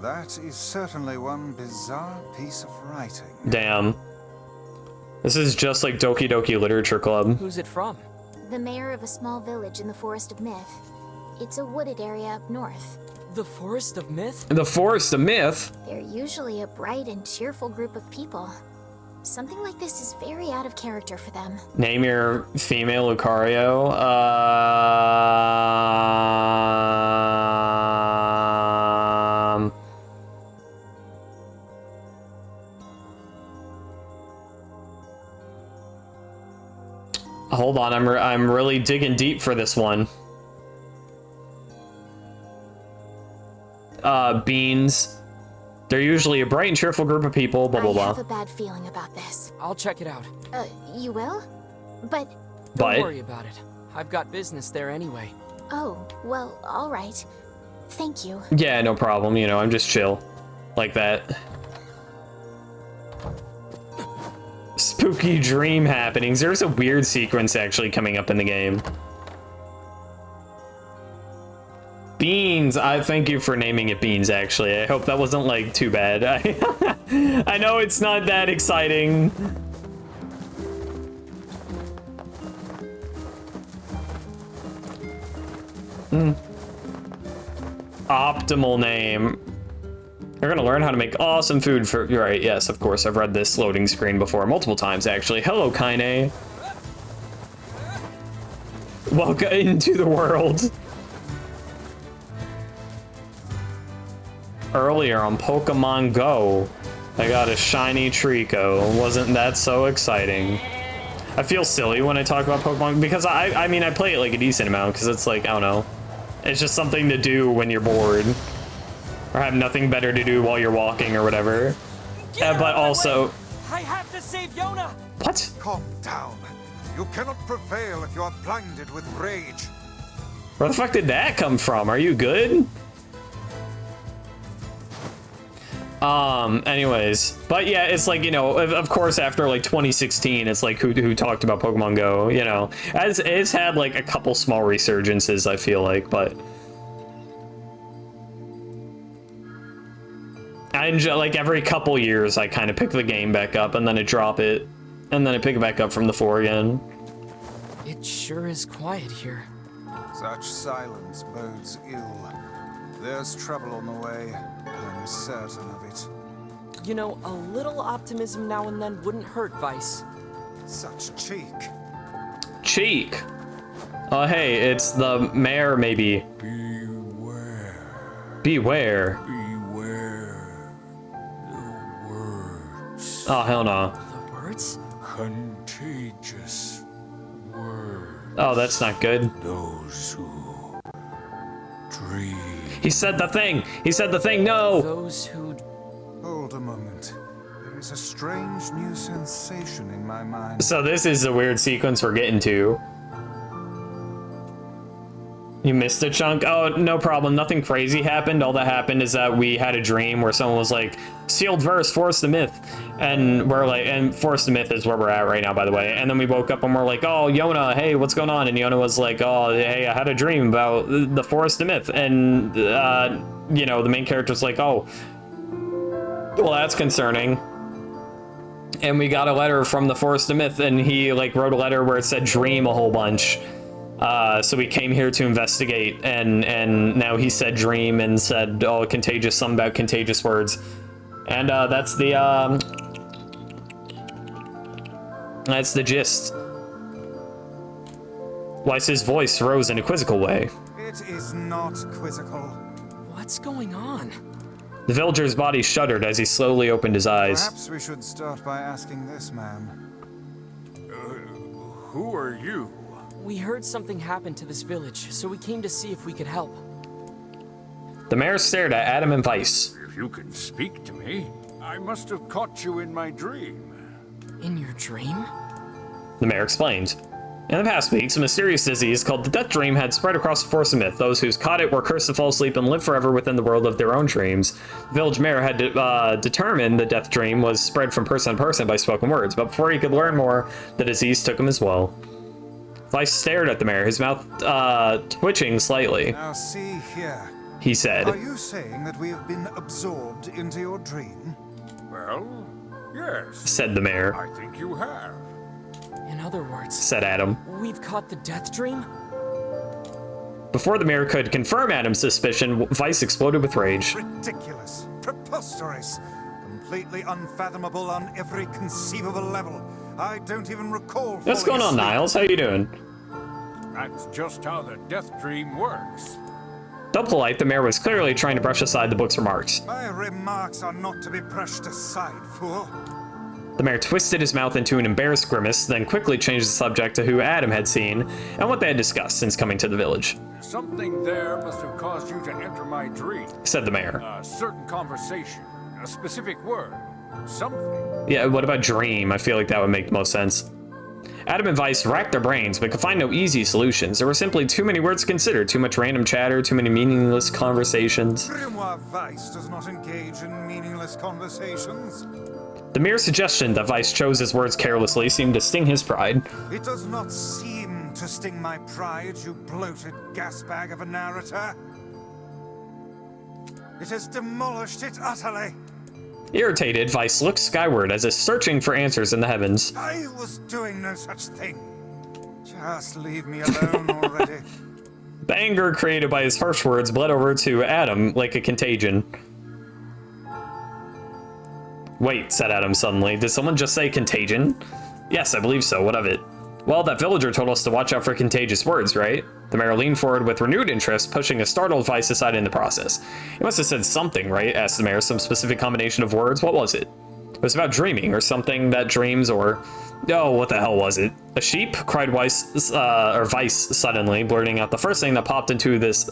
That is certainly one bizarre piece of writing. Damn. This is just like Doki Doki Literature Club. Who's it from? The mayor of a small village in the Forest of Myth. It's a wooded area up north. The Forest of Myth? The Forest of Myth? They're usually a bright and cheerful group of people. Something like this is very out of character for them. Name your female Lucario. Hold on, I'm really digging deep for this one. Beans. They're usually a bright and cheerful group of people, blah, blah, blah. I have a bad feeling about this. I'll check it out. You will? But... Don't worry about it. I've got business there anyway. Oh, well, all right. Thank you. Yeah, no problem. You know, I'm just chill. Like that. Spooky dream happenings. There's a weird sequence actually coming up in the game. Beans. I thank you for naming it Beans, actually. I hope that wasn't, like, too bad. I know it's not that exciting. Optimal name. You're gonna learn how to make awesome food for... You're right, yes, of course. I've read this loading screen before multiple times, actually. Hello, Kaine. Welcome into the world. Earlier on Pokemon Go, I got a shiny Trico. Wasn't that so exciting? I feel silly when I talk about Pokemon because I mean, I play it like a decent amount because it's like, I don't know. It's just something to do when you're bored. Or have nothing better to do while you're walking or whatever. But also... I have to save Yona! What? Calm down. You cannot prevail if you are blinded with rage. Where the fuck did that come from? Are you good? Anyways. But yeah, it's like, you know, of course after like 2016, it's like who talked about Pokemon Go, you know. It's had like a couple small resurgences, I feel like, but... I enjoy, like, every couple years, I kind of pick the game back up, and then I drop it, and then I pick it back up from the floor again. It sure is quiet here. Such silence bodes ill. There's trouble on the way, I'm certain of it. You know, a little optimism now and then wouldn't hurt, Vice. Such cheek. Cheek. Oh, hey, it's the mayor, maybe. Beware. Beware. Beware. The words. Oh, hell no. The words? Contagious words. Oh, that's not good. Those who dream. He said the thing! He said the thing, no! Those who... Hold a moment. There is a strange new sensation in my mind. So this is a weird sequence we're getting to. You missed a chunk? Oh, no problem. Nothing crazy happened. All that happened is that we had a dream where someone was like, sealed verse, Forest of Myth. And we're like, and Forest of Myth is where we're at right now, by the way. And then we woke up and we're like, oh, Yona, hey, what's going on? And Yona was like, oh, hey, I had a dream about the Forest of Myth. And, you know, the main character's like, oh, well, that's concerning. And we got a letter from the Forest of Myth, and he, like, wrote a letter where it said dream a whole bunch. So we came here to investigate, and now he said dream and said, oh, contagious, something about contagious words. And that's the gist. Weiss's voice rose in a quizzical way. It is not quizzical. What's going on? The villager's body shuddered as he slowly opened his eyes. Perhaps we should start by asking this man. Who are you? We heard something happened to this village, so we came to see if we could help. The mayor stared at Adam and Weiss. If you can speak to me, I must have caught you in my dream. In your dream? The mayor explained. In the past weeks, a mysterious disease called the Death Dream had spread across the Forest of Myth. Those who caught it were cursed to fall asleep and live forever within the world of their own dreams. The village mayor had determined the Death Dream was spread from person to person by spoken words, but before he could learn more, the disease took him as well. Weiss stared at the mayor, his mouth twitching slightly. Now see here. He said. Are you saying that we have been absorbed into your dream? Well, yes. Said the mayor. I think you have. In other words, said Adam. We've caught the Death Dream? Before the mayor could confirm Adam's suspicion, Weiss exploded with rage. Ridiculous. Preposterous. Completely unfathomable on every conceivable level. I don't even recall. What's going on, Niles? How you doing? That's just how the Death Dream works. Though polite, the mayor was clearly trying to brush aside the book's remarks. My remarks are not to be brushed aside, fool. The mayor twisted his mouth into an embarrassed grimace, then quickly changed the subject to who Adam had seen and what they had discussed since coming to the village. Something there must have caused you to enter my dream, said the mayor. A certain conversation, a specific word, something. Yeah, what about dream? I feel like that would make the most sense. Adam and Weiss racked their brains, but could find no easy solutions. There were simply too many words to consider, too much random chatter, too many meaningless conversations. Grimoire Weiss does not engage in meaningless conversations. The mere suggestion that Weiss chose his words carelessly seemed to sting his pride. It does not seem to sting my pride, you bloated gasbag of a narrator. It has demolished it utterly. Irritated, Weiss looked skyward as if searching for answers in the heavens. I was doing no such thing. Just leave me alone already. The anger created by his harsh words bled over to Adam like a contagion. Wait, said Adam suddenly. Did someone just say contagion? Yes, I believe so. What of it? Well, that villager told us to watch out for contagious words, right? The mayor leaned forward with renewed interest, pushing a startled Weiss aside in the process. He must have said something, right? Asked the mayor. Some specific combination of words? What was it? It was about dreaming, or something that dreams, or... Oh, what the hell was it? A sheep? Cried Weiss suddenly, blurting out the first thing that popped into this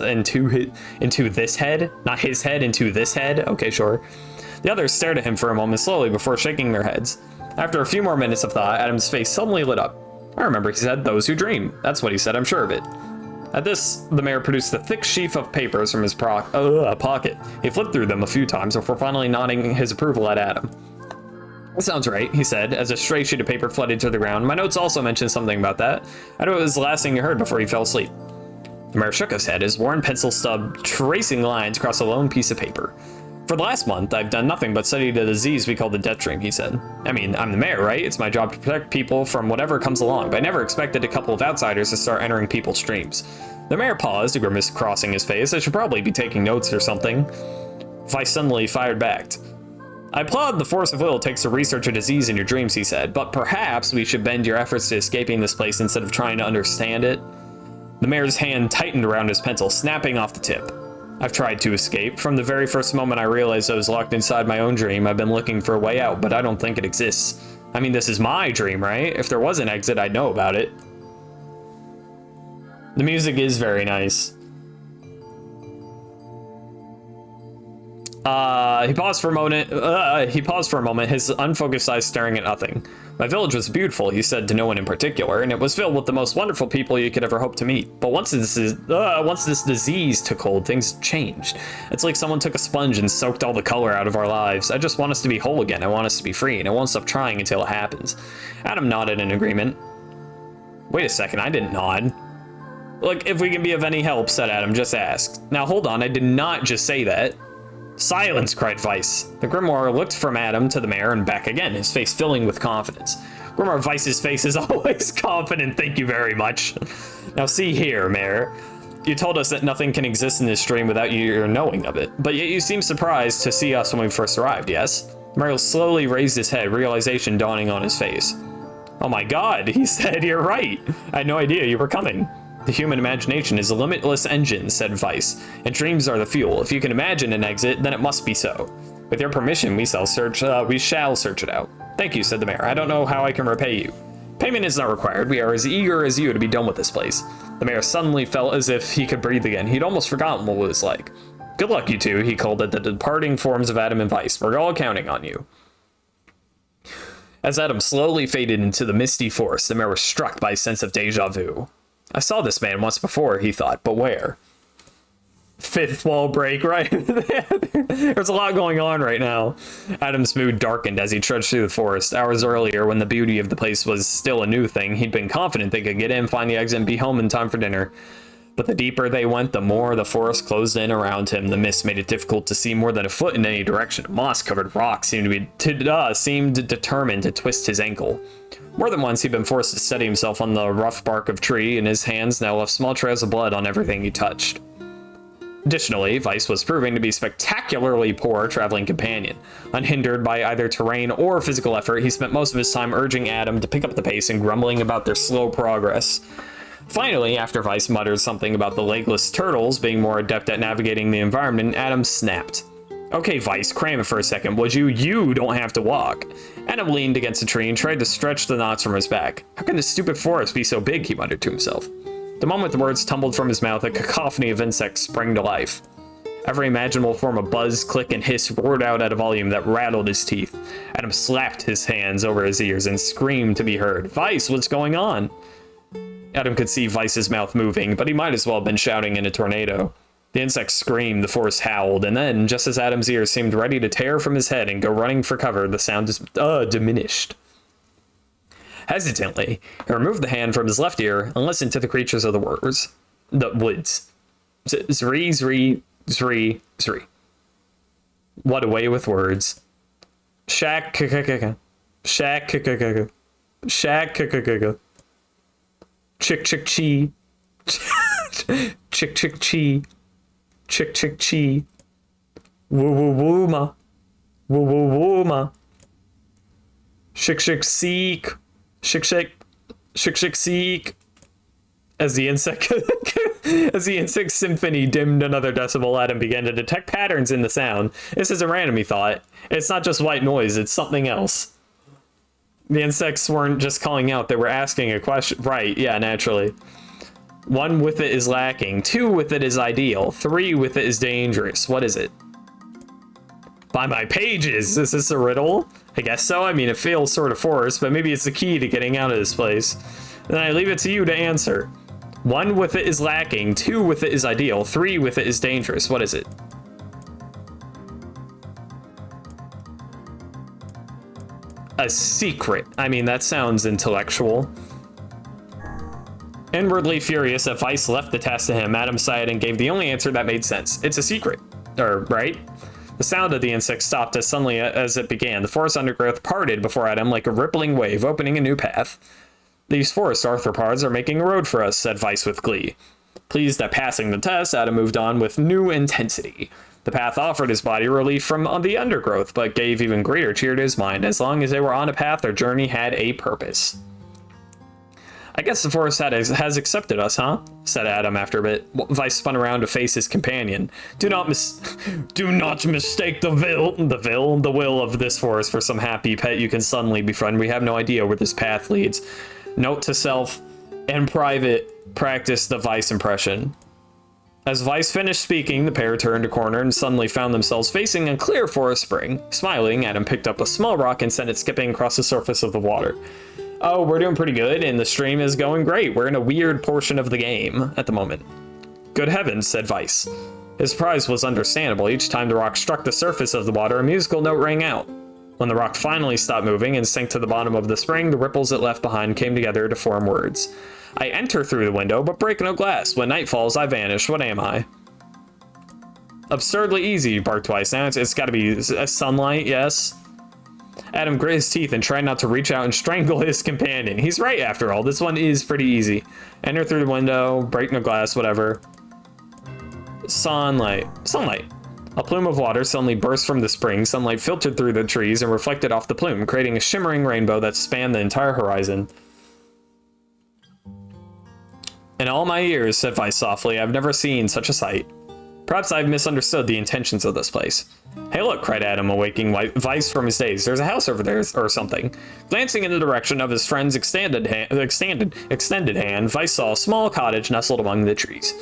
head? Not his head, into this head? Okay, sure. The others stared at him for a moment slowly before shaking their heads. After a few more minutes of thought, Adam's face suddenly lit up. I remember, he said, those who dream. That's what he said, I'm sure of it. At this, the mayor produced a thick sheaf of papers from his pocket. He flipped through them a few times before finally nodding his approval at Adam. That sounds right, he said, as a stray sheet of paper flooded to the ground. My notes also mentioned something about that. I know it was the last thing you heard before you fell asleep. The mayor shook his head, his worn pencil stub tracing lines across a lone piece of paper. For the last month, I've done nothing but study the disease we call the Death Dream, he said. I mean, I'm the mayor, right? It's my job to protect people from whatever comes along, but I never expected a couple of outsiders to start entering people's dreams. The mayor paused, a grimace crossing his face. I should probably be taking notes or something. Weiss suddenly fired back. I applaud the force of will it takes to research a disease in your dreams, he said, but perhaps we should bend your efforts to escaping this place instead of trying to understand it. The mayor's hand tightened around his pencil, snapping off the tip. I've tried to escape. From the very first moment I realized I was locked inside my own dream, I've been looking for a way out, but I don't think it exists. I mean, this is my dream, right? If there was an exit, I'd know about it. The music is very nice. He paused for a moment, his unfocused eyes staring at nothing. My village was beautiful, he said to no one in particular, and it was filled with the most wonderful people you could ever hope to meet. But once this disease took hold, things changed. It's like someone took a sponge and soaked all the color out of our lives. I just want us to be whole again. I want us to be free, and I won't stop trying until it happens. Adam nodded in agreement. Wait a second, I didn't nod. Look, if we can be of any help, said Adam, just ask. Now hold on, I did not just say that. Silence, cried Weiss. The Grimoire looked from Adam to the mayor and back again, his face filling with confidence. Grimoire Weiss's face is always confident, thank you very much. Now see here, Mayor. You told us that nothing can exist in this dream without your knowing of it, but yet you seem surprised to see us when we first arrived, yes? Mario slowly raised his head, realization dawning on his face. Oh my god, he said, you're right. I had no idea you were coming. The human imagination is a limitless engine, said Weiss, and dreams are the fuel. If you can imagine an exit, then it must be so. With your permission, we shall search it out. Thank you, said the mayor. I don't know how I can repay you. Payment is not required. We are as eager as you to be done with this place. The mayor suddenly felt as if he could breathe again. He'd almost forgotten what it was like. Good luck, you two, he called at the departing forms of Adam and Weiss. We're all counting on you. As Adam slowly faded into the misty forest, the mayor was struck by a sense of deja vu. I saw this man once before, he thought, but where? Fifth wall break, right? There's a lot going on right now. Adam's mood darkened as he trudged through the forest. Hours earlier, when the beauty of the place was still a new thing, he'd been confident they could get in, find the exit, and be home in time for dinner. But the deeper they went, the more the forest closed in around him. The mist made it difficult to see more than a foot in any direction. Moss-covered rocks seemed determined to twist his ankle. More than once, he'd been forced to steady himself on the rough bark of a tree, and his hands now left small trails of blood on everything he touched. Additionally, Weiss was proving to be a spectacularly poor traveling companion. Unhindered by either terrain or physical effort, he spent most of his time urging Adam to pick up the pace and grumbling about their slow progress. Finally, after Weiss muttered something about the legless turtles being more adept at navigating the environment, Adam snapped. Okay, Weiss, cram it for a second, would you? You don't have to walk. Adam leaned against a tree and tried to stretch the knots from his back. How can this stupid forest be so big, he muttered to himself. The moment the words tumbled from his mouth, a cacophony of insects sprang to life. Every imaginable form of buzz, click, and hiss roared out at a volume that rattled his teeth. Adam slapped his hands over his ears and screamed to be heard. Weiss, what's going on? Adam could see Weiss's mouth moving, but he might as well have been shouting in a tornado. The insects screamed, the forest howled, and then, just as Adam's ears seemed ready to tear from his head and go running for cover, the sound diminished. Hesitantly, he removed the hand from his left ear and listened to the creatures of the woods. Zri, zri, zri, zri. What a way with words. Shack, shack, shack, chick, chick, chi. Chick, chick, chi. Chick, chick, chi. Woo, woo, woo, ma. Woo, woo, woo, ma. Shik, shik, seek. Shik, shik. Shik, shik, seek. As the insect symphony dimmed another decibel, Adam began to detect patterns in the sound. This isn't random, he thought. It's not just white noise, it's something else. The insects weren't just calling out, they were asking a question. Right, yeah, naturally. 1 with it is lacking. 2 with it is ideal. 3 with it is dangerous. What is it? By my pages! Is this a riddle? I guess so. I mean, it feels sort of forced, but maybe it's the key to getting out of this place. Then I leave it to you to answer. 1 with it is lacking. 2 with it is ideal. 3 with it is dangerous. What is it? A secret. I mean, that sounds intellectual. Inwardly furious that Weiss left the task to him, Adam sighed and gave the only answer that made sense. It's a secret. Right? The sound of the insect stopped as suddenly as it began. The forest undergrowth parted before Adam like a rippling wave, opening a new path. These forest arthropods are making a road for us, said Weiss with glee. Pleased at passing the test, Adam moved on with new intensity. The path offered his body relief from the undergrowth, but gave even greater cheer to his mind. As long as they were on a path, their journey had a purpose. I guess the forest has accepted us, huh? Said Adam after a bit. Vice spun around to face his companion. Do not mistake the will of this forest for some happy pet you can suddenly befriend. We have no idea where this path leads. Note to self, in private, practice the Vice impression. As Vice finished speaking, the pair turned a corner and suddenly found themselves facing a clear forest spring. Smiling, Adam picked up a small rock and sent it skipping across the surface of the water. Oh, we're doing pretty good, and the stream is going great. We're in a weird portion of the game at the moment. Good heavens, said Vice. His surprise was understandable. Each time the rock struck the surface of the water, a musical note rang out. When the rock finally stopped moving and sank to the bottom of the spring, the ripples it left behind came together to form words. I enter through the window, but break no glass. When night falls, I vanish. What am I? Absurdly easy, barked Vice. Now it's got to be sunlight, yes? Adam grit his teeth and tried not to reach out and strangle his companion. He's right, after all. This one is pretty easy. Enter through the window, break no glass, whatever. Sunlight. Sunlight. A plume of water suddenly burst from the spring. Sunlight filtered through the trees and reflected off the plume, creating a shimmering rainbow that spanned the entire horizon. In all my years, said Vice softly, I've never seen such a sight. Perhaps I've misunderstood the intentions of this place. Hey look, cried Adam, awaking Vice from his daze. There's a house over there, or something. Glancing in the direction of his friend's extended hand, Vice saw a small cottage nestled among the trees.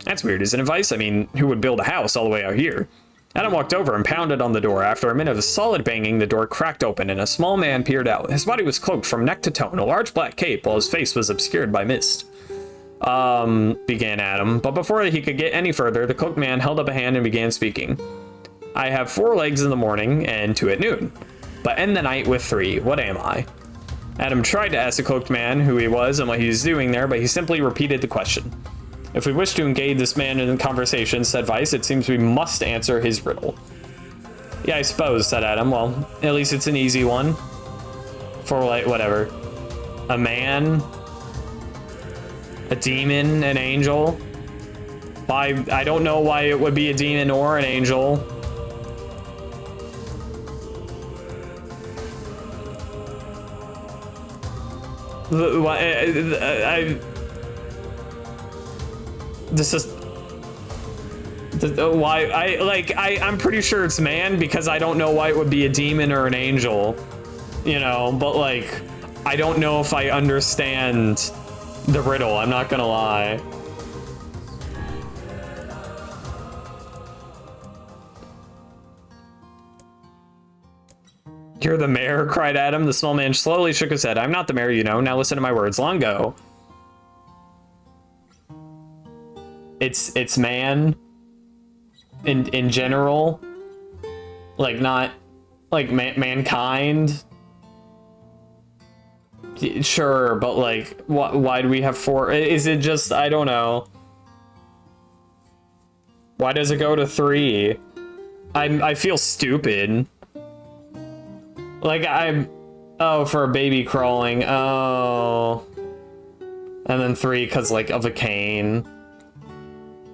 That's weird, isn't it, Vice? I mean, who would build a house all the way out here? Adam walked over and pounded on the door. After a minute of solid banging, the door cracked open and a small man peered out. His body was cloaked from neck to toe in a large black cape, while his face was obscured by mist. Began Adam, but before he could get any further, the cloaked man held up a hand and began speaking. I have 4 legs in the morning and 2 at noon, but end the night with 3. What am I? Adam tried to ask the cloaked man who he was and what he was doing there, but he simply repeated the question. If we wish to engage this man in conversation, said Vice, it seems we must answer his riddle. Yeah, I suppose, said Adam. Well, at least it's an easy one. For, like, whatever. A man... A demon, an angel. Why? I don't know why it would be a demon or an angel. This is why I'm pretty sure it's man because I don't know why it would be a demon or an angel, you know. But like, I don't know if I understand the riddle, I'm not gonna lie. You're the mayor, cried Adam. The small man slowly shook his head. I'm not the mayor, you know. Now listen to my words. Long ago. It's man. In general. Like, not... Like, mankind. Sure, but like, why do we have 4? Is it just, I don't know. Why does it go to 3? I feel stupid. Like, oh, for a baby crawling, oh. And then 3 because, like, of a cane.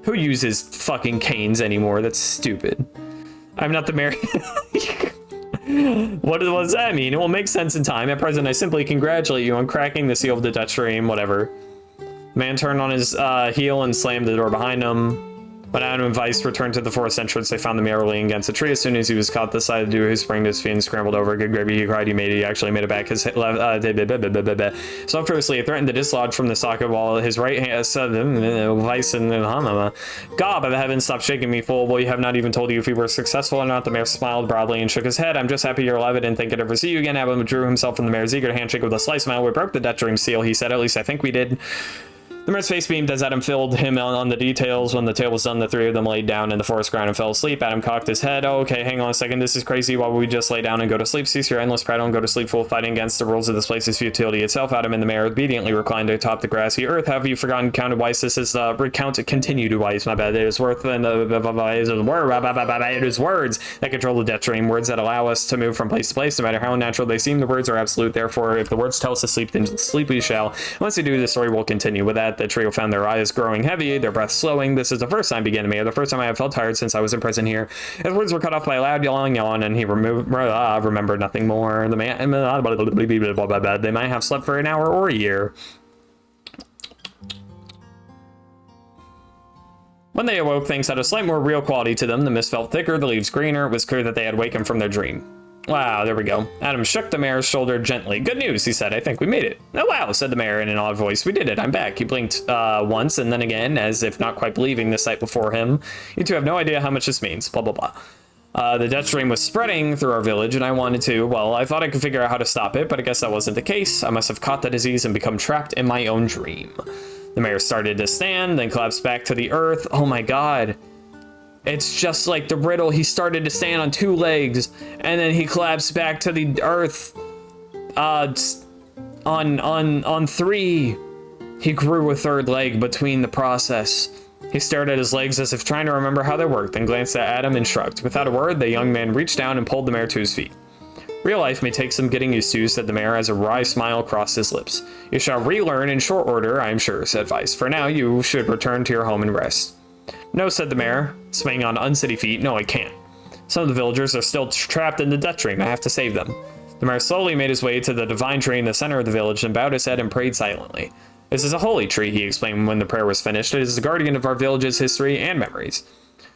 Who uses fucking canes anymore? That's stupid. I'm not the mayor. What does that mean? It will make sense in time. At present, I simply congratulate you on cracking the seal of the Dutch stream, whatever. The man turned on his heel and slammed the door behind him. When Adam and Vice returned to the forest entrance, they found the mayor leaning against a tree. As soon as he was caught, decided to do his spring to his feet and scrambled over. Good gravy, he cried. He actually made it back. His left, so furiously, he threatened to dislodge from the socket while his right hand said, Vice and God, by the heavens, stop shaking me, fool. Well, you have not even told you if you were successful or not. The mayor smiled broadly and shook his head. I'm just happy you're alive. I didn't think I'd ever see you again. Adam withdrew himself from the mayor's eager handshake with a slight smile. We broke the Dutch dream seal, he said. At least I think we did. The mayor's face beamed as Adam filled him on the details. When the tale was done, the 3 of them laid down in the forest ground and fell asleep. Adam cocked his head. Oh, okay, hang on a second. This is crazy. Why would we just lay down and go to sleep? Cease your endless prattle and go to sleep, fool. Fighting against the rules of this place is futility itself. Adam and the mayor obediently reclined atop the grassy earth. Have you forgotten counted Weiss? This is continued Weiss. My bad. It is worth and it is words that control the Dutch dream. Words that allow us to move from place to place, no matter how unnatural they seem. The words are absolute. Therefore, if the words tell us to sleep, then sleep we shall. Once they do, the story will continue. With that, the trio found their eyes growing heavy, their breath slowing. This is the first time began to me, or the first time I have felt tired since I was in prison here. His words were cut off by a loud yelling yawn, and he remembered nothing more. The man, they might have slept for an hour or a year. When they awoke, things had a slight more real quality to them. The mist felt thicker, the leaves greener. It was clear that they had wakened from their dream. Wow, there we go. Adam shook the mayor's shoulder gently. Good news, he said. I think we made it. Oh, wow, said the mayor in an odd voice. We did it. I'm back. He blinked once and then again, as if not quite believing the sight before him. You two have no idea how much this means. Blah, blah, blah. The death stream was spreading through our village, and I wanted to, well, I thought I could figure out how to stop it, but I guess that wasn't the case. I must have caught the disease and become trapped in my own dream. The mayor started to stand, then collapsed back to the earth. Oh my god. It's just like the riddle. He started to stand on 2 legs, and then he collapsed back to the earth on 3. He grew a 3rd leg between the process. He stared at his legs as if trying to remember how they worked, then glanced at Adam and shrugged. Without a word, the young man reached down and pulled the mayor to his feet. Real life may take some getting used to, said the mayor as a wry smile crossed his lips. You shall relearn in short order, I am sure, said Vice. For now, you should return to your home and rest. No, said the mayor, swaying on unsteady feet. No, I can't. Some of the villagers are still trapped in the death dream. I have to save them. The mayor slowly made his way to the divine tree in the center of the village and bowed his head and prayed silently. This is a holy tree, he explained when the prayer was finished. It is the guardian of our village's history and memories.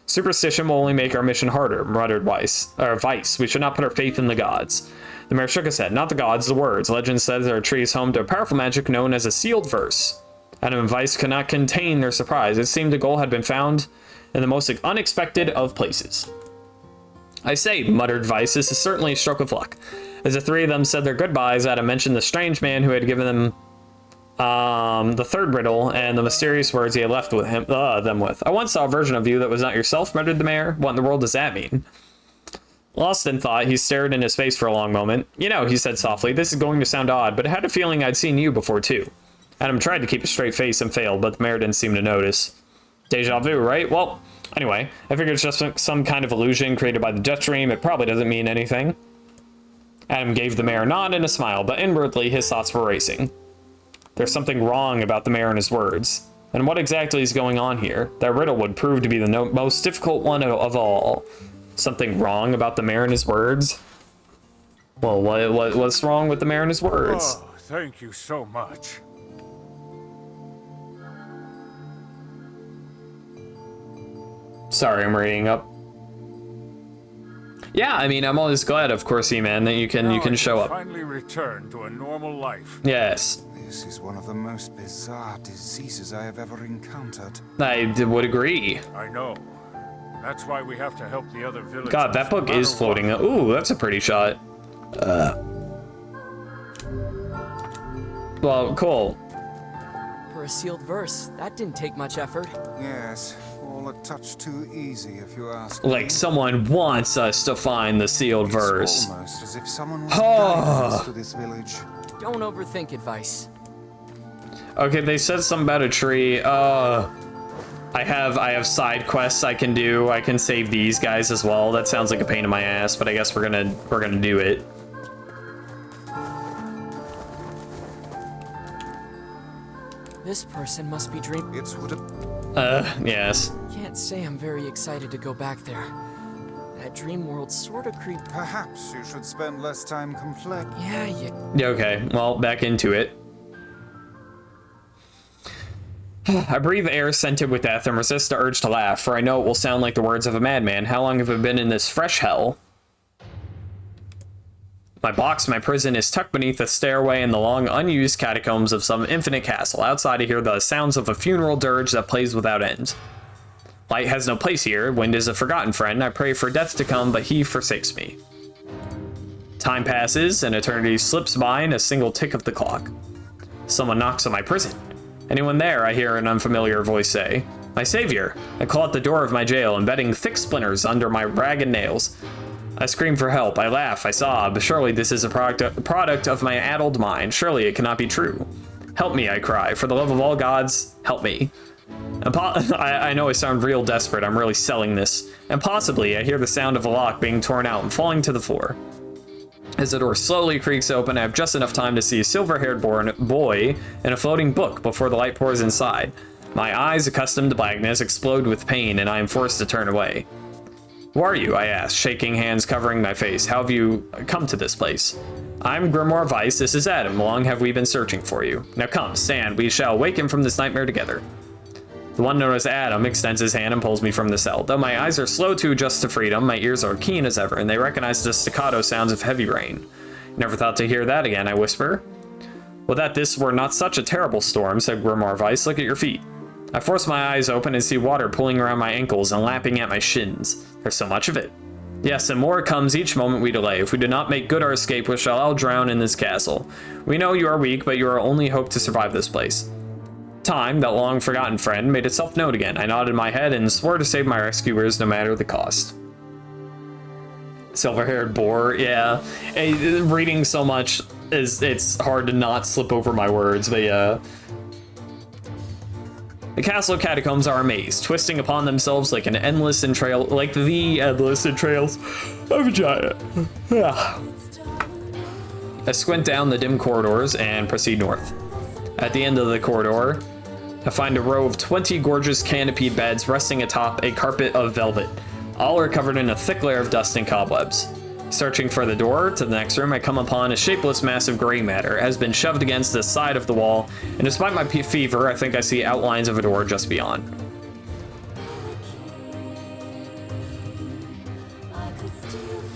Superstition will only make our mission harder, muttered Vice. We should not put our faith in the gods. The mayor shook his head. Not the gods, the words. Legend says our tree is home to a powerful magic known as a sealed verse. Adam and Vice could not contain their surprise. It seemed the goal had been found in the most unexpected of places. I say, muttered Vice, this is certainly a stroke of luck. As the 3 of them said their goodbyes, Adam mentioned the strange man who had given them the 3rd riddle and the mysterious words he had left with them with. I once saw a version of you that was not yourself, muttered the mayor. What in the world does that mean? Lost in thought, he stared into space for a long moment. You know, he said softly, this is going to sound odd, but I had a feeling I'd seen you before too. Adam tried to keep a straight face and failed, but the mayor didn't seem to notice. Deja vu, right? Well, anyway, I figured it's just some kind of illusion created by the death dream. It probably doesn't mean anything. Adam gave the mayor a nod and a smile, but inwardly his thoughts were racing. There's something wrong about the mayor and his words. And what exactly is going on here? That riddle would prove to be the most difficult one of all. Something wrong about the mayor and his words? Well, what's wrong with the mayor and his words? Oh, thank you so much. Sorry, I'm reading up. Yeah, I mean, I'm always glad, of course, E-Man, that you can show up. Finally return to a normal life. Yes. This is one of the most bizarre diseases I have ever encountered. I would agree. I know. That's why we have to help the other villagers. God, that book is floating. Ooh, that's a pretty shot. Well, cool. For a sealed verse, that didn't take much effort. Yes, all a touch too easy if you ask Like me. someone wants us to find the sealed verse. It's almost as if someone was guiding us to this village. Don't overthink advice. Okay, they said something about a tree. I have side quests I can do. I can save these guys as well. That sounds like a pain in my ass, but I guess we're gonna do it. This person must be dreaming. It would have. Yes. Can't say I'm very excited to go back there. That dream world sort of creeped. Perhaps you should spend less time complaining. Yeah, you. Yeah, okay, well, back into it. I breathe air scented with death and resist the urge to laugh, for I know it will sound like the words of a madman. How long have I been in this fresh hell? My prison, is tucked beneath a stairway in the long, unused catacombs of some infinite castle. Outside I hear the sounds of a funeral dirge that plays without end. Light has no place here. Wind is a forgotten friend. I pray for death to come, but he forsakes me. Time passes, and eternity slips by in a single tick of the clock. Someone knocks on my prison. Anyone there? I hear an unfamiliar voice say. My savior. I call at the door of my jail, embedding thick splinters under my ragged nails. I scream for help. I laugh. I sob. Surely this is a product of my addled mind. Surely it cannot be true. Help me, I cry. For the love of all gods, help me. I know I sound real desperate. I'm really selling this. And possibly I hear the sound of a lock being torn out and falling to the floor. As the door slowly creaks open, I have just enough time to see a silver-haired boy and a floating book before the light pours inside. My eyes, accustomed to blackness, explode with pain, and I am forced to turn away. Who are you? I ask, shaking hands covering my face. How have you come to this place? I'm Grimoire Vice. This is Adam. Long have we been searching for you. Now come, stand. We shall awaken from this nightmare together. The one known as Adam extends his hand and pulls me from the cell. Though my eyes are slow to adjust to freedom, my ears are keen as ever, and they recognize the staccato sounds of heavy rain. Never thought to hear that again, I whisper. Well, that this were not such a terrible storm, said Grimoire Weiss. Look at your feet. I force my eyes open and see water pulling around my ankles and lapping at my shins. There's so much of it. Yes, and more comes each moment we delay. If we do not make good our escape, we shall all drown in this castle. We know you are weak, but you are only hope to survive this place. Time, that long-forgotten friend, made itself known again. I nodded my head and swore to save my rescuers no matter the cost. Silver-haired boar, yeah. Hey, reading so much, it's hard to not slip over my words, but yeah. The castle catacombs are a maze, twisting upon themselves like the endless entrails of a giant. I squint down the dim corridors and proceed north. At the end of the corridor, I find a row of 20 gorgeous canopied beds resting atop a carpet of velvet. All are covered in a thick layer of dust and cobwebs. Searching for the door to the next room, I come upon a shapeless mass of gray matter. It has been shoved against the side of the wall, and despite my fever, I think I see outlines of a door just beyond.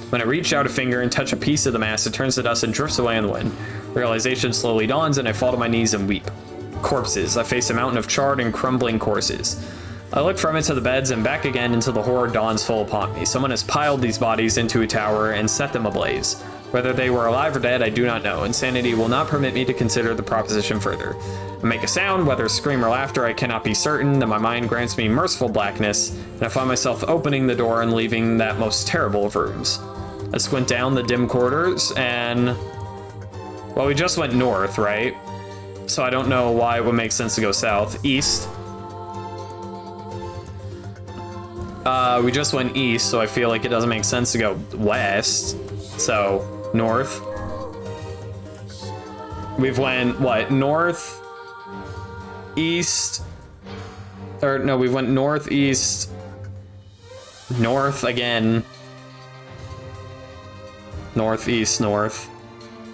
When I reach out a finger and touch a piece of the mass, it turns to dust and drifts away in the wind. Realization slowly dawns, and I fall to my knees and weep. Corpses. I face a mountain of charred and crumbling corpses. I look from it to the beds and back again until the horror dawns full upon me. Someone has piled these bodies into a tower and set them ablaze. Whether they were alive or dead, I do not know. Insanity will not permit me to consider the proposition further. I make a sound, whether scream or laughter, I cannot be certain. Then my mind grants me merciful blackness, and I find myself opening the door and leaving that most terrible of rooms. I squint down the dim corridors and... well, we just went north, right? So I don't know why it would make sense to go south. East. We just went east, so I feel like it doesn't make sense to go west. So, north. We've went, what, north, east, or no, we went northeast, north again, northeast, north.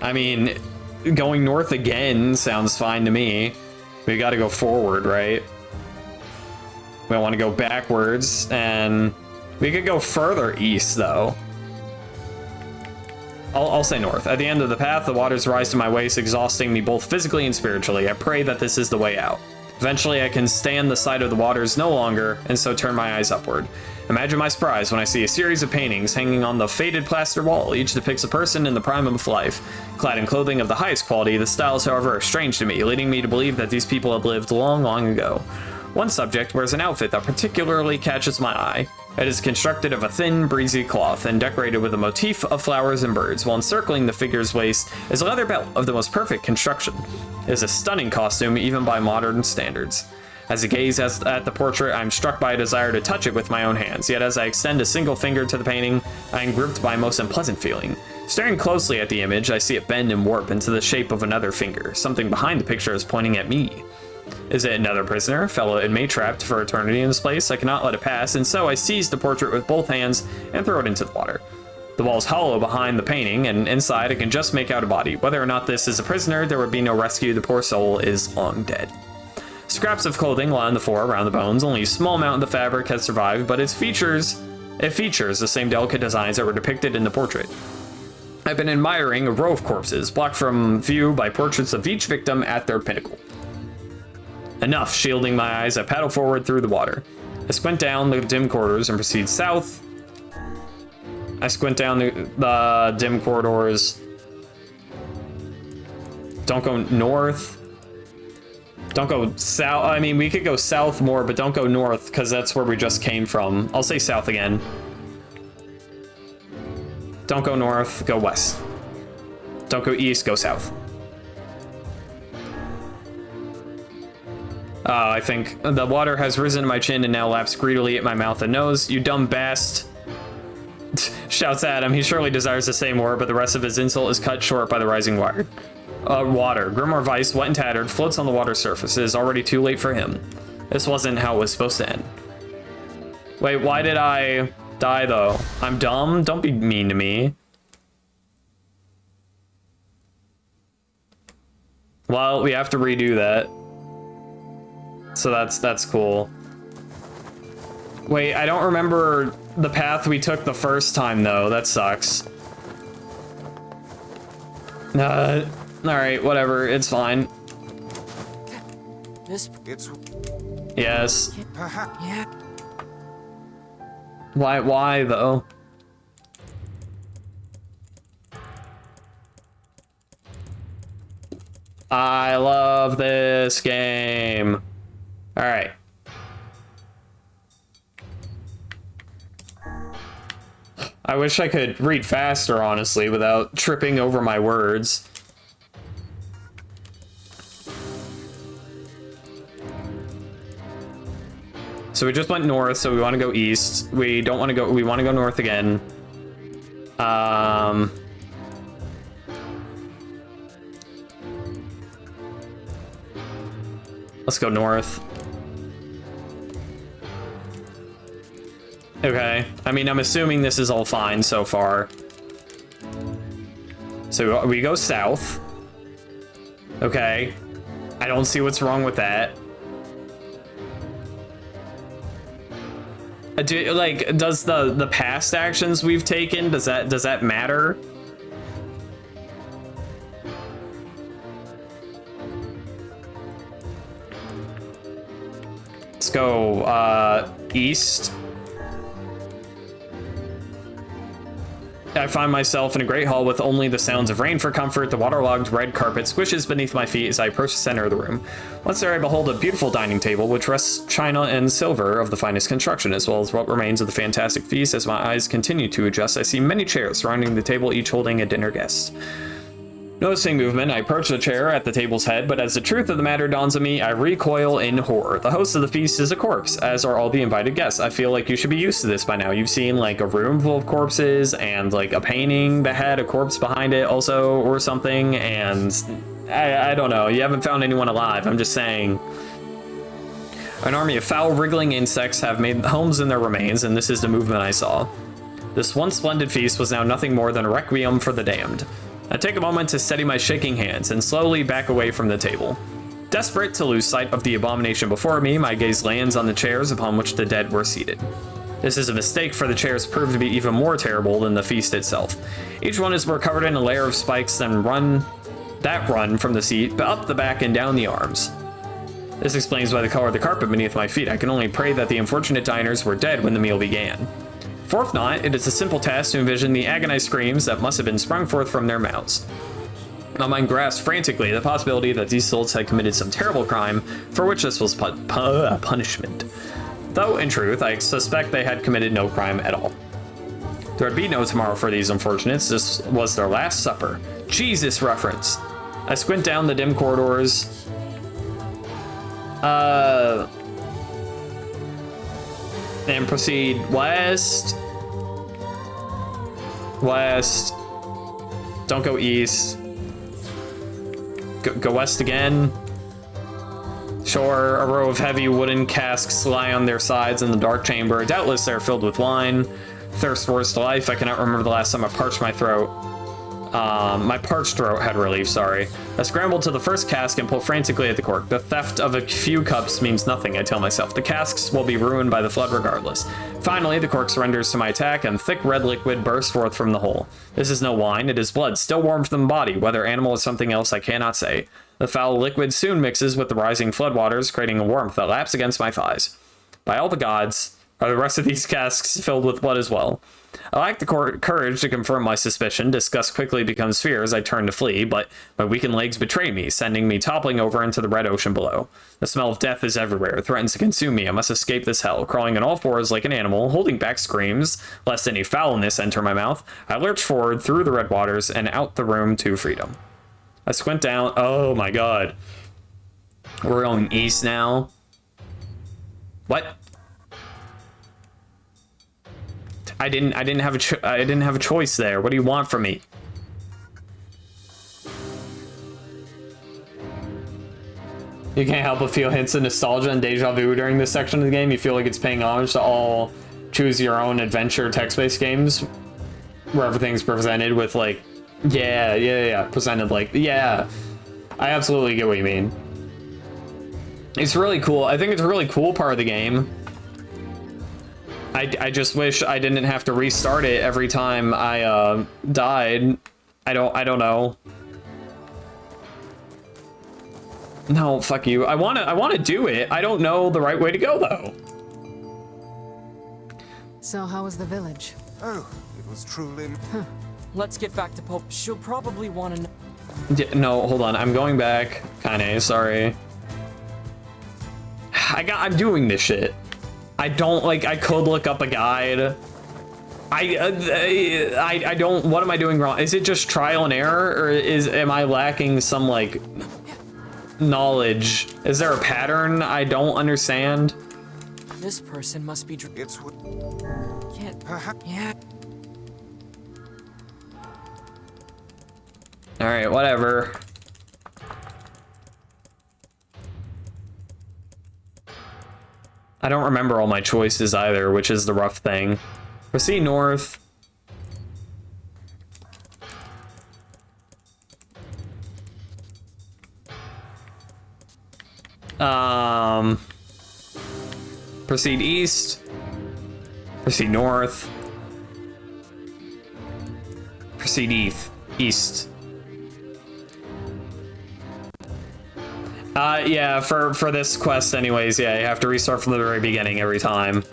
I mean, going north again sounds fine to me. We gotta go forward, right? We don't want to go backwards, and we could go further east, though. I'll say north. At the end of the path, the waters rise to my waist, exhausting me both physically and spiritually. I pray that this is the way out. Eventually, I can stand the sight of the waters no longer, and so turn my eyes upward. Imagine my surprise when I see a series of paintings hanging on the faded plaster wall. Each depicts a person in the prime of life, clad in clothing of the highest quality. The styles, however, are strange to me, leading me to believe that these people have lived long, long ago. One subject wears an outfit that particularly catches my eye. It is constructed of a thin, breezy cloth and decorated with a motif of flowers and birds, while encircling the figure's waist is a leather belt of the most perfect construction. It is a stunning costume, even by modern standards. As I gaze at the portrait, I am struck by a desire to touch it with my own hands, yet as I extend a single finger to the painting, I am gripped by a most unpleasant feeling. Staring closely at the image, I see it bend and warp into the shape of another finger. Something behind the picture is pointing at me. Is it another prisoner, fellow inmate trapped for eternity in this place? I cannot let it pass, and so I seize the portrait with both hands and throw it into the water. The wall is hollow behind the painting, and inside I can just make out a body. Whether or not this is a prisoner, there would be no rescue. The poor soul is long dead. Scraps of clothing lie on the floor around the bones. Only a small amount of the fabric has survived, but it features the same delicate designs that were depicted in the portrait. I've been admiring a row of corpses, blocked from view by portraits of each victim at their pinnacle. Enough, shielding my eyes, I paddle forward through the water. I squint down the dim corridors and proceed south. I squint down the dim corridors. Don't go north. Don't go south. I mean, we could go south more, but don't go north, because that's where we just came from. I'll say south again. Don't go north, go west. Don't go east, go south. I think the water has risen to my chin and now laps greedily at my mouth and nose. You dumb bast. Shouts at him. He surely desires to say more, but the rest of his insult is cut short by the rising water. Grimoire Weiss, wet and tattered, floats on the water surface. It is already too late for him. This wasn't how it was supposed to end. Wait, why did I die, though? I'm dumb? Don't be mean to me. Well, we have to redo that. So that's cool. Wait, I don't remember the path we took the first time, though. That sucks. Alright, whatever. It's fine. This... It's... Yes. Perhaps... Yeah. Why, though? I love this game. Alright. I wish I could read faster, honestly, without tripping over my words. So we just went north, so we want to go east. We don't want to go, we want to go north again. Let's go north. Okay, I mean, I'm assuming this is all fine so far. So we go south. Okay, I don't see what's wrong with that. Does the past actions we've taken, does that matter? Let's go east. I find myself in a great hall with only the sounds of rain for comfort. The waterlogged red carpet squishes beneath my feet as I approach the center of the room. Once there, I behold a beautiful dining table, which rests china and silver of the finest construction, as well as what remains of the fantastic feast. As my eyes continue to adjust, I see many chairs surrounding the table, each holding a dinner guest. Noticing movement, I approach the chair at the table's head, but as the truth of the matter dawns on me, I recoil in horror. The host of the feast is a corpse, as are all the invited guests. I feel like you should be used to this by now. You've seen like a room full of corpses and like a painting that had a corpse behind it also or something, and I don't know. You haven't found anyone alive, I'm just saying. An army of foul, wriggling insects have made homes in their remains, and this is the movement I saw. This once splendid feast was now nothing more than a requiem for the damned. I take a moment to steady my shaking hands and slowly back away from the table. Desperate to lose sight of the abomination before me, my gaze lands on the chairs upon which the dead were seated. This is a mistake, for the chairs proved to be even more terrible than the feast itself. Each one is more covered in a layer of spikes than run from the seat, up the back and down the arms. This explains why the color of the carpet beneath my feet. I can only pray that the unfortunate diners were dead when the meal began. For if not, it is a simple task to envision the agonized screams that must have been sprung forth from their mouths. My mind grasped frantically the possibility that these souls had committed some terrible crime for which this was punishment. Though, in truth, I suspect they had committed no crime at all. There would be no tomorrow for these unfortunates. This was their last supper. Jesus reference. I squint down the dim corridors. And proceed west. West. Don't go east. Go west again. Sure, a row of heavy wooden casks lie on their sides in the dark chamber. Doubtless they're filled with wine. Thirst worst life. I cannot remember the last time I parched my throat. My parched throat had relief, sorry. I scrambled to the first cask and pulled frantically at the cork. The theft of a few cups means nothing, I tell myself. The casks will be ruined by the flood regardless. Finally, the cork surrenders to my attack, and thick red liquid bursts forth from the hole. This is no wine, it is blood, still warm from the body. Whether animal or something else, I cannot say. The foul liquid soon mixes with the rising floodwaters, creating a warmth that laps against my thighs. By all the gods, are the rest of these casks filled with blood as well? I lack the courage to confirm my suspicion. Disgust quickly becomes fear as I turn to flee, but my weakened legs betray me, sending me toppling over into the red ocean below. The smell of death is everywhere. It threatens to consume me. I must escape this hell. Crawling on all fours like an animal, holding back screams, lest any foulness enter my mouth, I lurch forward through the red waters and out the room to freedom. I squint down. Oh my god. We're going east now. What? I didn't have a choice there. What do you want from me? You can't help but feel hints of nostalgia and deja vu during this section of the game. You feel like it's paying homage to all choose your own adventure text-based games where everything's presented with like, presented like, yeah. I absolutely get what you mean. It's really cool. I think it's a really cool part of the game. I just wish I didn't have to restart it every time I died. I don't know. No, fuck you. I wanna do it. I don't know the right way to go though. So how was the village? Oh, it was truly... Let's get back to Pope. She'll probably want to know. No, hold on. I'm going back. Kaine, sorry. I'm doing this shit. I don't, like, I could look up a guide. I don't, what am I doing wrong? Is it just trial and error, or am I lacking some, like, knowledge? Is there a pattern I don't understand? This person must be. It's... Can't. Perhaps... Yeah. Alright, whatever. I don't remember all my choices either, which is the rough thing. Proceed north. Proceed east. Proceed north. Proceed east. Yeah, for this quest anyways, yeah, you have to restart from the very beginning every time.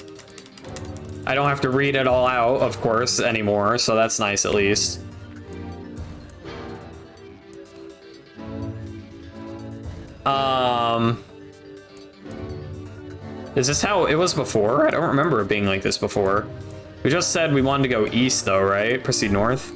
I don't have to read it all out, of course, anymore, so that's nice at least. Is this how it was before? I don't remember it being like this before. We just said we wanted to go east though, right? Proceed north.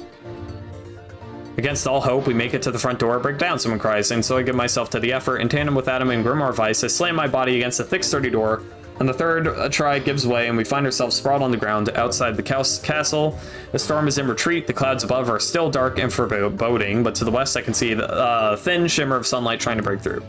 Against all hope, we make it to the front door. Break down, someone cries, and so I give myself to the effort. In tandem with Adam and Grimoire Vice, I slam my body against the thick, sturdy door. On the third try gives way, and we find ourselves sprawled on the ground outside the castle. The storm is in retreat. The clouds above are still dark and foreboding, but to the west I can see the thin shimmer of sunlight trying to break through.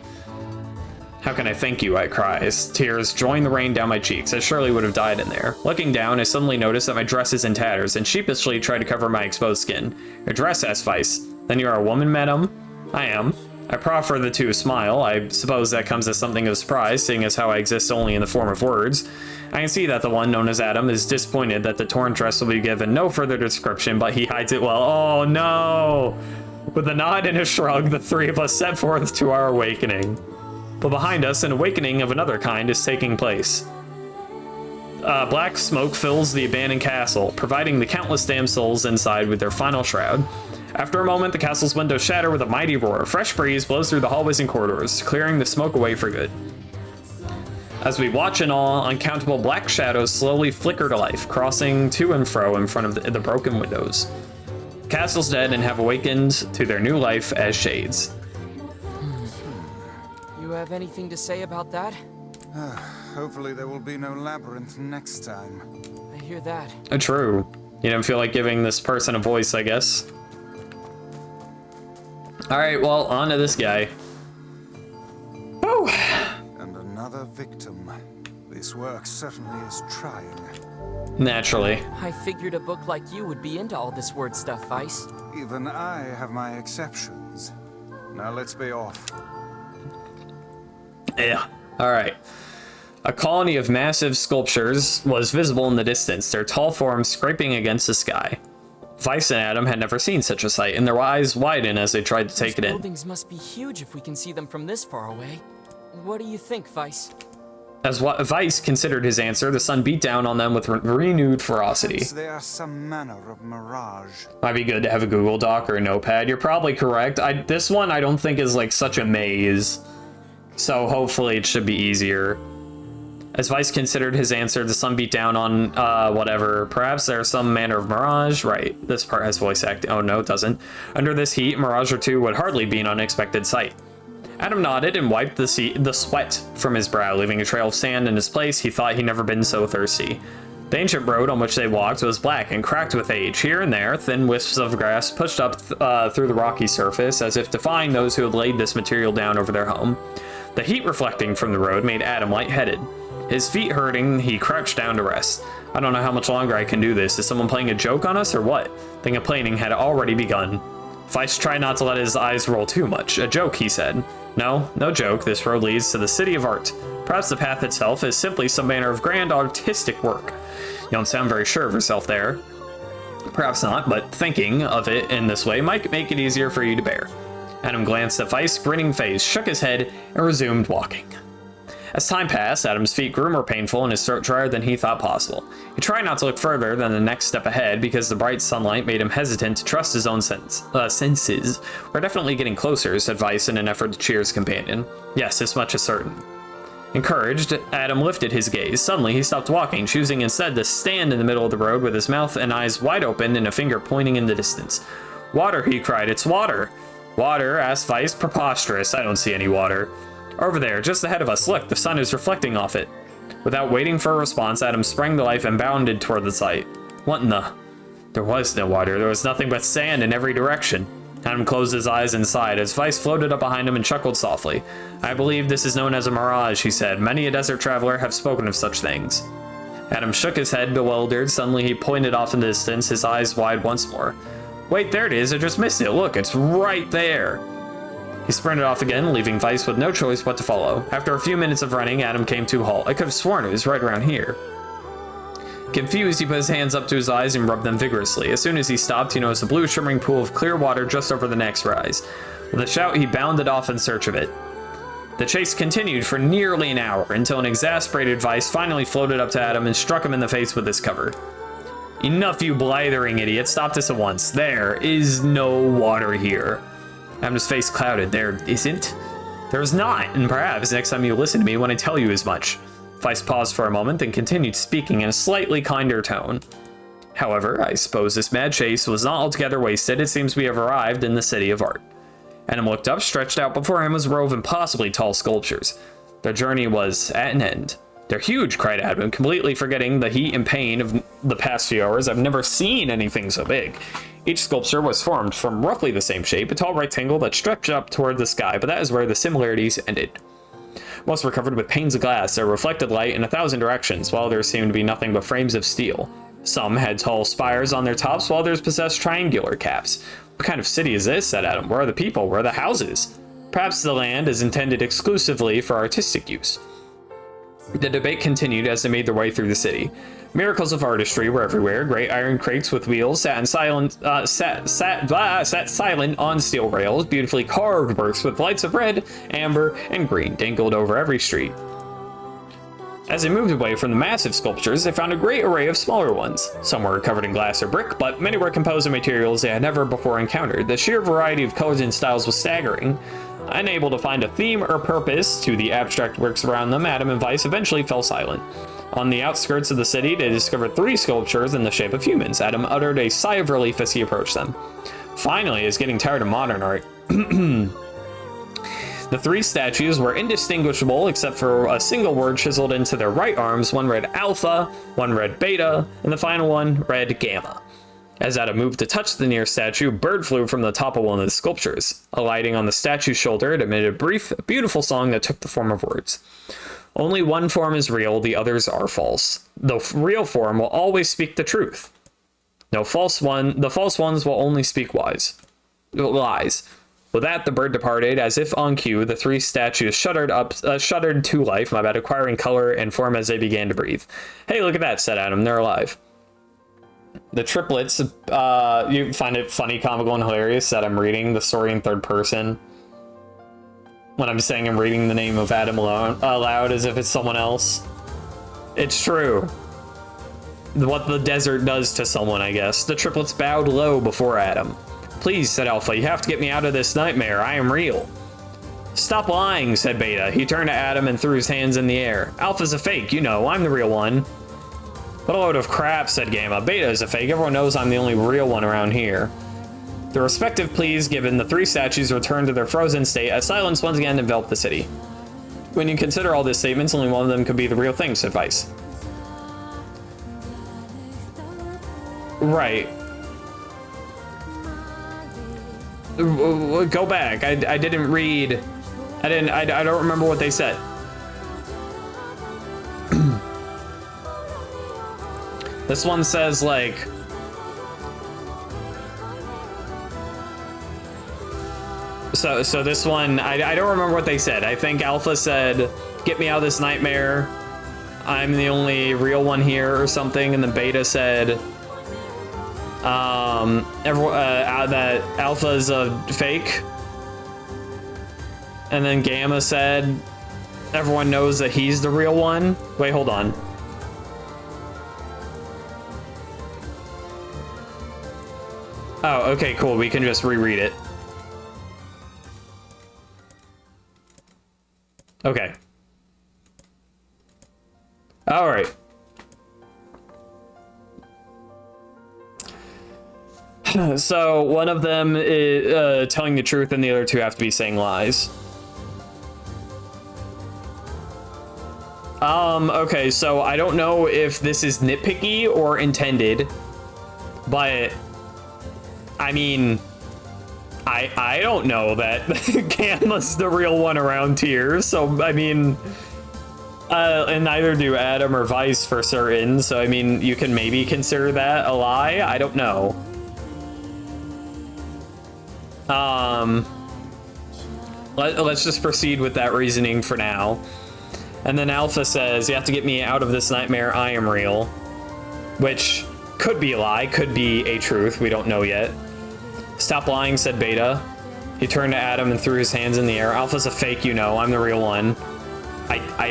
How can I thank you? I cry as tears join the rain down my cheeks. I surely would have died in there. Looking down, I suddenly notice that my dress is in tatters and sheepishly try to cover my exposed skin. Your dress, asks Vice. Then you are a woman, madam? I am. I proffer the two a smile. I suppose that comes as something of a surprise, seeing as how I exist only in the form of words. I can see that the one known as Adam is disappointed that the torn dress will be given no further description, but he hides it well. Oh no! With a nod and a shrug, the three of us set forth to our awakening. But behind us, an awakening of another kind is taking place. Black smoke fills the abandoned castle, providing the countless damsels inside with their final shroud. After a moment, the castle's windows shatter with a mighty roar. A fresh breeze blows through the hallways and corridors, clearing the smoke away for good. As we watch in awe, uncountable black shadows slowly flicker to life, crossing to and fro in front of the broken windows. The castle's dead and have awakened to their new life as shades. You have anything to say about that? Hopefully there will be no labyrinth next time. I hear that. True. You don't feel like giving this person a voice, I guess. Alright, well, on to this guy. Oh! And another victim. This work certainly is trying. Naturally. I figured a book like you would be into all this word stuff, Vice. Even I have my exceptions. Now let's be off. Yeah. Alright. A colony of massive sculptures was visible in the distance, their tall forms scraping against the sky. Vice and Adam had never seen such a sight, and their eyes widened as they tried to take it in. These buildings must be huge if we can see them from this far away. What do you think, Vice? As what Vice considered his answer, the sun beat down on them with renewed ferocity. They are some manner of mirage. Might be good to have a Google Doc or a notepad. You're probably correct. This one I don't think is like such a maze, so hopefully it should be easier. As Vice considered his answer, the sun beat down on, whatever. Perhaps there's some manner of mirage? Right, this part has voice acting. Oh, no, it doesn't. Under this heat, mirage or two would hardly be an unexpected sight. Adam nodded and wiped the sweat from his brow, leaving a trail of sand in his place. He thought he'd never been so thirsty. The ancient road on which they walked was black and cracked with age. Here and there, thin wisps of grass pushed up through the rocky surface, as if defying those who had laid this material down over their home. The heat reflecting from the road made Adam lightheaded. His feet hurting, he crouched down to rest. I don't know how much longer I can do this. Is someone playing a joke on us or what? The complaining had already begun. Weiss tried not to let his eyes roll too much. A joke, he said. No, no joke. This road leads to the City of Art. Perhaps the path itself is simply some manner of grand artistic work. You don't sound very sure of yourself there. Perhaps not, but thinking of it in this way might make it easier for you to bear. Adam glanced at Weiss' grinning face, shook his head, and resumed walking. As time passed, Adam's feet grew more painful and his throat drier than he thought possible. He tried not to look further than the next step ahead because the bright sunlight made him hesitant to trust his own senses. We're definitely getting closer, said Weiss in an effort to cheer his companion. Yes, as much as certain. Encouraged, Adam lifted his gaze. Suddenly, he stopped walking, choosing instead to stand in the middle of the road with his mouth and eyes wide open and a finger pointing in the distance. Water, he cried. It's water. Water, asked Weiss. Preposterous. I don't see any water. Over there, just ahead of us, look, the sun is reflecting off it. Without waiting for a response, Adam sprang to life and bounded toward the sight. What in the... There was no water. There was nothing but sand in every direction. Adam closed his eyes and sighed as Weiss floated up behind him and chuckled softly. I believe this is known as a mirage, he said. Many a desert traveler have spoken of such things. Adam shook his head, bewildered. Suddenly he pointed off in the distance, his eyes wide once more. Wait, there it is. I just missed it. Look, it's right there. He sprinted off again, leaving Weiss with no choice but to follow. After a few minutes of running, Adam came to a halt. I could have sworn it was right around here. Confused, he put his hands up to his eyes and rubbed them vigorously. As soon as he stopped, he noticed a blue shimmering pool of clear water just over the next rise. With a shout, he bounded off in search of it. The chase continued for nearly an hour, until an exasperated Weiss finally floated up to Adam and struck him in the face with his cover. Enough, you blithering idiot. Stop this at once. There is no water here. Adam's face clouded. There isn't? There's not, and perhaps next time you listen to me when I tell you as much. Weiss paused for a moment, then continued speaking in a slightly kinder tone. However, I suppose this mad chase was not altogether wasted. It seems we have arrived in the City of Art. Adam looked up. Stretched out before him was a row of impossibly tall sculptures. Their journey was at an end. They're huge, cried Adam, completely forgetting the heat and pain of the past few hours. I've never seen anything so big. Each sculpture was formed from roughly the same shape, a tall rectangle that stretched up toward the sky, but that is where the similarities ended. Most were covered with panes of glass that reflected light in 1,000 directions, while others seemed to be nothing but frames of steel. Some had tall spires on their tops, while others possessed triangular caps. What kind of city is this? Said Adam. Where are the people? Where are the houses? Perhaps the land is intended exclusively for artistic use. The debate continued as they made their way through the city. Miracles of artistry were everywhere. Great iron crates with wheels sat silent on steel rails. Beautifully carved works with lights of red, amber, and green dangled over every street. As they moved away from the massive sculptures, they found a great array of smaller ones. Some were covered in glass or brick, but many were composed of materials they had never before encountered. The sheer variety of colors and styles was staggering. Unable to find a theme or purpose to the abstract works around them, Adam and Weiss eventually fell silent. On the outskirts of the city, they discovered 3 sculptures in the shape of humans. Adam uttered a sigh of relief as he approached them. Finally, he's getting tired of modern art. The 3 statues were indistinguishable except for a single word chiseled into their right arms. One read Alpha, one read Beta, and the final one read Gamma. As Adam moved to touch the nearest statue, a bird flew from the top of one of the sculptures. Alighting on the statue's shoulder, it emitted a brief, beautiful song that took the form of words. Only one form is real, the others are false. The real form will always speak the truth. The false ones will only speak lies. With that, the bird departed. As if on cue, the 3 statues shuddered to life, acquiring color and form as they began to breathe. Hey, look at that, said Adam. They're alive. The triplets, you find it funny, comical, and hilarious that I'm reading the story in third person. When I'm saying I'm reading the name of Adam aloud as if it's someone else. It's true. What the desert does to someone, I guess. The triplets bowed low before Adam. Please, said Alpha, you have to get me out of this nightmare. I am real. Stop lying, said Beta. He turned to Adam and threw his hands in the air. Alpha's a fake, you know, I'm the real one. What a load of crap, said Gamma. Beta is a fake. Everyone knows I'm the only real one around here. The respective pleas given, the 3 statues returned to their frozen state as silence once again enveloped the city. When you consider all these statements, only one of them could be the real thing, said Weiss. Right. Go back. I didn't read. I don't remember what they said. This one says, like, So this one, I don't remember what they said. I think Alpha said, "Get me out of this nightmare. I'm the only real one here," or something, and then Beta said, that Alpha's a fake. And then Gamma said, everyone knows that he's the real one. Wait, hold on. Oh, okay, cool. We can just reread it. Okay. All right. So one of them is telling the truth and the other two have to be saying lies. Okay, so I don't know if this is nitpicky or intended, but I mean, I don't know that Gamma's the real one around here, so I mean, and neither do Adam or Vice for certain, so I mean, you can maybe consider that a lie, I don't know. Let's just proceed with that reasoning for now. And then Alpha says, you have to get me out of this nightmare, I am real. Which could be a lie, could be a truth, we don't know yet. Stop lying, said Beta. He turned to Adam and threw his hands in the air. Alpha's a fake, you know, I'm the real one. I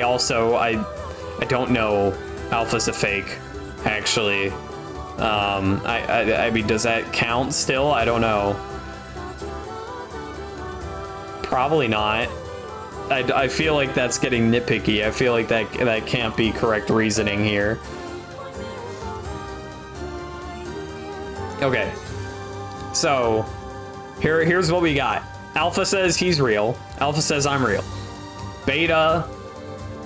don't know Alpha's a fake, actually. I mean, does that count still? I don't know. Probably not. I feel like that's getting nitpicky. I feel like that can't be correct reasoning here. Okay. So, here's what we got. Alpha says he's real. Alpha says I'm real. Beta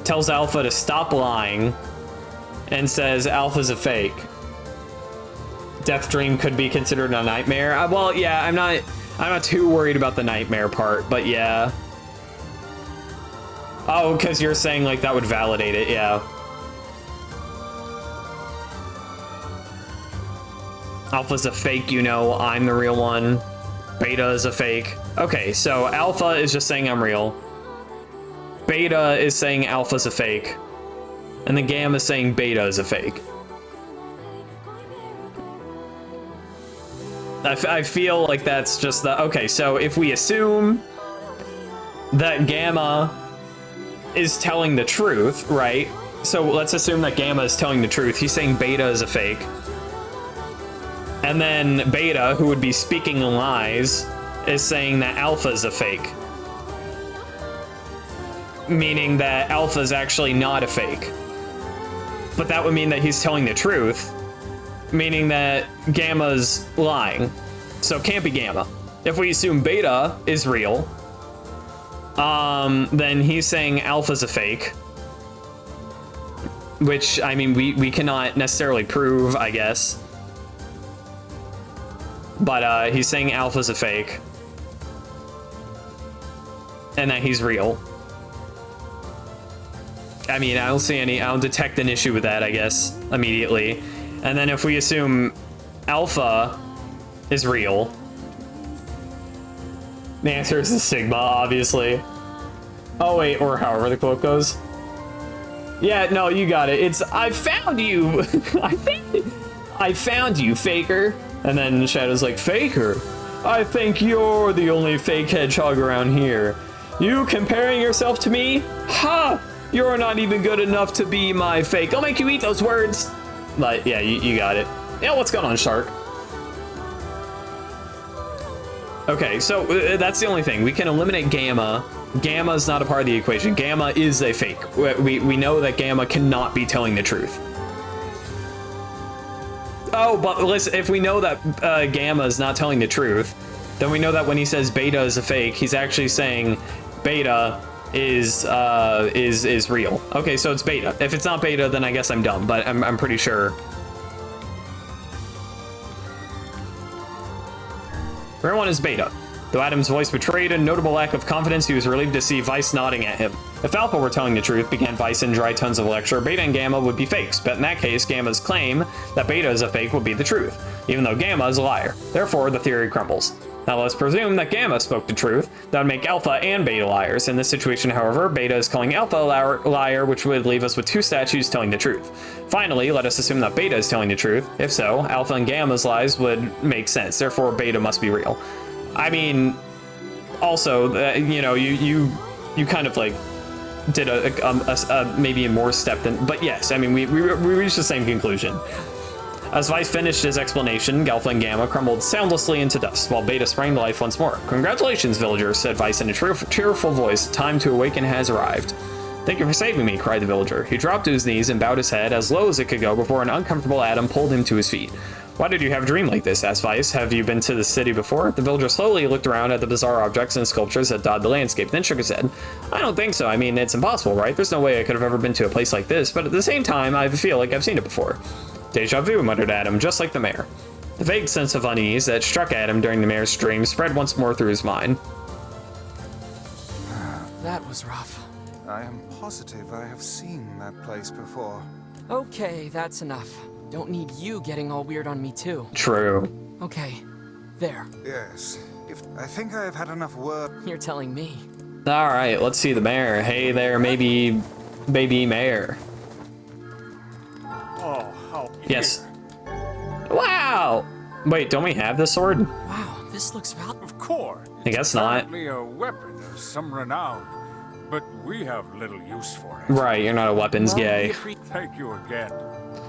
tells Alpha to stop lying and says Alpha's a fake. Death Dream could be considered a nightmare. Well, yeah, I'm not too worried about the nightmare part, but yeah. Oh, because you're saying like that would validate it, yeah. Alpha's a fake, you know, I'm the real one. Beta is a fake. Okay, so Alpha is just saying I'm real. Beta is saying Alpha's a fake. And then Gamma is saying Beta is a fake. I feel like that's just the... Okay, so if we assume that Gamma is telling the truth, right? So let's assume that Gamma is telling the truth. He's saying Beta is a fake. And then Beta, who would be speaking lies, is saying that Alpha is a fake. Meaning that Alpha is actually not a fake. But that would mean that he's telling the truth. Meaning that Gamma's lying. So it can't be Gamma. If we assume Beta is real, then he's saying Alpha's a fake. Which, I mean, we cannot necessarily prove, I guess. But he's saying Alpha's a fake. And that he's real. I mean, I don't detect an issue with that, I guess, immediately. And then if we assume Alpha is real, the answer is the Sigma, obviously. Oh wait, or however the quote goes. Yeah, no, you got it. It's, I found you! I found you, Faker. And then Shadow's like, Faker? I think you're the only fake hedgehog around here. You comparing yourself to me? Ha! You're not even good enough to be my fake. I'll make you eat those words! But yeah, you got it. Yeah, what's going on, Shark? Okay, so that's the only thing. We can eliminate Gamma. Gamma's not a part of the equation. Gamma is a fake. We know that Gamma cannot be telling the truth. Oh, but listen, if we know that Gamma is not telling the truth, then we know that when he says Beta is a fake, he's actually saying Beta is real. Okay, so it's Beta. If it's not Beta, then I guess I'm dumb, but I'm pretty sure. Everyone is Beta. Though Adam's voice betrayed a notable lack of confidence, he was relieved to see Vice nodding at him. If Alpha were telling the truth, began Vice in dry tones of lecture, Beta and Gamma would be fakes, but in that case, Gamma's claim that Beta is a fake would be the truth, even though Gamma is a liar. Therefore, the theory crumbles. Now let's presume that Gamma spoke the truth. That would make Alpha and Beta liars. In this situation, however, Beta is calling Alpha a liar, which would leave us with two statues telling the truth. Finally, let us assume that Beta is telling the truth. If so, Alpha and Gamma's lies would make sense. Therefore, Beta must be real. I mean, also, you know, you kind of like did a maybe a more step than, but yes, I mean, we reached the same conclusion. As Vice finished his explanation, Alpha and Gamma crumbled soundlessly into dust, while Beta sprang to life once more. "Congratulations, villagers," said Vice in a cheerful voice. "Time to awaken has arrived." "Thank you for saving me," cried the villager. He dropped to his knees and bowed his head as low as it could go before an uncomfortable atom pulled him to his feet. "Why did you have a dream like this?" asked Vice. "Have you been to the city before?" The villager slowly looked around at the bizarre objects and sculptures that dotted the landscape, then shook his head. "I don't think so. I mean, it's impossible, right? There's no way I could have ever been to a place like this, but at the same time, I feel like I've seen it before." "Deja vu," muttered Adam, just like the mayor. The vague sense of unease that struck Adam during the mayor's dream spread once more through his mind. That was rough. I am positive I have seen that place before. Okay, that's enough. Don't need you getting all weird on me too. True. Okay, there. Yes. I think I have had enough work. You're telling me. All right, let's see the mayor. Hey there, maybe baby mayor. Oh, how Yes. Wow. Wait, don't we have this sword? Wow, this looks valuable. Of course. I guess not. Apparently a weapon of some renown, but we have little use for it. Right, you're not a weapons gay. Thank you again.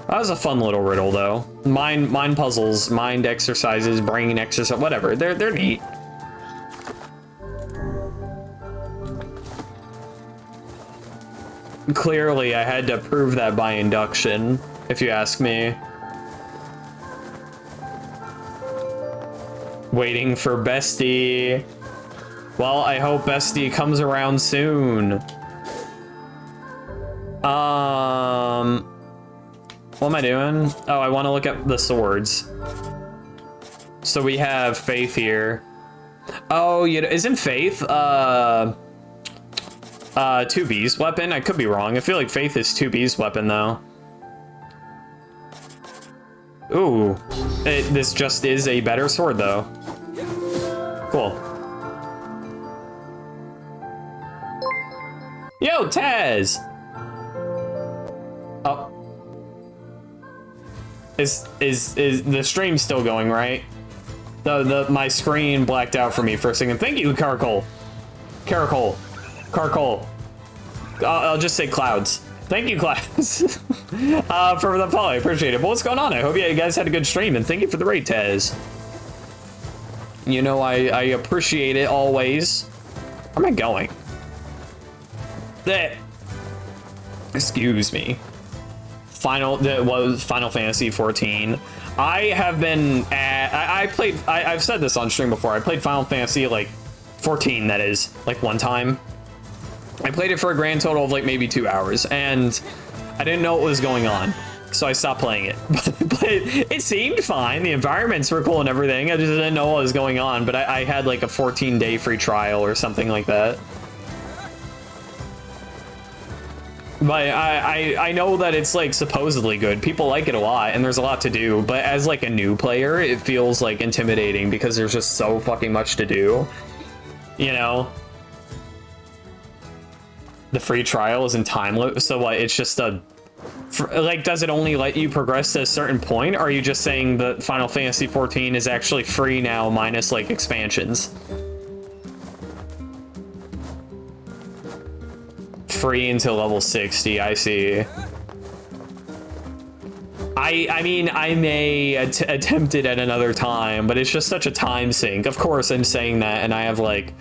That was a fun little riddle, though. Mind puzzles, mind exercises, brain exercise, whatever. They're neat. Clearly, I had to prove that by induction, if you ask me. Waiting for Bestie. Well, I hope Bestie comes around soon. What am I doing? Oh, I want to look at the swords. So we have Faith here. Oh, you know, isn't Faith 2B's weapon? I could be wrong. I feel like Faith is 2B's weapon though. Ooh, this just is a better sword though. Cool. Yo, Taz! Oh. Is the stream still going, right? My screen blacked out for me for a second. Thank you, Caracol. I'll just say Clouds. Thank you, Clouds. For the follow. I appreciate it. But what's going on? I hope you guys had a good stream, and thank you for the raid, Taz. You know, I appreciate it always. Where am I going? There. Excuse me. Final Fantasy 14. I have been I've said this on stream before. I played Final Fantasy like 14, that is, like one time. I played it for a grand total of like maybe 2 hours, and I didn't know what was going on, so I stopped playing it. But it seemed fine. The environments were cool and everything. I just didn't know what was going on, but I had like a 14-day free trial or something like that. But I know that it's like supposedly good. People like it a lot, and there's a lot to do. But as like a new player, it feels like intimidating because there's just so fucking much to do. You know? The free trial is in time limit, so what? It's just a... like, does it only let you progress to a certain point? Or are you just saying that Final Fantasy 14 is actually free now minus like expansions? Free until level 60, I see. I mean, I may attempt it at another time, but it's just such a time sink. Of course, I'm saying that, and I have like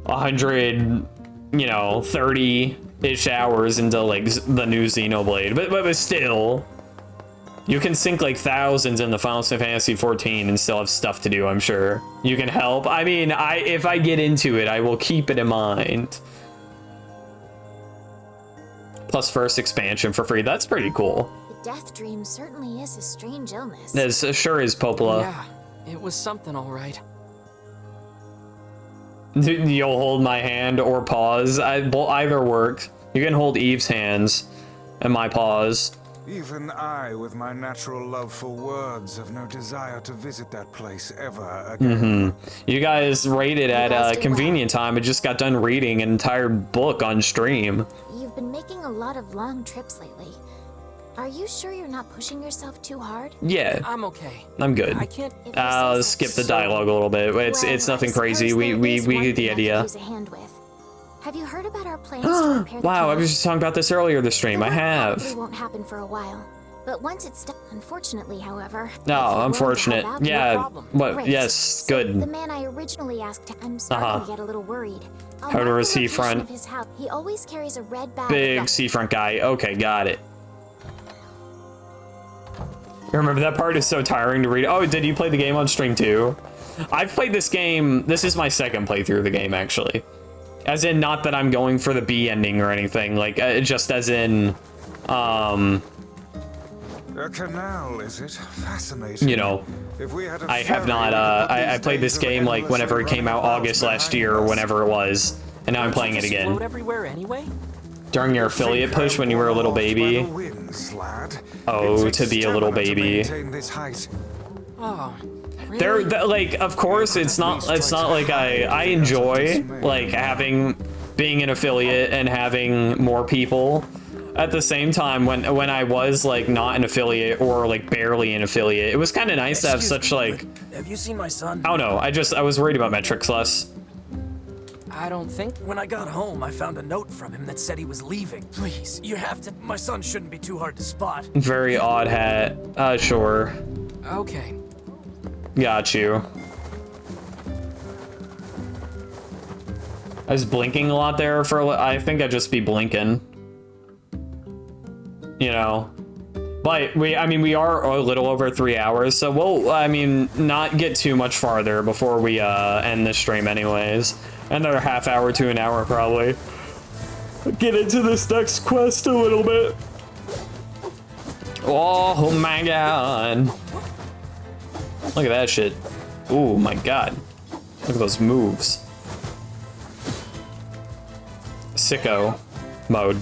100, you know, 30-ish hours into like the new Xenoblade, but still, you can sink like thousands in the Final Fantasy 14 and still have stuff to do. I'm sure you can help. I mean, if I get into it, I will keep it in mind. Plus first expansion for free. That's pretty cool. The death dream certainly is a strange illness. This sure is, Popola. Yeah, it was something all right. You'll hold my hand or pause. Either works. You can hold Eve's hands and my paws. Even I, with my natural love for words, have no desire to visit that place ever again. You guys rated at a convenient time. I just got done reading an entire book on stream. You've been making a lot of long trips lately. Are you sure you're not pushing yourself too hard? Yeah, I'm okay. I'm good. I can't. I'll skip the dialogue a little bit. It's nothing crazy. We get the idea. Use a hand with. Have you heard about our plans to repair the Wow, I canal? was just talking about this earlier this stream. I have. Probably won't happen for a while. But once it's done, unfortunately, however. if No, you're willing to unfortunate. help out, no Yeah, problem. what? Great. Yes, So, good. the man I originally asked to, I'm starting to get a little worried. I'll How to mark the receive location front. of his house. He always carries a red bag. Big of seafront guy. Okay, got it. You remember that part is so tiring to read. Oh, did you play the game on stream too? I've played this game. This is my second playthrough of the game, actually. As in, not that I'm going for the B ending or anything. Like, just as in, A canal, is it? Fascinating. you know, If we had a I have ferry, not, we could put I these played this days of game, like, whenever it endlessly came out running August miles last year or behind whenever it was. And now I'm playing it Just float again. everywhere anyway. During your affiliate push when you were a little baby. Oh, to be a little baby. Oh. There, like, of course, it's not like I enjoy, like, being an affiliate and having more people. At the same time, when I was, like, not an affiliate or, like, barely an affiliate, it was kind of nice to have such, like, Have you seen my son? I don't know, I was worried about metrics less. I don't think. When I got home, I found a note from him that said he was leaving. Please, you have to. My son shouldn't be too hard to spot. Very odd hat. Sure. Okay. Got you. I was blinking a lot there I think I'd just be blinking. You know. But we are a little over 3 hours, so we'll, not get too much farther before we end this stream anyways. Another half hour to an hour probably. Get into this next quest a little bit. Oh my god. Look at that shit. Oh my god. Look at those moves. Sicko mode.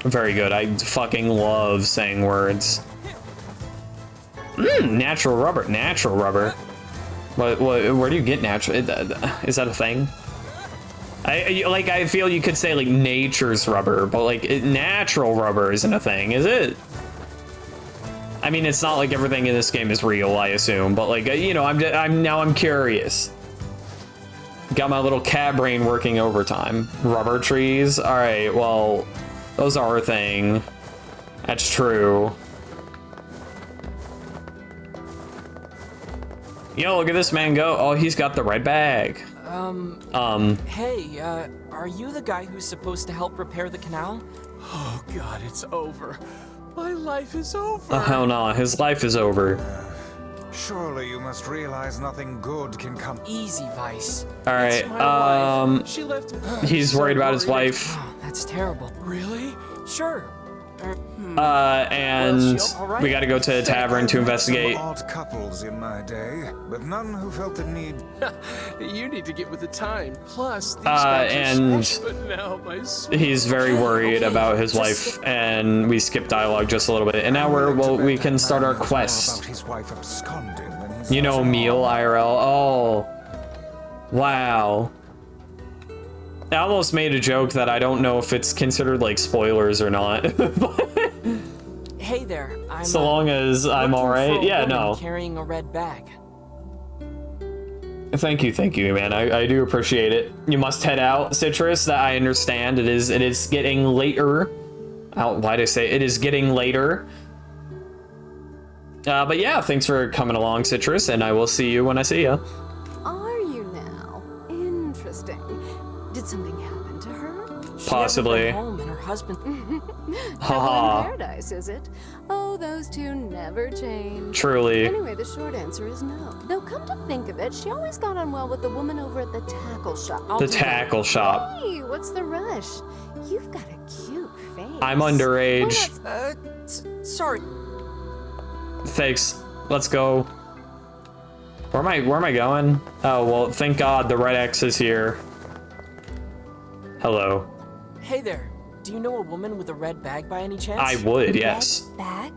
Very good. I fucking love saying words. Natural rubber. Natural rubber. Where do you get natural? Is that a thing? I feel you could say like nature's rubber, but like natural rubber isn't a thing, is it? I mean, it's not like everything in this game is real, I assume, but like you know, I'm curious. Got my little cat brain working overtime. Rubber trees. All right, well, those are a thing. That's true. Yo, look at this man go. Oh, he's got the red bag. Hey, are you the guy who's supposed to help repair the canal? Oh god, it's over. My life is over. Oh, hell no, his life is over. Surely you must realize nothing good can come. Easy, Vice. All right, She left. he's worried about his wife. Oh, that's terrible. Really? Sure. And we gotta go to the tavern to investigate. Odd couples in my day, but none who felt the need. You need to get with the time. Plus, these and but now my sweet. he's very worried about his wife, and we skip dialogue just a little bit. And now we can start our quest. His wife absconding when he's You know, meal IRL. Oh, wow. I almost made a joke that I don't know if it's considered like spoilers or not. Hey there. I'm So long as I'm all right. Yeah, no. Carrying a red bag. Thank you, man. I do appreciate it. You must head out, Citrus. That I understand. It is getting later. Why'd I say it is getting later? But yeah, thanks for coming along, Citrus, and I will see you when I see you. Are you now? Interesting. Did something happen to her? Possibly. She hasn't been home and her husband. Haha. Paradise, is it? Oh, those two never change. Truly. Anyway, the short answer is no. Though come to think of it, she always got on well with the woman over at the tackle shop. The tackle shop. Hey, what's the rush? You've got a cute face. I'm underage. Sorry. Thanks. Let's go. Where am I going? Oh, well, thank God the red X is here. Hello. Hey there. Do you know a woman with a red bag by any chance? I would, yes. Bag?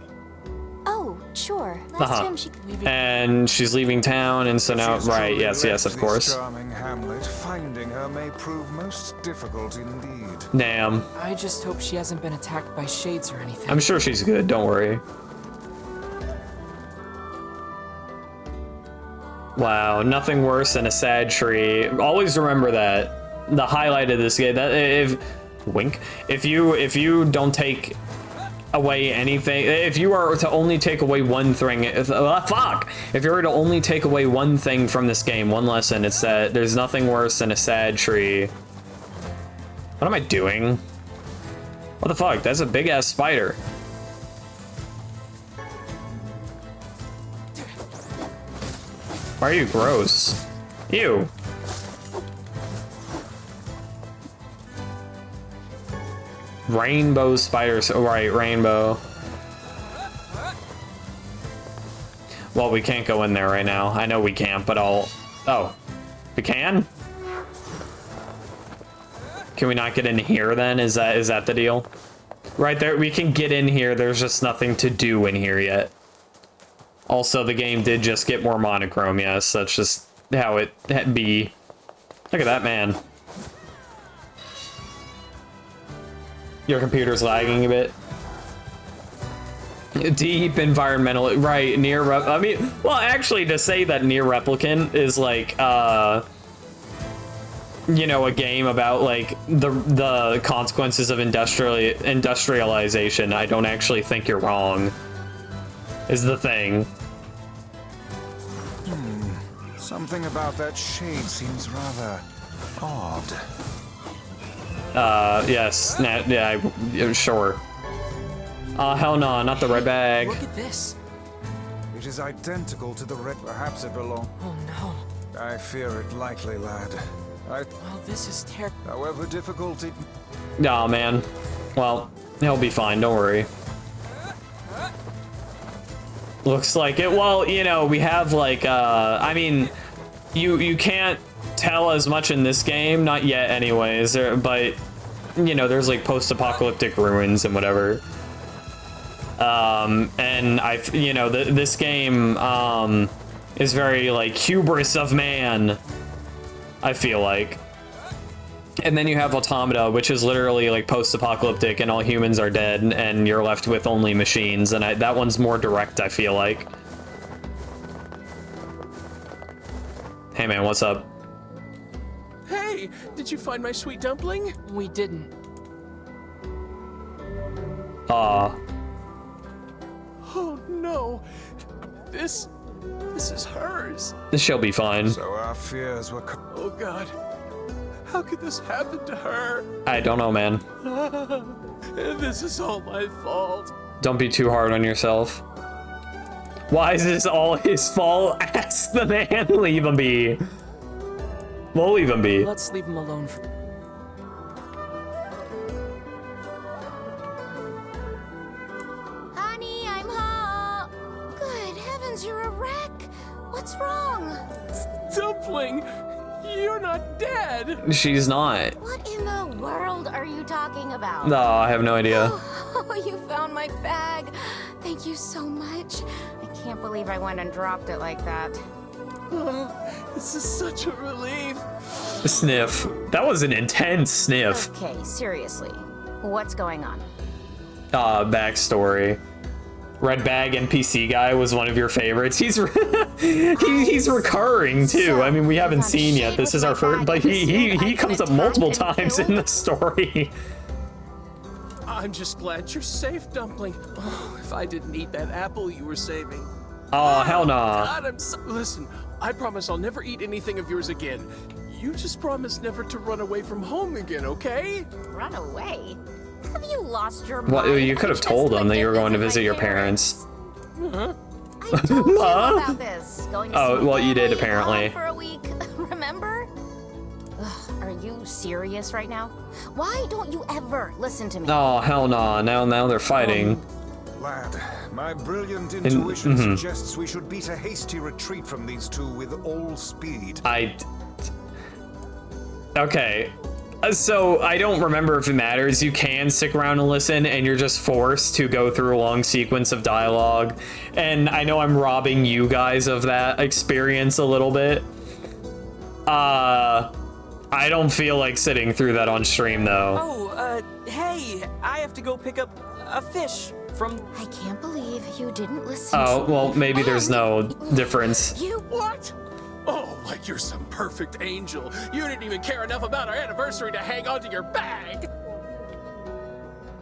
Oh, sure. Last time she... And she's leaving town, and so now, right, yes, of course. Charming hamlet, finding her may prove most difficult indeed. Damn. I just hope she hasn't been attacked by shades or anything. I'm sure she's good, don't worry. Wow, nothing worse than a sad tree. Always remember that. The highlight of this game, that if you don't take away anything, if you are to only take away one thing, if you were to only take away one thing from this game, one lesson, it's that there's nothing worse than a sad tree. What am I doing? What the fuck? That's a big ass spider. Why are you gross? Ew. Rainbow spiders. Oh, right, rainbow. Well, we can't go in there right now. I know we can't, but I'll... Oh. We can? Can we not get in here then? Is that the deal? Right there, we can get in here. There's just nothing to do in here yet. Also, the game did just get more monochrome, yes. That's just how it be. Look at that, man. Your computer's lagging a bit. Deep environmental, right, I mean, well, actually, to say that NIER Replicant is like, you know, a game about, like, the consequences of industrialization, I don't actually think you're wrong, is the thing. Something about that shade seems rather odd. Yes, yeah, sure. Hell no, not the red bag. Look at this. It is identical to the red. Perhaps it belongs. Oh no. I fear it likely, lad. Well, this is terrible. However difficult it... Nah, man. Well, he'll be fine, don't worry. Looks like it. Well, you know, we have like, I mean, you can't tell as much in this game, not yet anyways, but, you know, there's like post-apocalyptic ruins and whatever. And you know, this game, is very like hubris of man, I feel like. And then you have Automata, which is literally like post-apocalyptic and all humans are dead and you're left with only machines, and that one's more direct, I feel like. Hey man, what's up? Hey, did you find my sweet dumpling? We didn't. Oh no, this is hers. She'll be fine. So our fears were... Oh god, how could this happen to her? I don't know, man. This is all my fault. Don't be too hard on yourself. Why is this all his fault? Ask the man. Leave him be. We'll leave him be. Let's leave him alone for... Honey, I'm home. Good heavens, you're a wreck. What's wrong? Dumpling, you're not dead. She's not. What in the world are you talking about? No, I have no idea. Oh, you found my bag. Thank you so much. I can't believe I went and dropped it like that. Oh, this is such a relief. Sniff. That was an intense sniff. Okay, seriously. What's going on? Backstory. Red Bag NPC guy was one of your favorites. He's he's recurring too. I mean, we haven't seen yet. This is our first, but he comes up multiple times in the story. I'm just glad you're safe, Dumpling. Oh, if I didn't eat that apple you were saving. Oh, hell nah. God, listen, I promise I'll never eat anything of yours again. You just promise never to run away from home again, okay? Run away? Have you lost your mind? Well, you could have told them that you were going to visit your parents. Huh? I told you about this. Going to see well, you did family, apparently. For a week, remember? Ugh, are you serious right now? Why don't you ever listen to me? Oh, hell nah. Now they're fighting. Lad, my brilliant intuition suggests we should beat a hasty retreat from these two with all speed. Okay. So I don't remember if it matters. You can stick around and listen, and you're just forced to go through a long sequence of dialogue. And I know I'm robbing you guys of that experience a little bit. I don't feel like sitting through that on stream though. Oh, hey, I have to go pick up a fish from... I can't believe you didn't listen Oh, to well, me. maybe there's no difference. You... What? Oh, like you're some perfect angel. You didn't even care enough about our anniversary to hang on to your bag.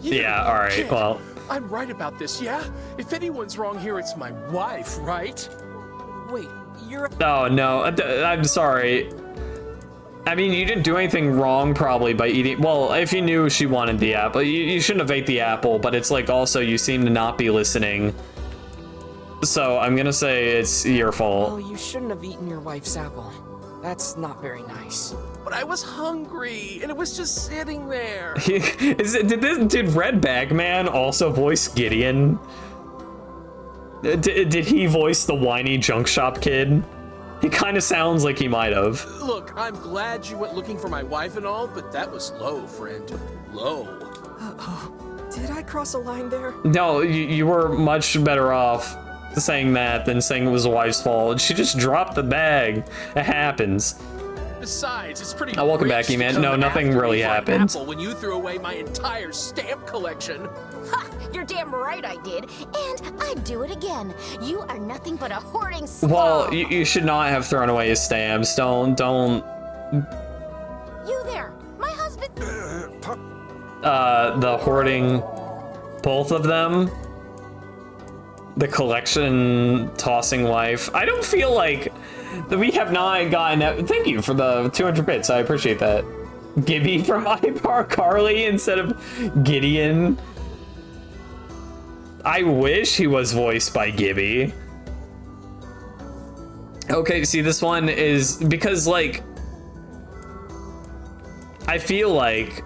Yeah, all right, well. I'm right about this, yeah? If anyone's wrong here, it's my wife, right? Wait, you're... Oh, no, I'm sorry. I mean, you didn't do anything wrong probably by eating... Well, if you knew she wanted the apple, you shouldn't have ate the apple, but it's like also you seem to not be listening. So I'm gonna say it's your fault. Oh, you shouldn't have eaten your wife's apple. That's not very nice. But I was hungry, and it was just sitting there. Did Red Bagman also voice Gideon? Did he voice the whiny junk shop kid? He kind of sounds like he might have. Look, I'm glad you went looking for my wife and all, but that was low, friend. Low. Did I cross a line there? No, you were much better off saying that than saying it was the wife's fault. She just dropped the bag. It happens. Besides, it's pretty. Welcome rich back, to E-Man. come No, nothing after really me for an happened. apple when you threw away my entire stamp collection. Ha! You're damn right I did. And I'd do it again. You are nothing but a hoarding Well, slob. you should not have thrown away his stamps. Don't. You there, my husband. The hoarding, both of them. The collection tossing wife. I don't feel like we have not gotten. Thank you for the 200 bits. I appreciate that. Gibby from iCarly instead of Gideon. I wish he was voiced by Gibby. Okay, see, this one is because, like, I feel like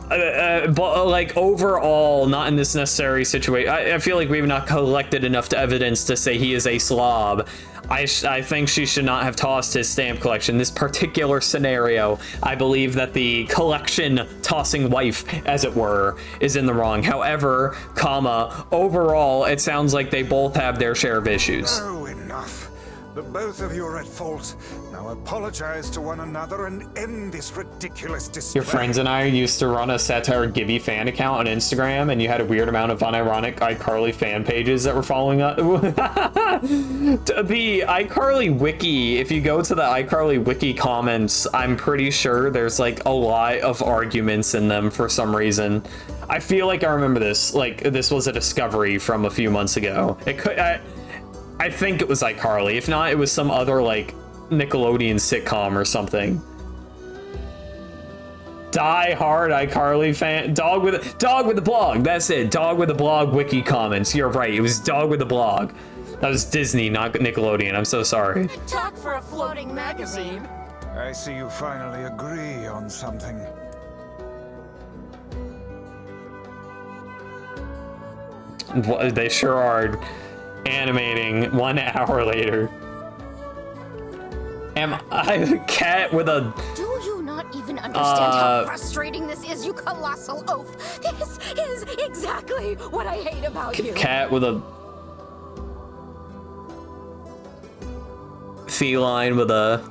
but like overall, not in this necessary situation. I feel like we've not collected enough evidence to say he is a slob. I think she should not have tossed his stamp collection. This particular scenario, I believe that the collection tossing wife, as it were, is in the wrong. However, overall, it sounds like they both have their share of issues. Oh, enough. The both of you are at fault. Now apologize to one another and end this ridiculous display. Your friends and I used to run a satire Gibby fan account on Instagram, and you had a weird amount of unironic iCarly fan pages that were following up. The iCarly wiki, if you go to the iCarly wiki comments, I'm pretty sure there's like a lot of arguments in them for some reason. I feel like I remember this. Like, this was a discovery from a few months ago. It could. I think it was iCarly. If not, it was some other like Nickelodeon sitcom or something. Die hard iCarly fan. Dog with a blog. That's it. Dog with a blog wiki comments. You're right. It was Dog with a blog. That was Disney, not Nickelodeon. I'm so sorry. Talk for a floating magazine. I see you finally agree on something. They sure are. Animating 1 hour later. Am I a cat with a... Do you not even understand how frustrating this is, you colossal oaf? This is exactly what I hate about you. Cat with a... Feline with a...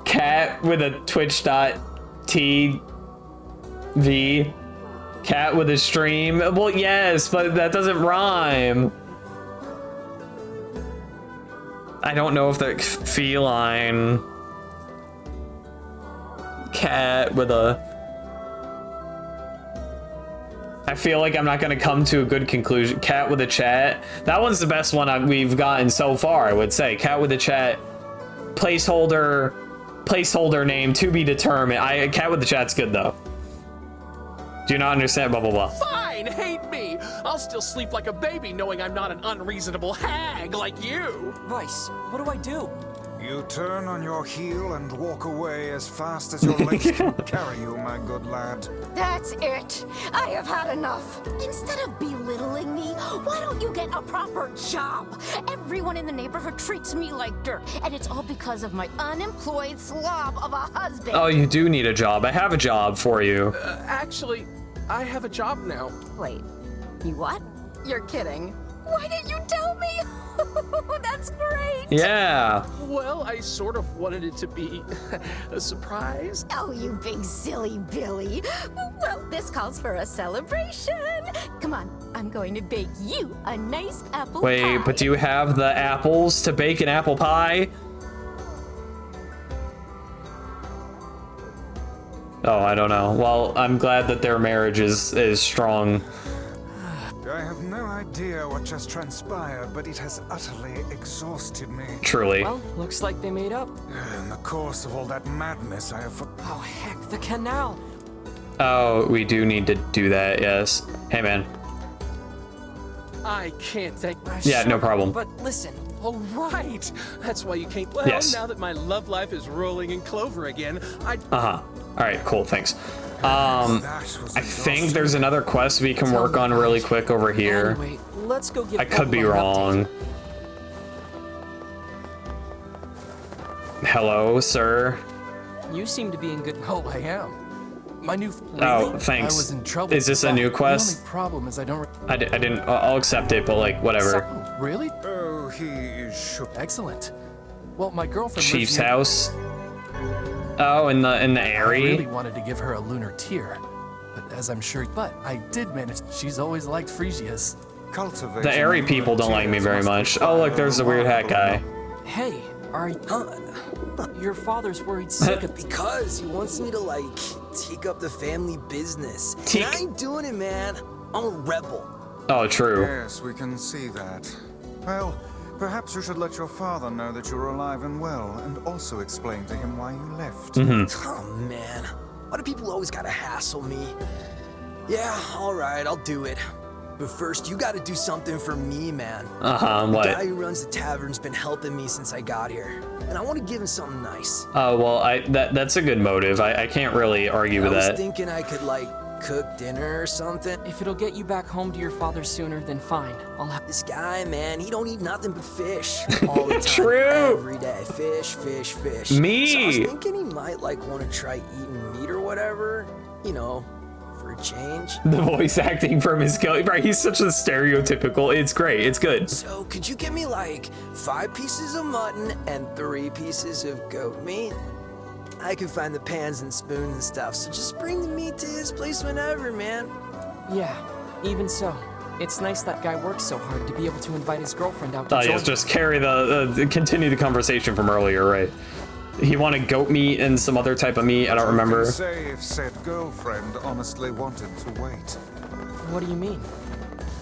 Cat with a twitch.tv. Cat with a stream. Well, yes, but that doesn't rhyme. I don't know if they're feline. Cat with a... I feel like I'm not gonna come to a good conclusion. Cat with a chat. That one's the best one we've gotten so far, I would say. Cat with a chat. Placeholder name to be determined. Cat with the chat's good though. Do not understand, blah, blah, blah. Fine, hate me. I'll still sleep like a baby knowing I'm not an unreasonable hag like you. Vice, what do I do? You turn on your heel and walk away as fast as your legs can carry you, my good lad. That's it. I have had enough. Instead of belittling me, why don't you get a proper job? Everyone in the neighborhood treats me like dirt, and it's all because of my unemployed slob of a husband. Oh, you do need a job. I have a job for you. Actually, I have a job now. Wait, you what? You're kidding. Why didn't you tell me? That's great. Yeah. Well, I sort of wanted it to be a surprise. Oh, you big silly Billy. Well, this calls for a celebration. Come on, I'm going to bake you a nice apple pie. Wait, but do you have the apples to bake an apple pie? Oh, I don't know. Well, I'm glad that their marriage is strong. I have no idea what just transpired, but it has utterly exhausted me. Truly. Well, looks like they made up. In the course of all that madness, I have... Oh, heck, the canal. Oh, we do need to do that, yes. Hey, man. I can't thank my Yeah, no problem. But listen. All right. That's why you came. Well, Yes. now that my love life is rolling in clover again, Uh-huh. All right, cool, thanks. I think there's another quest we can work on really quick over here. Anyway, let's go give I could be Pokemon an wrong. Hello, sir. update. You seem to be in good. Oh, I am. My new. Oh, thanks. I was in trouble. Is this a new quest? The only problem is I don't. I didn't. I'll accept it, but like whatever. Really? Oh, he is shook. Excellent. Well, my girlfriend. Chief's lives near- house. Oh, in the I Airy. really wanted to give her a lunar tear, but as I'm sure. But I did manage. She's always liked Fresias. Cultivating The Airy people don't like me very much. Oh, look, there's the weird hat guy. Hey, are your father's worried sick of Because he wants me to, like, take up the family business. Teak. And I ain't doing it, man. I'm a rebel. Oh, true. Yes, we can see that. Well, perhaps you should let your father know that you're alive and well, and also explain to him why you left. Oh, man. Why do people always gotta hassle me? Yeah, alright, I'll do it. But first, you gotta do something for me, man. Uh-huh, The what? guy who runs the tavern's been helping me since I got here. And I want to give him something nice. Oh, well, that's a good motive. I can't really argue with I was that. thinking I could, like, cook dinner or something. If it'll get you back home to your father sooner, then fine. I'll have. This guy, man, he don't eat nothing but fish all the time. True. Every day. Fish, fish, fish. Me. So I was thinking he might, like, want to try eating meat or whatever. You know, for a change. The voice acting from his kill, right? He's such a stereotypical. It's great. It's good. So could you get me, like, 5 pieces of mutton and 3 pieces of goat meat? I can find the pans and spoons and stuff, so just bring the meat to his place whenever, man. Yeah, even so. It's nice that guy works so hard to be able to invite his girlfriend out to Oh, join. yes, just carry continue the conversation from earlier, right? He wanted goat meat and some other type of meat. I don't remember. Say if said girlfriend honestly wanted to wait. What do you mean?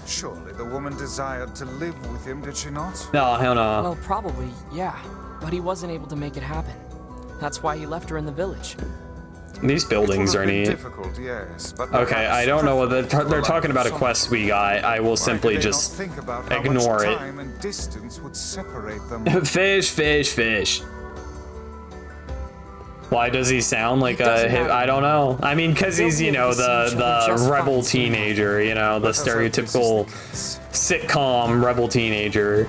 Surely the woman desired to live with him, did she not? No, hell no. Well, probably, yeah. But he wasn't able to make it happen. That's why he left her in the village. These buildings It are would have been neat. difficult, yes, but Okay, perhaps I don't know what they're preferable talking about a life quest we got. I will Why simply did they just not think about how ignore much it. time and distance would separate them. Fish, fish, fish. Why does he sound like doesn't matter. I don't know. I mean, because he's, you know, They'll be able to see each other the just rebel fine soon. teenager, you know, the Let us hope this is the stereotypical case. sitcom rebel teenager.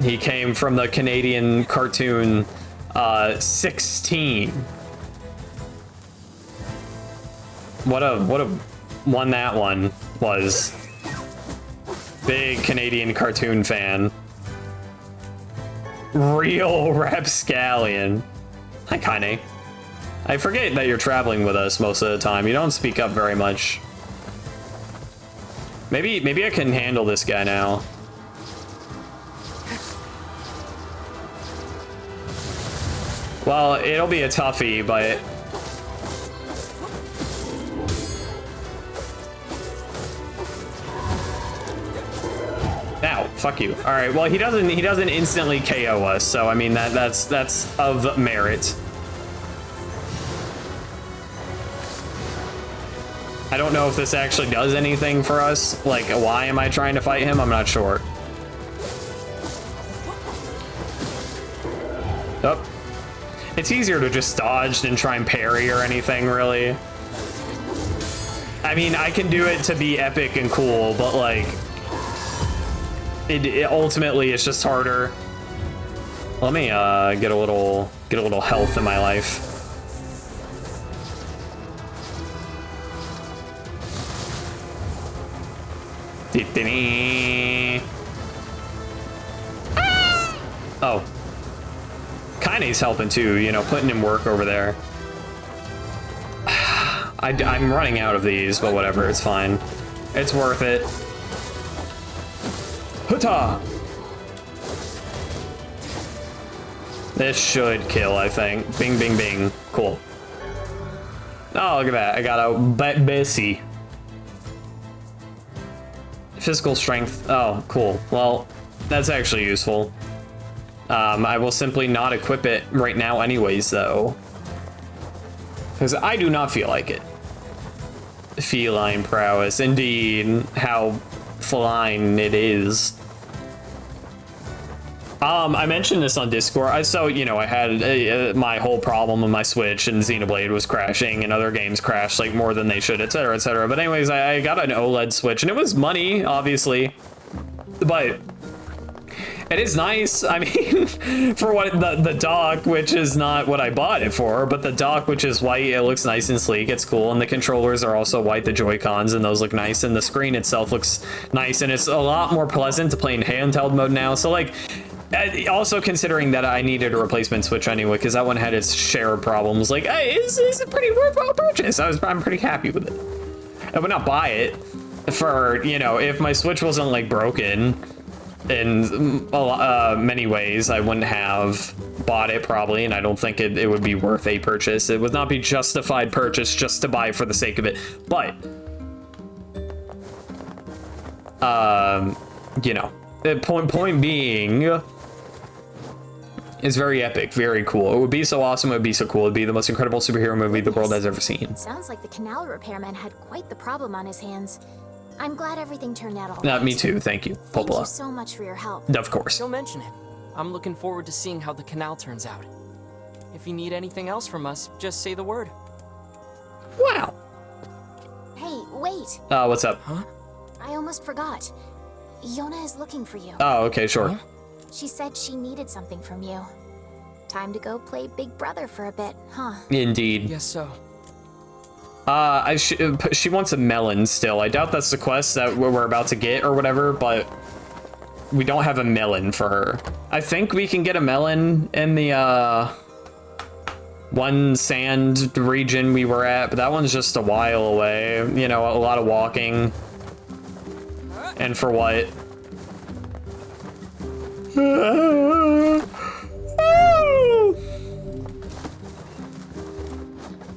He came from the Canadian cartoon 16. What a one that one was. Big Canadian cartoon fan. Real rapscallion. Hi, Kaine. I forget that you're traveling with us most of the time. You don't speak up very much. Maybe I can handle this guy now. Well, it'll be a toughie, but ow, fuck you. All right, well, he doesn't instantly KO us, so I mean that's of merit. I don't know if this actually does anything for us. Like, why am I trying to fight him? I'm not sure. Oh. It's easier to just dodge than try and parry or anything, really. I mean, I can do it to be epic and cool, but like, it ultimately it's just harder. Let me get a little health in my life. Oh. Kaine's helping too, you know, putting in work over there. I'm running out of these, but whatever, it's fine. It's worth it. Huta! This should kill, I think. Bing, bing, bing. Cool. Oh, look at that. I got a Bessie. Physical strength. Oh, cool. Well, that's actually useful. I will simply not equip it right now anyways, though. Because I do not feel like it. Feline prowess. Indeed. How feline it is. I mentioned this on Discord. So, you know, I had my whole problem with my Switch, and Xenoblade was crashing, and other games crashed like more than they should, etc., etc. But anyways, I got an OLED Switch, and it was money, obviously. But it is nice. I mean, for what the dock, which is not what I bought it for, but the dock, which is white, it looks nice and sleek. It's cool, and the controllers are also white. The Joy-Cons, and those look nice, and the screen itself looks nice, and it's a lot more pleasant to play in handheld mode now. So like, also considering that I needed a replacement Switch anyway, because that one had its share of problems. Like, hey, is a pretty worthwhile purchase. I'm pretty happy with it. I would not buy it for, you know, if my Switch wasn't like broken in many ways, I wouldn't have bought it probably, and I don't think it would be worth a purchase. It would not be justified purchase just to buy for the sake of it. But you know, the point being, is very epic, very cool. It would be so awesome, it would be so cool. It'd be the most incredible superhero movie the world has ever seen. Sounds like the canal repairman had quite the problem on his hands. I'm glad everything turned out all right. Me too, thank you, Popola. Thank you so much for your help. Of course. Don't mention it. I'm looking forward to seeing how the canal turns out. If you need anything else from us, just say the word. Wow. Hey, wait. What's up? Huh? I almost forgot. Yona is looking for you. Oh, okay, sure. Huh? She said she needed something from you. Time to go play Big Brother for a bit, huh? Indeed. Yes, so. She wants a melon still. I doubt that's the quest that we're about to get or whatever, but we don't have a melon for her. I think we can get a melon in the one sand region we were at, but that one's just a while away. You know, a lot of walking. And for what?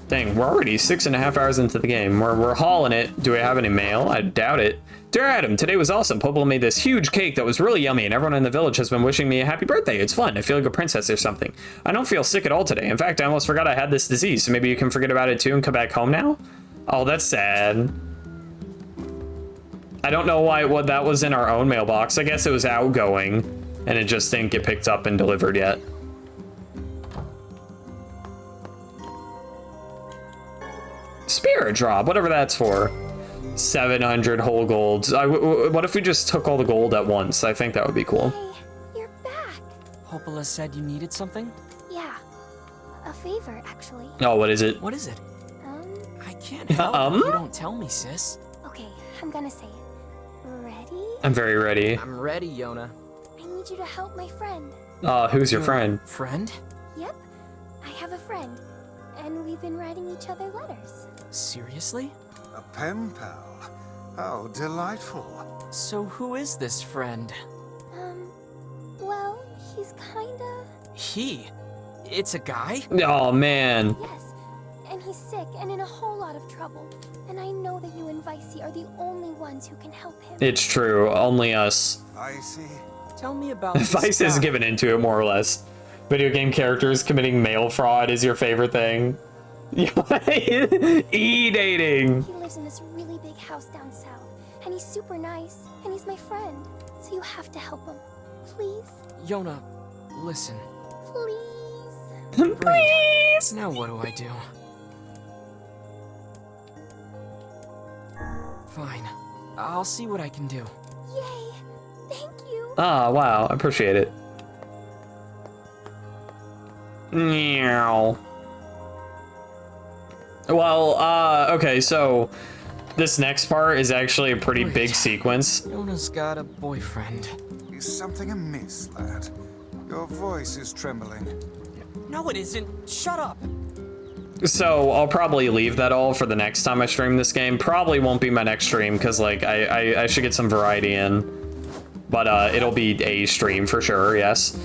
Dang, we're already 6.5 hours into the game. We're hauling it. Do we have any mail? I doubt it. Dear Adam, today was awesome. Popola made this huge cake that was really yummy, and everyone in the village has been wishing me a happy birthday. It's fun. I feel like a princess or something. I don't feel sick at all today. In fact, I almost forgot I had this disease, so maybe you can forget about it too and come back home now? Oh, that's sad. I don't know what that was in our own mailbox. I guess it was outgoing, and it just didn't get picked up and delivered yet. Spirit drop, whatever that's for. 700 whole golds. What if we just took all the gold at once? I think that would be cool. Hey, you're back. Popola said you needed something? Yeah, a favor, actually. Oh, what is it? What is it? I can't help if you don't tell me, sis. Okay, I'm gonna say it. Ready? I'm very ready. I'm ready, Yona. I need you to help my friend. Who's your friend? Friend? Yep, I have a friend, and we've been writing each other letters. Seriously? A pen pal. How delightful. So who is this friend? Well, he's kinda... He? It's a guy? Oh, man. Yes, and he's sick and in a whole lot of trouble. And I know that you and Vicey are the only ones who can help him. It's true. Only us. Vicey? Tell me about this Vice is guy. given into it, more or less. Video game characters committing mail fraud is your favorite thing. E-dating. He lives in this really big house down south, and he's super nice, and he's my friend. So you have to help him. Please? Yona, listen. Please? Please. Now what do I do? Fine. I'll see what I can do. Yay! Thank you. Ah, wow, I appreciate it. Meow. Well, okay, so this next part is actually a pretty big sequence. Yona's got a boyfriend. Is something amiss, lad? Your voice is trembling. No, it isn't. Shut up. So I'll probably leave that all for the next time I stream this game. Probably won't be my next stream because like I should get some variety in. But it'll be a stream for sure, yes.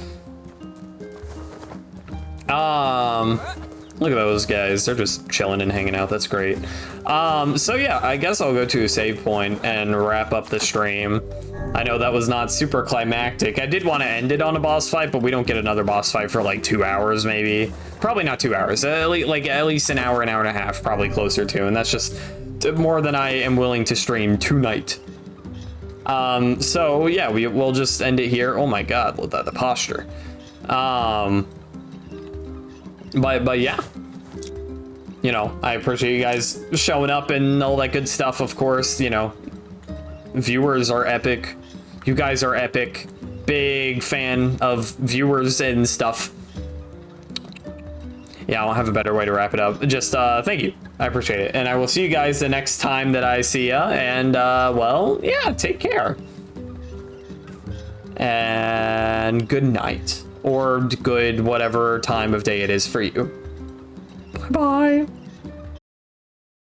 Look at those guys. They're just chilling and hanging out. That's great. So yeah, I guess I'll go to a save point and wrap up the stream. I know that was not super climactic. I did want to end it on a boss fight, but we don't get another boss fight for like 2 hours, maybe. Probably not 2 hours. At least an hour and a half, probably closer to. And that's just more than I am willing to stream tonight. So yeah, we'll just end it here. Oh my God, look at the posture. But yeah, you know, I appreciate you guys showing up and all that good stuff. Of course, you know, viewers are epic. You guys are epic. Big fan of viewers and stuff. Yeah, I don't have a better way to wrap it up. Just thank you. I appreciate it. And I will see you guys the next time that I see ya. And well, yeah, take care. And good night. Or good whatever time of day it is for you. Bye-bye.